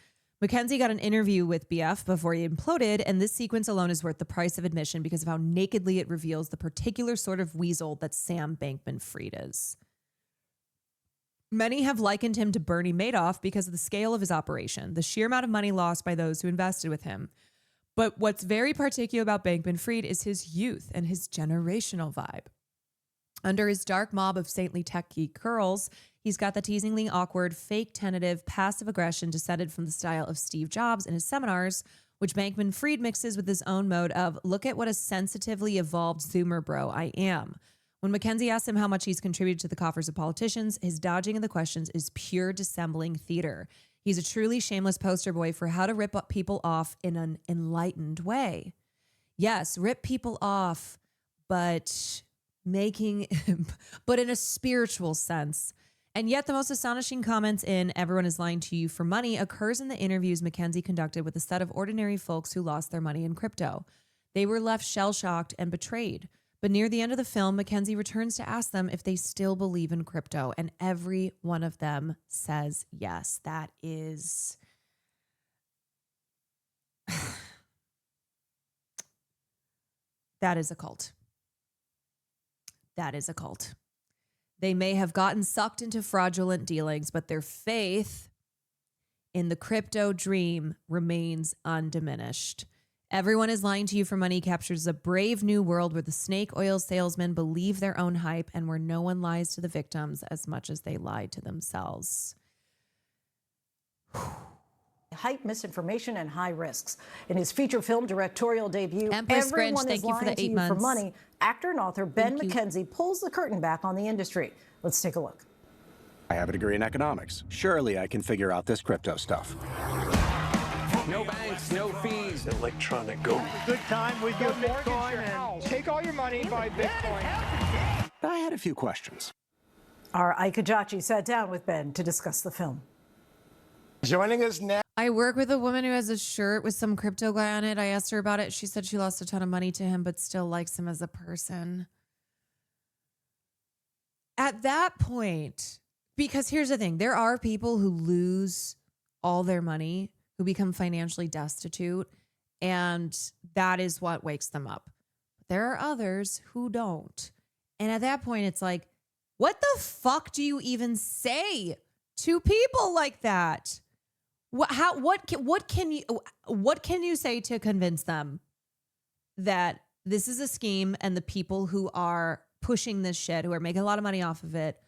McKenzie got an interview with BF before he imploded, and this sequence alone is worth the price of admission because of how nakedly it reveals the particular sort of weasel that Sam Bankman-Fried is. Many have likened him to Bernie Madoff because of the scale of his operation, the sheer amount of money lost by those who invested with him. But what's very particular about Bankman-Fried is his youth and his generational vibe. Under his dark mob of saintly tech geek curls, he's got the teasingly awkward, fake, tentative, passive aggression descended from the style of Steve Jobs in his seminars, which Bankman-Fried mixes with his own mode of, look at what a sensitively evolved Zoomer bro I am. When McKenzie asks him how much he's contributed to the coffers of politicians, his dodging of the questions is pure dissembling theater. He's a truly shameless poster boy for how to rip up people off in an enlightened way. Yes, rip people off, but but in a spiritual sense. And yet the most astonishing comments in Everyone is Lying to You for Money occurs in the interviews McKenzie conducted with a set of ordinary folks who lost their money in crypto. They were left shell-shocked and betrayed. But near the end of the film, McKenzie returns to ask them if they still believe in crypto, and every one of them says yes. That is... that is a cult. That is a cult. They may have gotten sucked into fraudulent dealings, but their faith in the crypto dream remains undiminished. Everyone is Lying to You for Money captures a brave new world where the snake oil salesmen believe their own hype and where no one lies to the victims as much as they lie to themselves.
Hype, misinformation, and high risks. In his feature film directorial debut,
Empress
Everyone
Grinch,
is
thank you for
Lying
the
to
8
You
months.
for Money, actor and author Ben McKenzie pulls the curtain back on the industry. Let's take a look.
I have a degree in economics. Surely I can figure out this crypto stuff.
No banks, no fees.
Electronic gold.
Good time with your Bitcoin and take all your money, buy Bitcoin.
I had a few questions.
Our Ike Ajachi sat down with Ben to discuss the film.
Joining us now.
I work with a woman who has a shirt with some crypto guy on it. I asked her about it. She said she lost a ton of money to him, but still likes him as a person. At that point, because here's the thing, there are people who lose all their money, who become financially destitute, and that is what wakes them up. There are others who don't. And at that point, it's like, what the fuck do you even say to people like that? What can you say to convince them that this is a scheme and the people who are pushing this shit, who are making a lot of money off of it,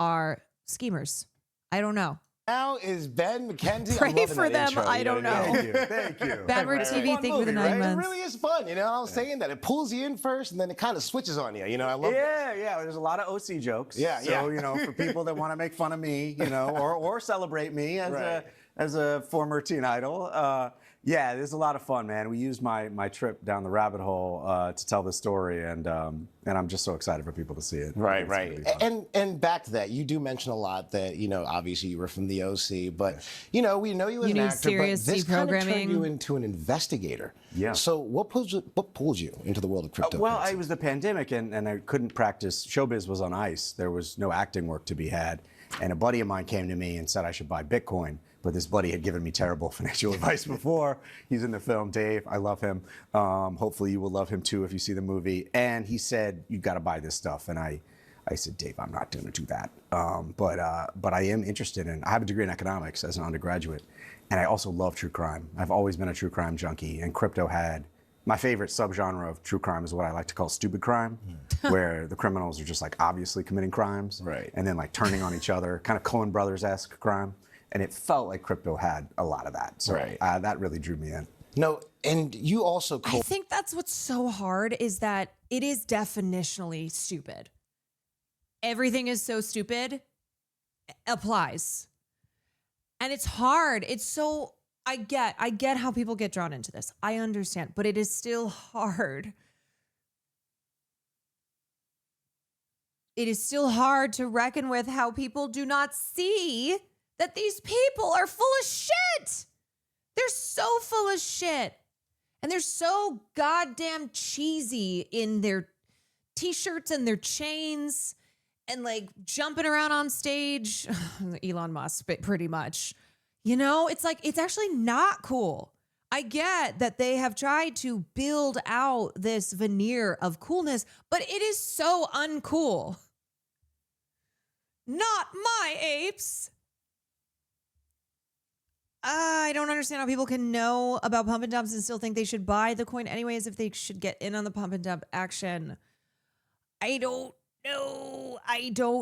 are schemers? I don't know.
Now is Ben McKenzie.
Pray for them.
Intro,
I don't know.
Thank you. Thank you.
Bammer TV, thank you for the 9 months.
It really is fun. You know, I was saying that it pulls you in first and then it kind of switches on you. You know, I love
Yeah, there's a lot of OC jokes.
Yeah,
so, you know, for people that want to make fun of me, you know, or celebrate me as a former teen idol. Yeah, there's a lot of fun, man. We used my trip down the rabbit hole to tell the story, and I'm just so excited for people to see it.
Right. And back to that, you do mention a lot that, you know, obviously you were from the OC, but, you know, we know you as an actor, but this kind of turned you into an investigator.
Yeah.
So what pulled you into the world of cryptocurrency?
Well, it was the pandemic, and I couldn't practice. Showbiz was on ice. There was no acting work to be had.
And a buddy of mine came to me and said I should buy Bitcoin. But this buddy had given me terrible financial advice before. He's in the film, Dave. I love him. Hopefully you will love him too if you see the movie. And he said, you've got to buy this stuff. And I said, Dave, I'm not going to do that. But I am interested I have a degree in economics as an undergraduate. And I also love true crime. I've always been a true crime junkie. And crypto my favorite subgenre of true crime is what I like to call stupid crime, where the criminals are just like obviously committing crimes. Right. And then like turning on each other, kind of Coen Brothers-esque crime. And it felt like crypto had a lot of that. So that really drew me in.
No, and you also...
I think that's what's so hard is that it is definitionally stupid. Everything is so stupid applies. And it's hard. It's so... I get how people get drawn into this. I understand. But it is still hard. It is still hard to reckon with how people do not see that these people are full of shit. They're so full of shit. And they're so goddamn cheesy in their t-shirts and their chains and like jumping around on stage. Elon Musk, but pretty much. You know, it's like, it's actually not cool. I get that they have tried to build out this veneer of coolness, but it is so uncool. Not my apes. I don't understand how people can know about pump and dumps and still think they should buy the coin anyways if they should get in on the pump and dump action. I don't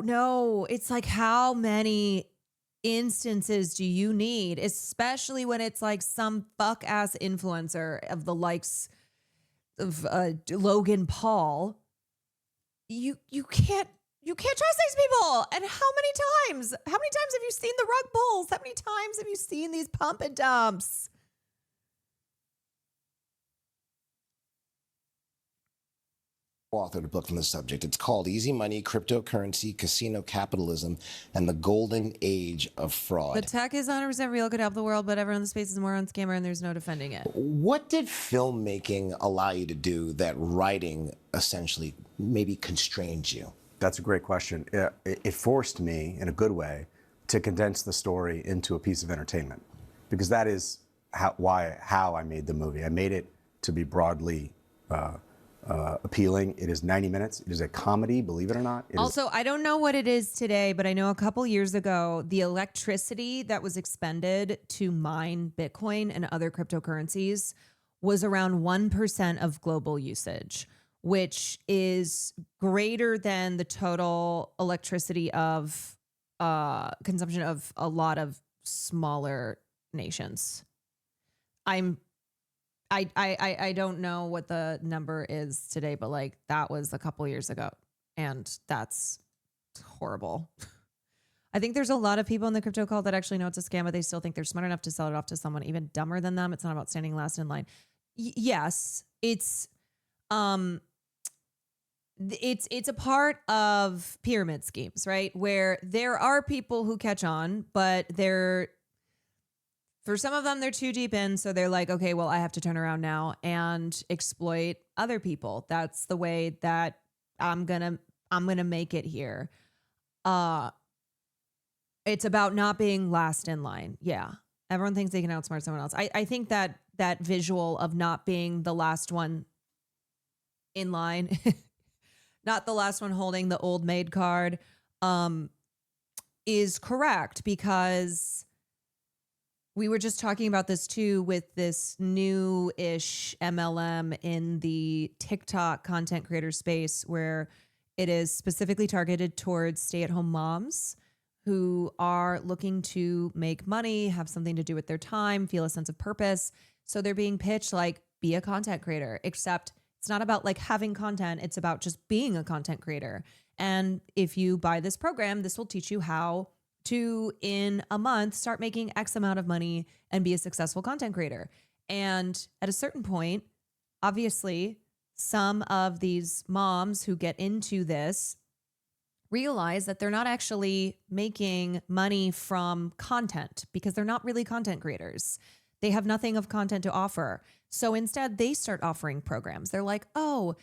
know. It's like, how many instances do you need, especially when it's like some fuck ass influencer of the likes of Logan Paul? You can't trust these people. And how many times have you seen the rug pulls? How many times have you seen these pump and dumps?
Authored a book on the subject. It's called Easy Money, Cryptocurrency, Casino Capitalism, and the Golden Age of Fraud.
The tech is 100% real, could help the world, but everyone in the space is a moron scammer and there's no defending it.
What did filmmaking allow you to do that writing essentially maybe constrained you?
That's a great question. It forced me, in a good way, to condense the story into a piece of entertainment, because that is how I made the movie. I made it to be broadly appealing. It is 90 minutes. It is a comedy, believe it or not.
Also, I don't know what it is today, but I know a couple years ago, the electricity that was expended to mine Bitcoin and other cryptocurrencies was around 1% of global usage, which is greater than the total electricity of consumption of a lot of smaller nations. I don't know what the number is today, but like that was a couple years ago, and that's horrible. I think there's a lot of people in the crypto cult that actually know it's a scam, but they still think they're smart enough to sell it off to someone even dumber than them. It's not about standing last in line. Yes, it's a part of pyramid schemes, right? Where there are people who catch on, but for some of them, they're too deep in. So they're like, okay, well, I have to turn around now and exploit other people. That's the way that I'm going to make it here. It's about not being last in line. Yeah. Everyone thinks they can outsmart someone else. I think that visual of not being the last one in line, not the last one holding the old maid card, is correct, because we were just talking about this too with this new-ish MLM in the TikTok content creator space, where it is specifically targeted towards stay-at-home moms who are looking to make money, have something to do with their time, feel a sense of purpose. So they're being pitched like, be a content creator, except it's not about like having content. It's about just being a content creator. And if you buy this program, this will teach you how to, in a month, start making X amount of money and be a successful content creator. And at a certain point, obviously, some of these moms who get into this realize that they're not actually making money from content, because they're not really content creators. They have nothing of content to offer. So instead, they start offering programs. They're like, oh,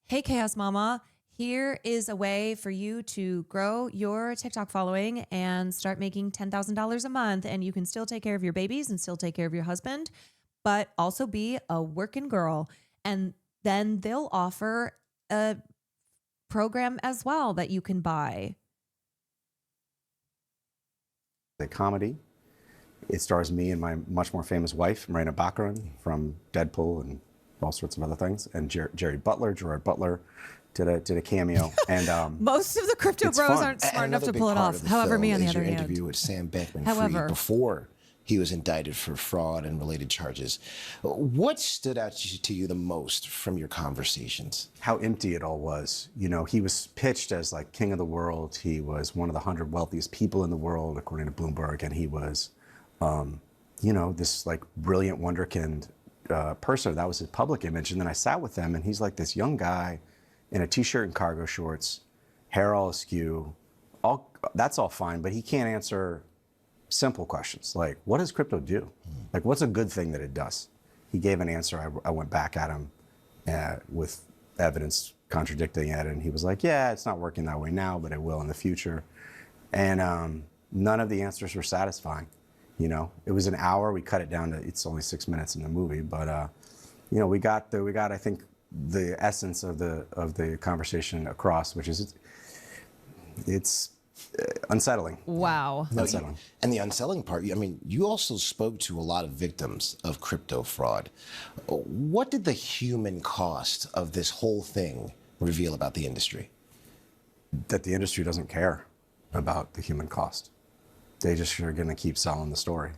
hey, Chaos Mama, Here is a way for you to grow your TikTok following and start making $10,000 a month. And you can still take care of your babies and still take care of your husband, but also be a working girl. And then they'll offer a program as well that you can buy.
The comedy. It stars me and my much more famous wife, Marina Baccarin, from Deadpool and all sorts of other things, and Gerard Butler did a cameo. And
most of the crypto bros aren't smart enough to pull it off. However, me on the other hand.
Interview with Sam Bankman-Fried before he was indicted for fraud and related charges. What stood out to you the most from your conversations?
How empty it all was. You know, he was pitched as like king of the world. He was one of the 100 wealthiest people in the world, according to Bloomberg, and he was, you know, this like brilliant wonderkind person. That was his public image. And then I sat with him, and he's like this young guy in a t-shirt and cargo shorts, hair all askew. That's all fine, but he can't answer simple questions like, what does crypto do? Like, what's a good thing that it does? He gave an answer. I went back at him with evidence contradicting it, and he was like, yeah, it's not working that way now, but it will in the future. And none of the answers were satisfying. You know, it was an hour. We cut it down to, it's only 6 minutes in the movie, but you know, we got I think the essence of the conversation across, which is it's unsettling.
Wow.
Unsettling.
And the unsettling part, I mean, you also spoke to a lot of victims of crypto fraud. What did the human cost of this whole thing reveal about the industry?
That the industry doesn't care about the human cost. They just are going to keep selling the story.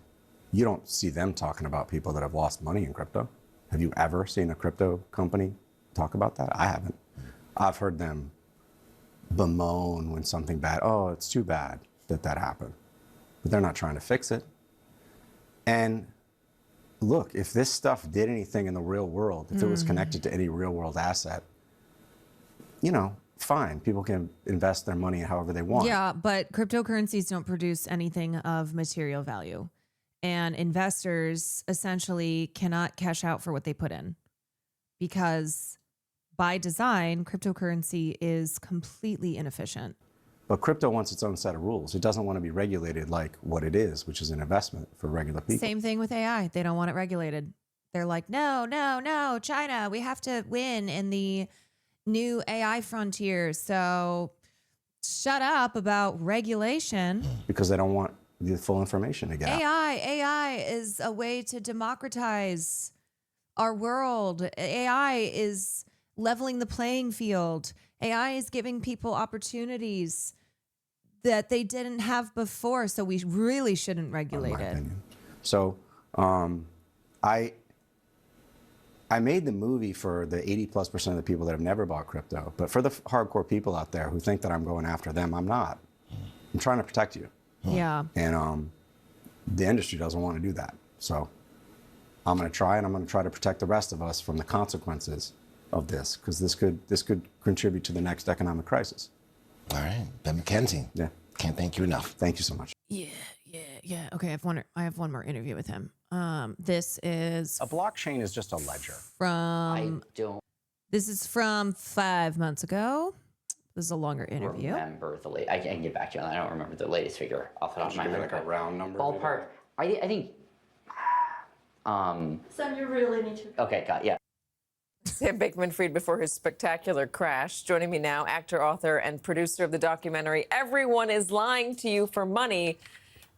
You don't see them talking about people that have lost money in crypto. Have you ever seen a crypto company talk about that? I haven't. I've heard them bemoan when something bad, oh, it's too bad that happened. But they're not trying to fix it. And look, if this stuff did anything in the real world, if it was connected to any real world asset, you know, fine. People can invest their money however they want.
Yeah, but cryptocurrencies don't produce anything of material value. And investors essentially cannot cash out for what they put in, because by design, cryptocurrency is completely inefficient.
But crypto wants its own set of rules. It doesn't want to be regulated like what it is, which is an investment for regular people.
Same thing with AI. They don't want it regulated. They're like, no, China, we have to win in the new AI frontier. So shut up about regulation.
Because they don't want the full information to get out.
AI is a way to democratize our world. AI is leveling the playing field. AI is giving people opportunities that they didn't have before. So we really shouldn't regulate it.
Opinion. So I made the movie for the 80+% of the people that have never bought crypto. But for the hardcore people out there who think that I'm going after them, I'm not. I'm trying to protect you.
Yeah.
And the industry doesn't want to do that. So I'm going to try, and I'm going to try to protect the rest of us from the consequences of this, because this could contribute to the next economic crisis.
All right, Ben McKenzie.
Yeah.
Can't thank you enough.
Thank you so much.
Yeah. Okay, I have one more interview with him. This is
a blockchain is just a ledger.
This is from 5 months ago. This is a longer interview.
Remember I can get back to you on that. I don't remember the latest figure off the top of my head.
Like a round number.
Ballpark. I think.
Son, you really need to.
Okay, got it, yeah.
Sam Bankman-Fried before his spectacular crash. Joining me now, actor, author, and producer of the documentary Everyone is Lying to You for Money,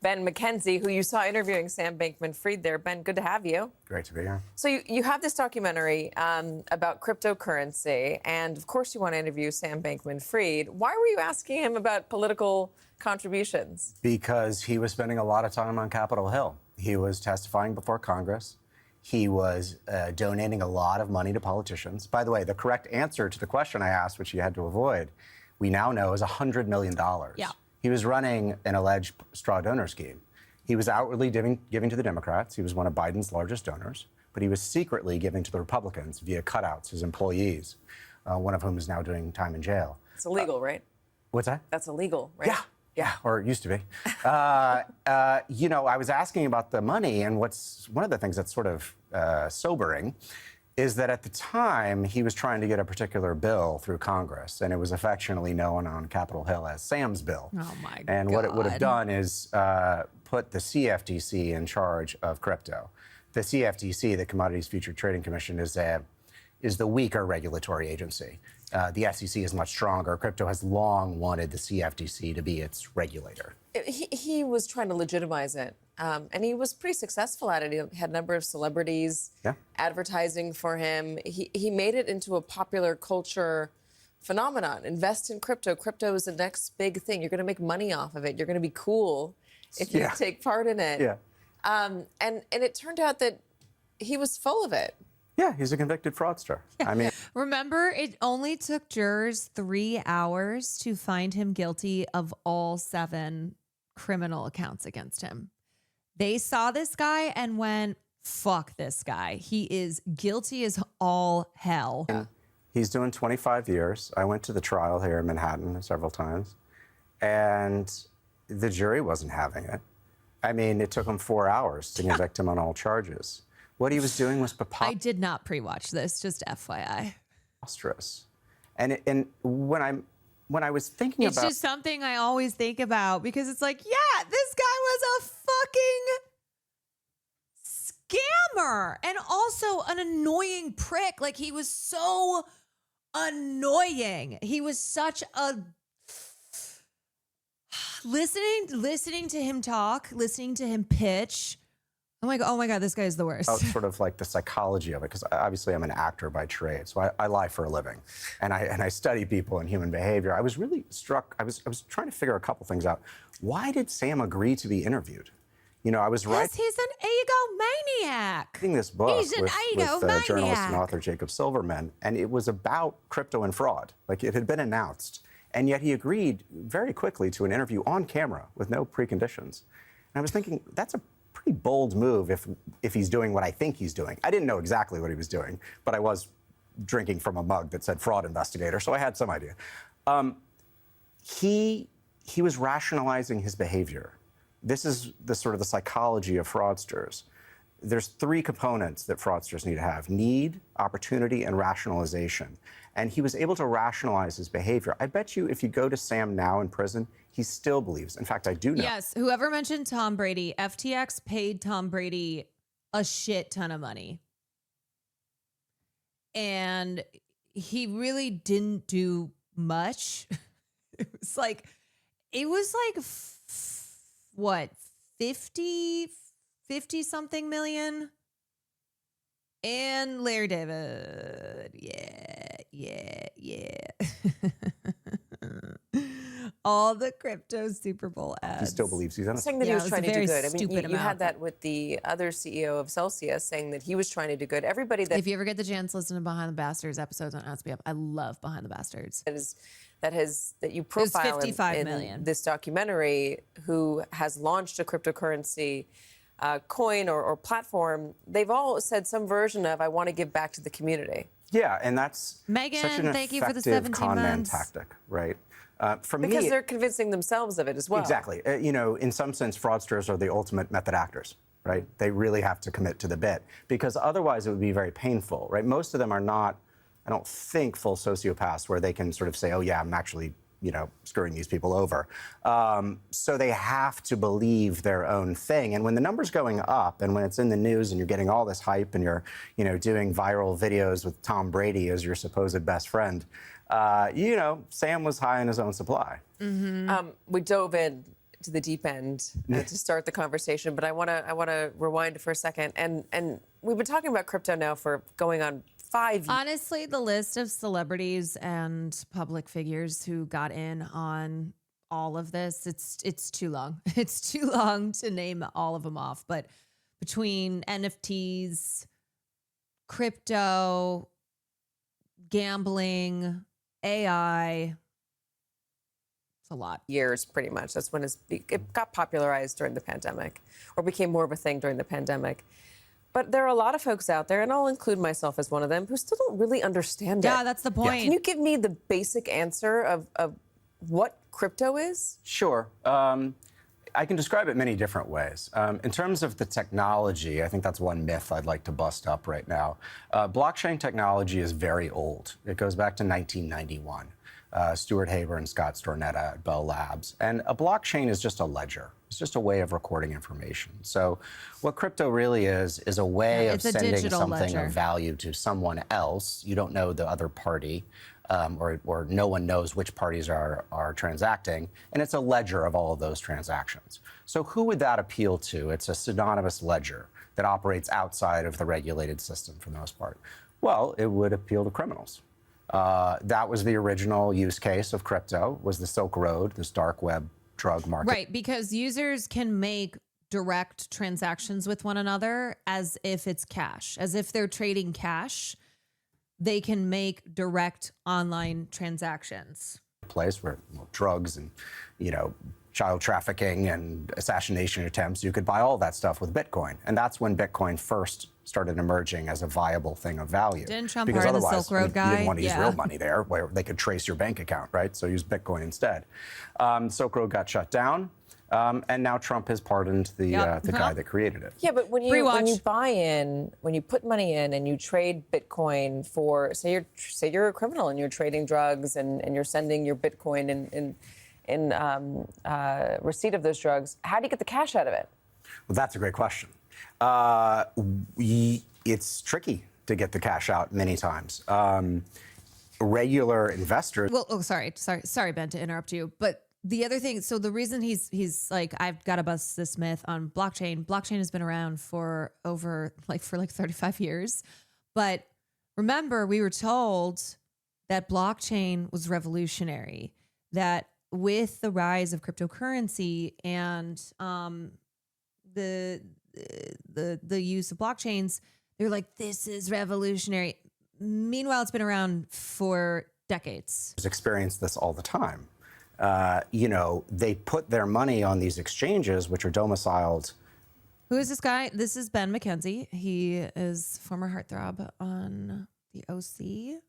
Ben McKenzie, who you saw interviewing Sam Bankman-Fried there. Ben, good to have you.
Great to be here.
So you have this documentary about cryptocurrency, and of course you want to interview Sam Bankman-Fried. Why were you asking him about political contributions?
Because he was spending a lot of time on Capitol Hill. He was testifying before Congress. He was donating a lot of money to politicians. By the way, the correct answer to the question I asked, which you had to avoid, we now know is $100 million.
Yeah.
He was running an alleged straw donor scheme. He was outwardly giving to the Democrats. He was one of Biden's largest donors, but he was secretly giving to the Republicans via cutouts, his employees, one of whom is now doing time in jail.
It's illegal, right?
What's that?
That's illegal, right?
Yeah, or it used to be. You know, I was asking about the money, and what's one of the things that's sort of sobering
is that at the time, he was trying to get a particular bill through Congress, and it was affectionately known on Capitol Hill as Sam's bill.
Oh, my God.
And what it would have done is put the CFTC in charge of crypto. The CFTC, the Commodities Future Trading Commission, is the weaker regulatory agency. The SEC is much stronger. Crypto has long wanted the CFTC to be its regulator.
He was trying to legitimize it, and he was pretty successful at it. He had a number of celebrities advertising for him. He made it into a popular culture phenomenon. Invest in crypto. Crypto is the next big thing. You're going to make money off of it. You're going to be cool if you take part in it.
Yeah.
And it turned out that he was full of it.
Yeah, he's a convicted fraudster. I mean,
remember, it only took jurors 3 hours to find him guilty of all 7 criminal accounts against him. They saw this guy and went, fuck this guy. He is guilty as all hell.
He's doing 25 years. I went to the trial here in Manhattan several times, and the jury wasn't having it. I mean, it took them 4 hours to convict him on all charges. What he was doing was
I did not pre-watch this, just FYI.
Preposterous. And when I was thinking
it's
about...
just something I always think about because it's like, yeah, this guy was a fucking scammer and also an annoying prick. Like, he was so annoying. He was such a... Listening to him talk, listening to him pitch... I'm like, oh my God, this guy is the worst.
Sort of like the psychology of it, because obviously I'm an actor by trade, so I lie for a living, and I study people and human behavior. I was really struck. I was trying to figure a couple things out. Why did Sam agree to be interviewed? You know, I was right.
Yes, he's an egomaniac.
Reading this book
He's an
with
egomaniac.
journalist and author Jacob Silverman, and it was about crypto and fraud. Like, it had been announced, and yet he agreed very quickly to an interview on camera with no preconditions. And I was thinking, that's a pretty bold move if he's doing what I think he's doing. I didn't know exactly what he was doing, but I was drinking from a mug that said fraud investigator, so I had some idea. He was rationalizing his behavior. This is the sort of the psychology of fraudsters. There's 3 components that fraudsters need to have: need, opportunity, and rationalization. And he was able to rationalize his behavior. I bet you if you go to Sam now in prison, he still believes. In fact, I do know.
Yes, whoever mentioned Tom Brady, FTX paid Tom Brady a shit ton of money. And he really didn't do much. It was like what, 50 something million? And Larry David, yeah. All the crypto Super Bowl ads.
He still believes he's on it.
Saying that he was trying to do good. I mean, you
amount.
had that with the other CEO of Celsius saying that he was trying to do good. Everybody that...
If you ever get the chance, listen to Behind the Bastards episodes on SBF. I love Behind the Bastards.
that you profile in this documentary, who has launched a cryptocurrency coin or platform, they've all said some version of, I want to give back to the community.
Yeah, and that's
Megan,
such an
thank you for the
effective
17
con man
months.
tactic, right? For
Because
me,
they're convincing themselves of it as well.
Exactly. You know, in some sense, fraudsters are the ultimate method actors, right? They really have to commit to the bit, because otherwise it would be very painful, right? Most of them are not, I don't think, full sociopaths where they can sort of say, oh yeah, I'm actually, you know, screwing these people over. So they have to believe their own thing. And when the number's going up and when it's in the news and you're getting all this hype and you're, you know, doing viral videos with Tom Brady as your supposed best friend, you know, Sam was high in his own supply.
We dove in to the deep end to start the conversation, but I want to rewind for a second. And we've been talking about crypto now for going on 5 years.
Honestly, the list of celebrities and public figures who got in on all of this, it's too long. It's too long to name all of them off. But between NFTs, crypto, gambling, AI, it's a lot.
Years, pretty much. That's when it got popularized during the pandemic, or became more of a thing during the pandemic. But there are a lot of folks out there, and I'll include myself as one of them, who still don't really understand it.
Yeah, that's the point.
Can you give me the basic answer of what crypto is?
Sure.
I can describe it many different ways. In terms of the technology, I think that's one myth I'd like to bust up right now. Blockchain technology is very old. It goes back to 1991. Stuart Haber and Scott Stornetta at Bell Labs. And a blockchain is just a ledger. It's just a way of recording information. So what crypto really is a way of sending something of value to someone else. You don't know the other party, or no one knows which parties are transacting. And it's a ledger of all of those transactions. So who would that appeal to? It's a pseudonymous ledger that operates outside of the regulated system for the most part. Well, it would appeal to criminals. That was the original use case of crypto, was the Silk Road, this dark web drug market.
Right, because users can make direct transactions with one another as if it's cash, as if they're trading cash. They can make direct online transactions.
Place where drugs and, child trafficking and assassination attempts, you could buy all that stuff with Bitcoin. And that's when Bitcoin first started emerging as a viable thing of value.
Didn't Trump
because
hire the
otherwise,
Silk Road guy?
You didn't want to use real money there where they could trace your bank account, right? So use Bitcoin instead. Silk Road got shut down. And now Trump has pardoned the guy that created it.
Yeah, but when you buy in, when you put money in and you trade Bitcoin for, say you're a criminal and you're trading drugs and you're sending your Bitcoin in receipt of those drugs, how do you get the cash out of it?
Well, that's a great question. It's tricky to get the cash out many times. Regular investors.
Well, sorry, Ben, to interrupt you, but the other thing, so the reason he's like, I've got to bust this myth on blockchain. Blockchain has been around for 35 years. But remember, we were told that blockchain was revolutionary, that with the rise of cryptocurrency and the use of blockchains, they're like, this is revolutionary. Meanwhile, it's been around for decades.
Experience this all the time. They put their money on these exchanges, which are domiciled.
Who is this guy? This is Ben McKenzie. He is former heartthrob on the OC,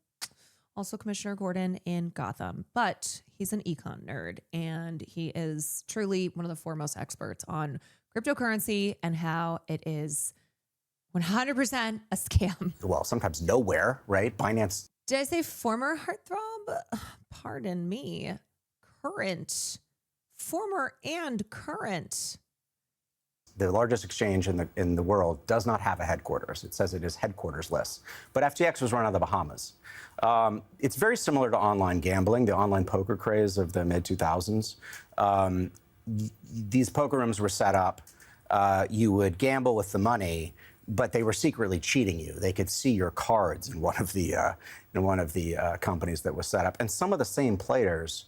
also Commissioner Gordon in Gotham, but he's an econ nerd, and he is truly one of the foremost experts on cryptocurrency and how it is 100% a scam.
Well, sometimes nowhere, right? Binance.
Did I say former heartthrob? Pardon me. Current, former and current.
The largest exchange in the world does not have a headquarters. It says it is headquartersless. But FTX was run out of the Bahamas. It's very similar to online gambling, the online poker craze of the mid-2000s. These poker rooms were set up. You would gamble with the money, but they were secretly cheating you. They could see your cards in one of the companies that was set up. And some of the same players,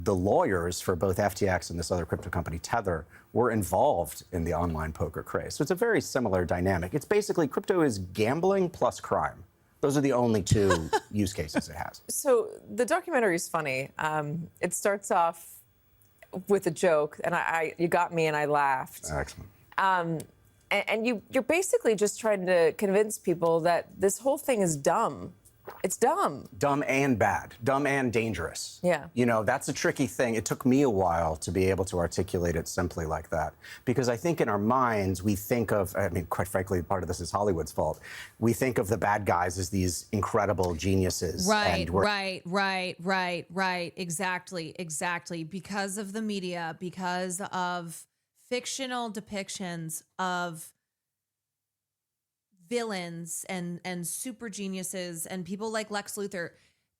the lawyers for both FTX and this other crypto company, Tether, were involved in the online poker craze. So it's a very similar dynamic. It's basically crypto is gambling plus crime. Those are the only two use cases it has.
So the documentary is funny. It starts off with a joke, and you got me, and I laughed.
Excellent.
And you're basically just trying to convince people that this whole thing is dumb. It's dumb.
Dumb and bad. Dumb and dangerous.
Yeah.
That's a tricky thing. It took me a while to be able to articulate it simply like that. Because I think in our minds, we think of, quite frankly, part of this is Hollywood's fault. We think of the bad guys as these incredible geniuses.
Right. Exactly. Because of the media, because of fictional depictions of villains and super geniuses and people like Lex Luthor.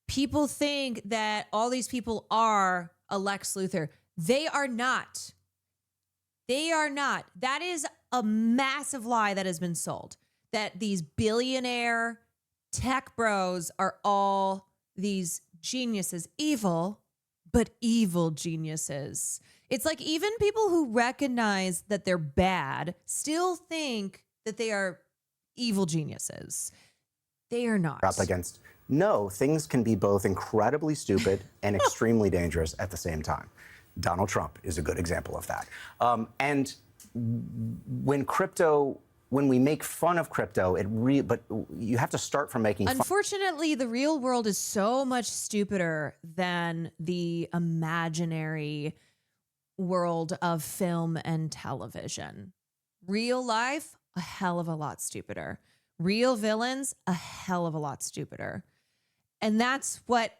People think that all these people are a Lex Luthor. They are not. They are not. That is a massive lie that has been sold, that these billionaire tech bros are all these geniuses. Evil, but evil geniuses. It's like even people who recognize that they're bad still think that they are evil geniuses. They are not.
Up against. No, things can be both incredibly stupid and extremely dangerous at the same time. Donald Trump is a good example of that. And when we make fun of crypto, but you have to start from making fun.
Unfortunately, the real world is so much stupider than the imaginary world of film and television. Real life, a hell of a lot stupider. Real villains, a hell of a lot stupider. And that's what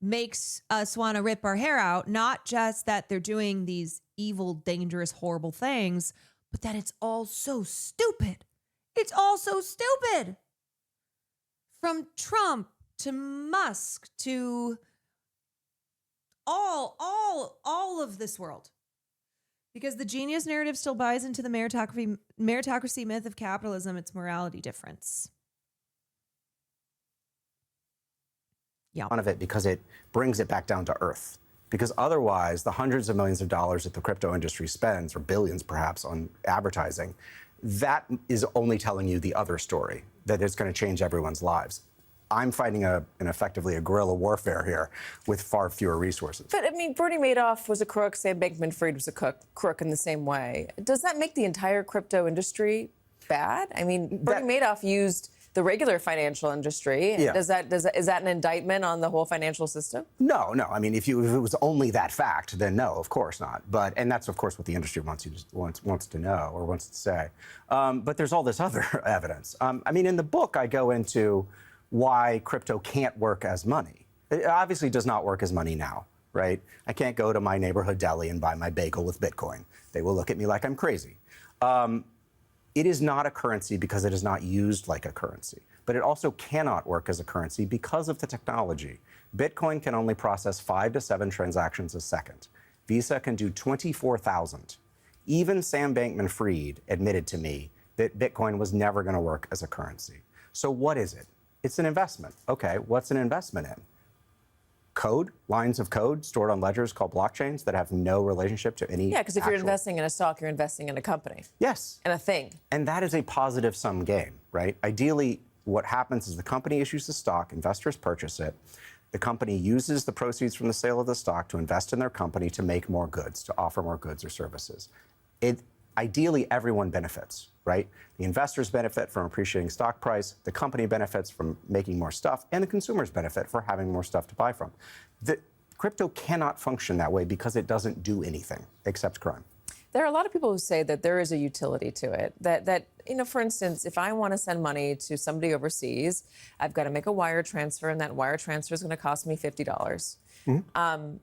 makes us want to rip our hair out. Not just that they're doing these evil, dangerous, horrible things, but that it's all so stupid. It's all so stupid. From Trump to Musk to all of this world. Because the genius narrative still buys into the meritocracy myth of capitalism, its morality difference. Yeah.
Of it because it brings it back down to earth. Because otherwise, the hundreds of millions of dollars that the crypto industry spends, or billions perhaps, on advertising, that is only telling you the other story, that it's going to change everyone's lives. I'm fighting effectively a guerrilla warfare here with far fewer resources.
But, I mean, Bernie Madoff was a crook. Sam Bankman-Fried was a crook in the same way. Does that make the entire crypto industry bad? I mean, Bernie Madoff used the regular financial industry.
Yeah.
Is that an indictment on the whole financial system?
No. I mean, if it was only that fact, then no, of course not. And that's, of course, what the industry wants to know or wants to say. But there's all this other evidence. I mean, in the book, I go into why crypto can't work as money. It obviously does not work as money now, right? I can't go to my neighborhood deli and buy my bagel with Bitcoin. They will look at me like I'm crazy. It is not a currency because it is not used like a currency. But it also cannot work as a currency because of the technology. Bitcoin can only process 5 to 7 transactions a second. Visa can do 24,000. Even Sam Bankman-Fried admitted to me that Bitcoin was never going to work as a currency. So what is it? It's an investment. Okay, what's an investment in? Code, lines of code stored on ledgers called blockchains that have no relationship to any.
Yeah, because if you're investing in a stock, you're investing in a company.
Yes.
And a thing.
And that is a positive sum game, right? Ideally, what happens is the company issues the stock, investors purchase it. The company uses the proceeds from the sale of the stock to invest in their company to make more goods, to offer more goods or services. Ideally, everyone benefits, right? The investors benefit from appreciating stock price, the company benefits from making more stuff, and the consumers benefit for having more stuff to buy from. The crypto cannot function that way because it doesn't do anything except crime.
There are a lot of people who say that there is a utility to it. That for instance, if I want to send money to somebody overseas, I've got to make a wire transfer, and that wire transfer is going to cost me $50. Mm-hmm.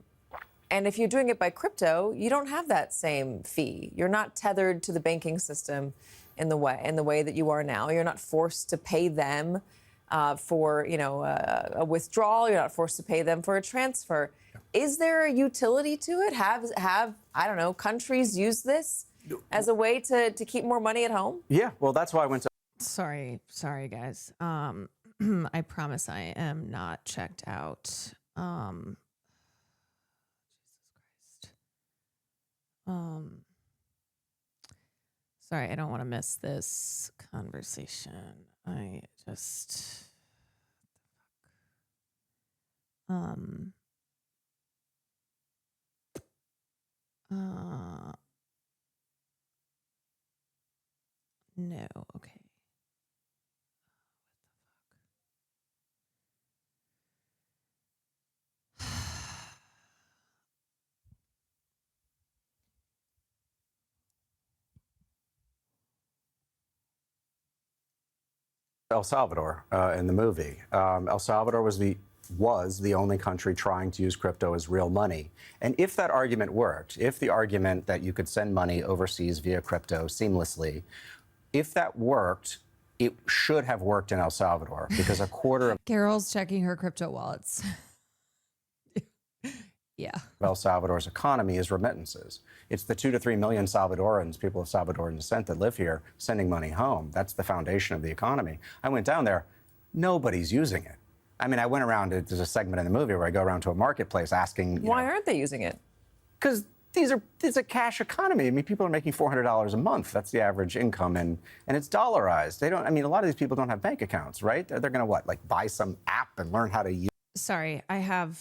And if you're doing it by crypto, you don't have that same fee. You're not tethered to the banking system in the way that you are now. You're not forced to pay them for a withdrawal. You're not forced to pay them for a transfer. Is there a utility to it? Have I don't know, countries use this as a way to keep more money at home?
Yeah, well, that's why I went to.
Sorry, guys. I promise I am not checked out. Sorry, I don't want to miss this conversation. I just no, okay.
El Salvador in the movie. El Salvador was the only country trying to use crypto as real money. And if that argument worked, if the argument that you could send money overseas via crypto seamlessly, if that worked, it should have worked in El Salvador because a quarter of
Carol's checking her crypto wallets. Yeah.
El Salvador's economy is remittances. It's the 2 to 3 million Salvadorans, people of Salvadoran descent that live here, sending money home. That's the foundation of the economy. I went down there, nobody's using it. I mean, I went around, there's a segment in the movie where I go around to a marketplace asking,
Why aren't they using it?
Because it's a cash economy. I mean, people are making $400 a month. That's the average income, and it's dollarized. A lot of these people don't have bank accounts, right? They're going to buy some app and learn how to use.
Sorry, I have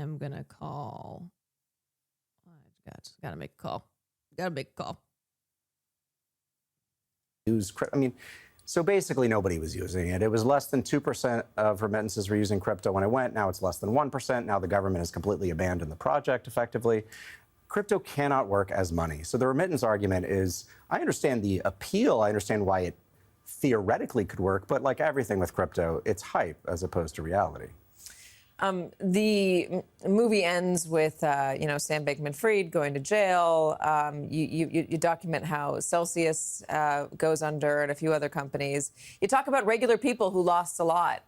I'm gonna call. Gotta make a call. Gotta make a call.
So basically nobody was using it. It was less than 2% of remittances were using crypto when it went. Now it's less than 1%. Now the government has completely abandoned the project effectively. Crypto cannot work as money. So the remittance argument is, I understand the appeal. I understand why it theoretically could work, but like everything with crypto, it's hype as opposed to reality.
The movie ends with, Sam Bankman-Fried going to jail. You document how Celsius goes under and a few other companies. You talk about regular people who lost a lot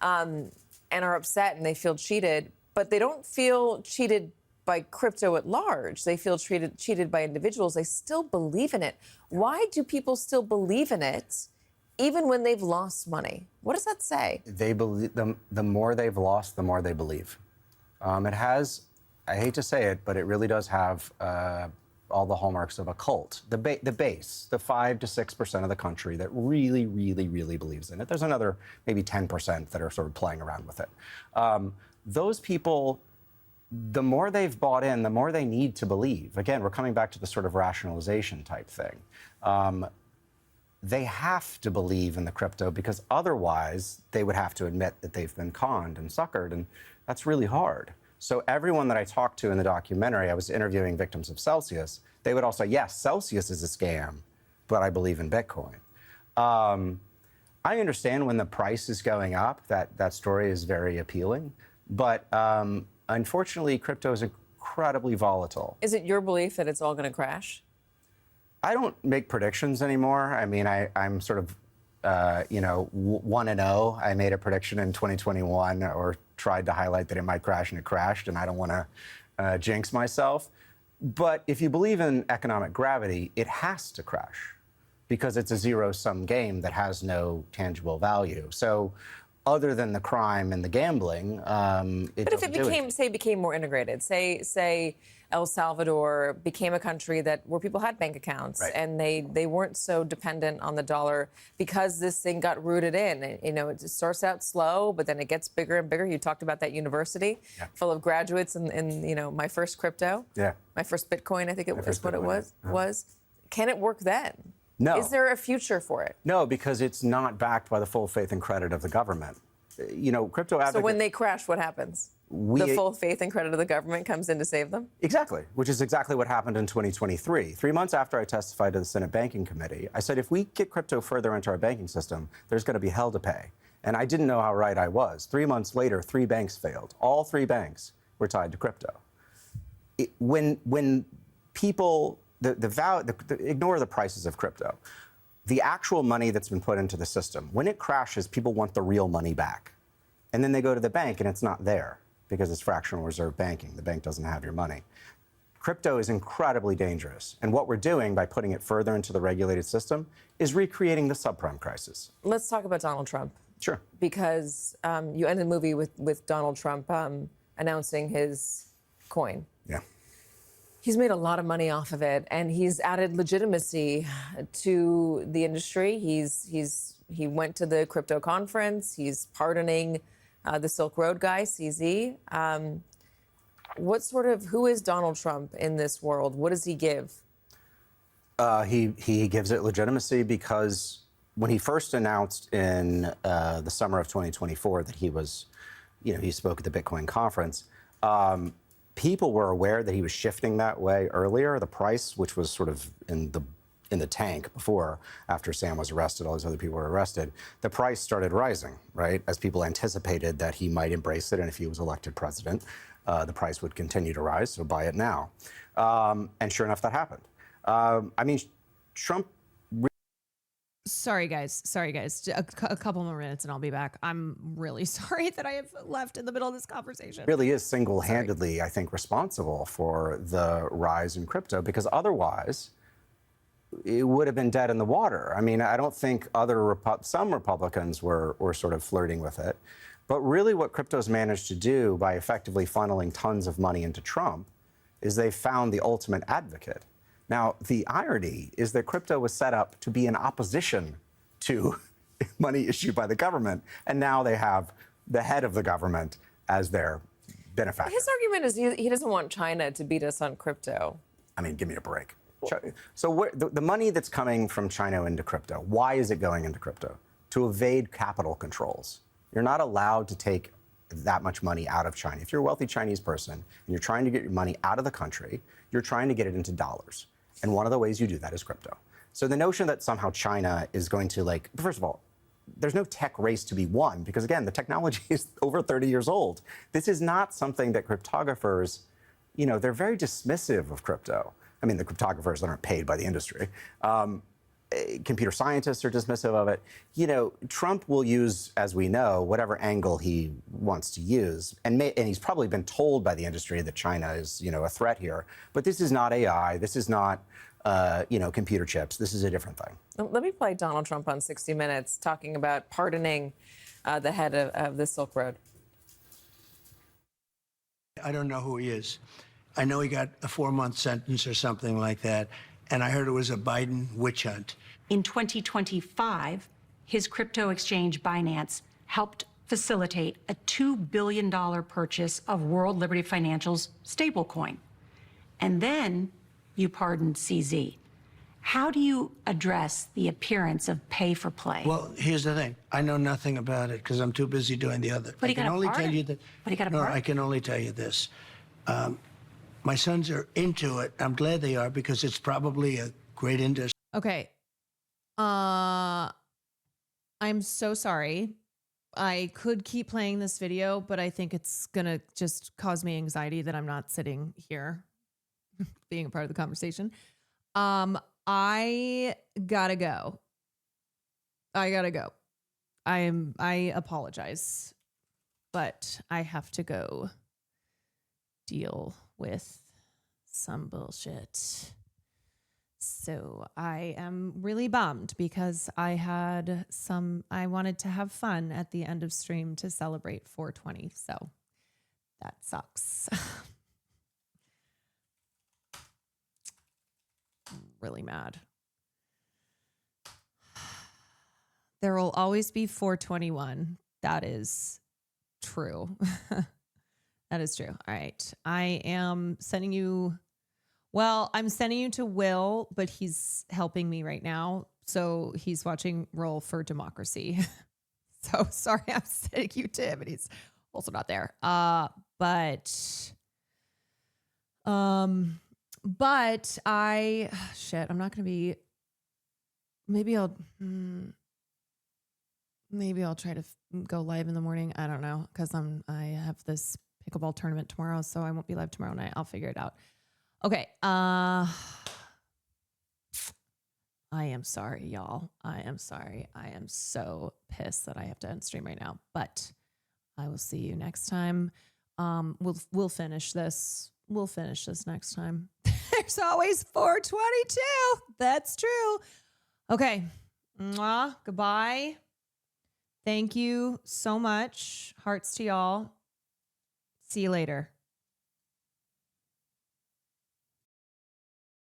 and are upset and they feel cheated, but they don't feel cheated by crypto at large. They feel cheated by individuals. They still believe in it. Why do people still believe in it even when they've lost money? What does that say?
They believe the more they've lost, the more they believe. It has, I hate to say it, but it really does have all the hallmarks of a cult. The base, the 5 to 6% of the country that really, really, really believes in it. There's another maybe 10% that are sort of playing around with it. Those people, the more they've bought in, the more they need to believe. Again, we're coming back to the sort of rationalization type thing. They have to believe in the crypto because otherwise they would have to admit that they've been conned and suckered, and that's really hard. So everyone that I talked to in the documentary, I was interviewing victims of Celsius, they would all say, yes, Celsius is a scam, but I believe in Bitcoin. I understand when the price is going up, that story is very appealing, but unfortunately, crypto is incredibly volatile.
Is it your belief that it's all going to crash?
I don't make predictions anymore. I mean, I'm sort of, 1-0. I made a prediction in 2021 or tried to highlight that it might crash, and it crashed, and I don't want to jinx myself. But if you believe in economic gravity, it has to crash because it's a zero-sum game that has no tangible value. So other than the crime and the gambling,
But if it became more integrated, say El Salvador became a country where people had bank accounts, right, and they weren't so dependent on the dollar because this thing got rooted in. It starts out slow, but then it gets bigger and bigger. You talked about that university full of graduates and my first crypto, my first Bitcoin, I think it was what it was. Can it work then?
No.
Is there a future for it?
No, because it's not backed by the full faith and credit of the government. Crypto advocates...
So when they crash, what happens? The full faith and credit of the government comes in to save them?
Exactly, which is exactly what happened in 2023. 3 months after I testified to the Senate Banking Committee, I said, if we get crypto further into our banking system, there's going to be hell to pay. And I didn't know how right I was. 3 months later, 3 banks failed. All 3 banks were tied to crypto. When people... ignore the prices of crypto. The actual money that's been put into the system, when it crashes, people want the real money back. And then they go to the bank and it's not there because it's fractional reserve banking. The bank doesn't have your money. Crypto is incredibly dangerous. And what we're doing by putting it further into the regulated system is recreating the subprime crisis.
Let's talk about Donald Trump.
Sure.
Because you end the movie with Donald Trump announcing his coin.
Yeah.
He's made a lot of money off of it, and he's added legitimacy to the industry. He went to the crypto conference. He's pardoning the Silk Road guy, CZ. Who is Donald Trump in this world? What does he give?
He gives it legitimacy because when he first announced in the summer of 2024 that he spoke at the Bitcoin conference, people were aware that he was shifting that way earlier. The price, which was sort of in the tank before, after Sam was arrested, all these other people were arrested, the price started rising, right? As people anticipated that he might embrace it, and if he was elected president, the price would continue to rise, so buy it now. And sure enough, that happened. Trump...
Sorry, guys. A couple more minutes and I'll be back. I'm really sorry that I have left in the middle of this conversation.
Really is single-handedly, I think, responsible for the rise in crypto, because otherwise it would have been dead in the water. I mean, I don't think some Republicans were sort of flirting with it. But really what crypto's managed to do by effectively funneling tons of money into Trump is they found the ultimate advocate. Now, the irony is that crypto was set up to be in opposition to money issued by the government, and now they have the head of the government as their benefactor.
His argument is he doesn't want China to beat us on crypto.
I mean, give me a break. So the money that's coming from China into crypto, why is it going into crypto? To evade capital controls. You're not allowed to take that much money out of China. If you're a wealthy Chinese person and you're trying to get your money out of the country, you're trying to get it into dollars. And one of the ways you do that is crypto. So the notion that somehow China is going to, like, first of all, there's no tech race to be won because, again, the technology is over 30 years old. This is not something that cryptographers, you know, they're very dismissive of crypto. I mean, the cryptographers that aren't paid by the industry. Computer scientists are dismissive of it. You know, Trump will use, as we know, whatever angle he wants to use. And he's probably been told by the industry that China is, you know, a threat here. But this is not AI. This is not, you know, computer chips. This is a different thing.
Let me play Donald Trump on 60 Minutes talking about pardoning the head of the Silk Road.
I don't know who he is. I know he got a 4-month sentence or something like that. And I heard it was a Biden witch hunt.
In 2025, his crypto exchange Binance helped facilitate a $2 billion purchase of World Liberty Financial's stablecoin. And then you pardoned CZ. How do you address the appearance of pay for play?
Well, here's the thing. I know nothing about it because I'm too busy doing the other.
But
I can only tell you that.
But he got a
No,
pardon?
I can only tell you this. My sons are into it. I'm glad they are because it's probably a great industry.
Okay. I'm so sorry. I could keep playing this video, but I think it's going to just cause me anxiety that I'm not sitting here being a part of the conversation. I gotta go. I apologize, but I have to go deal with some bullshit. So I am really bummed because I wanted to have fun at the end of stream to celebrate 420. So that sucks. I'm really mad. There will always be 421. That is true. That is true. All right. I am sending you, well, I'm sending you to Will, but he's helping me right now. So he's watching Roll for Democracy. So sorry, I'm sending you to him, but he's also not there. But shit, I'm not going to be, maybe I'll try to go live in the morning. I don't know. Cause I have this pickleball tournament tomorrow, so I won't be live tomorrow night. I'll figure it out. Okay. I am sorry, y'all. I am sorry. I am so pissed that I have to end stream right now, but I will see you next time. We'll finish this. We'll finish this next time. There's always 422. That's true. Okay. Mwah. Goodbye. Thank you so much. Hearts to y'all. See you later.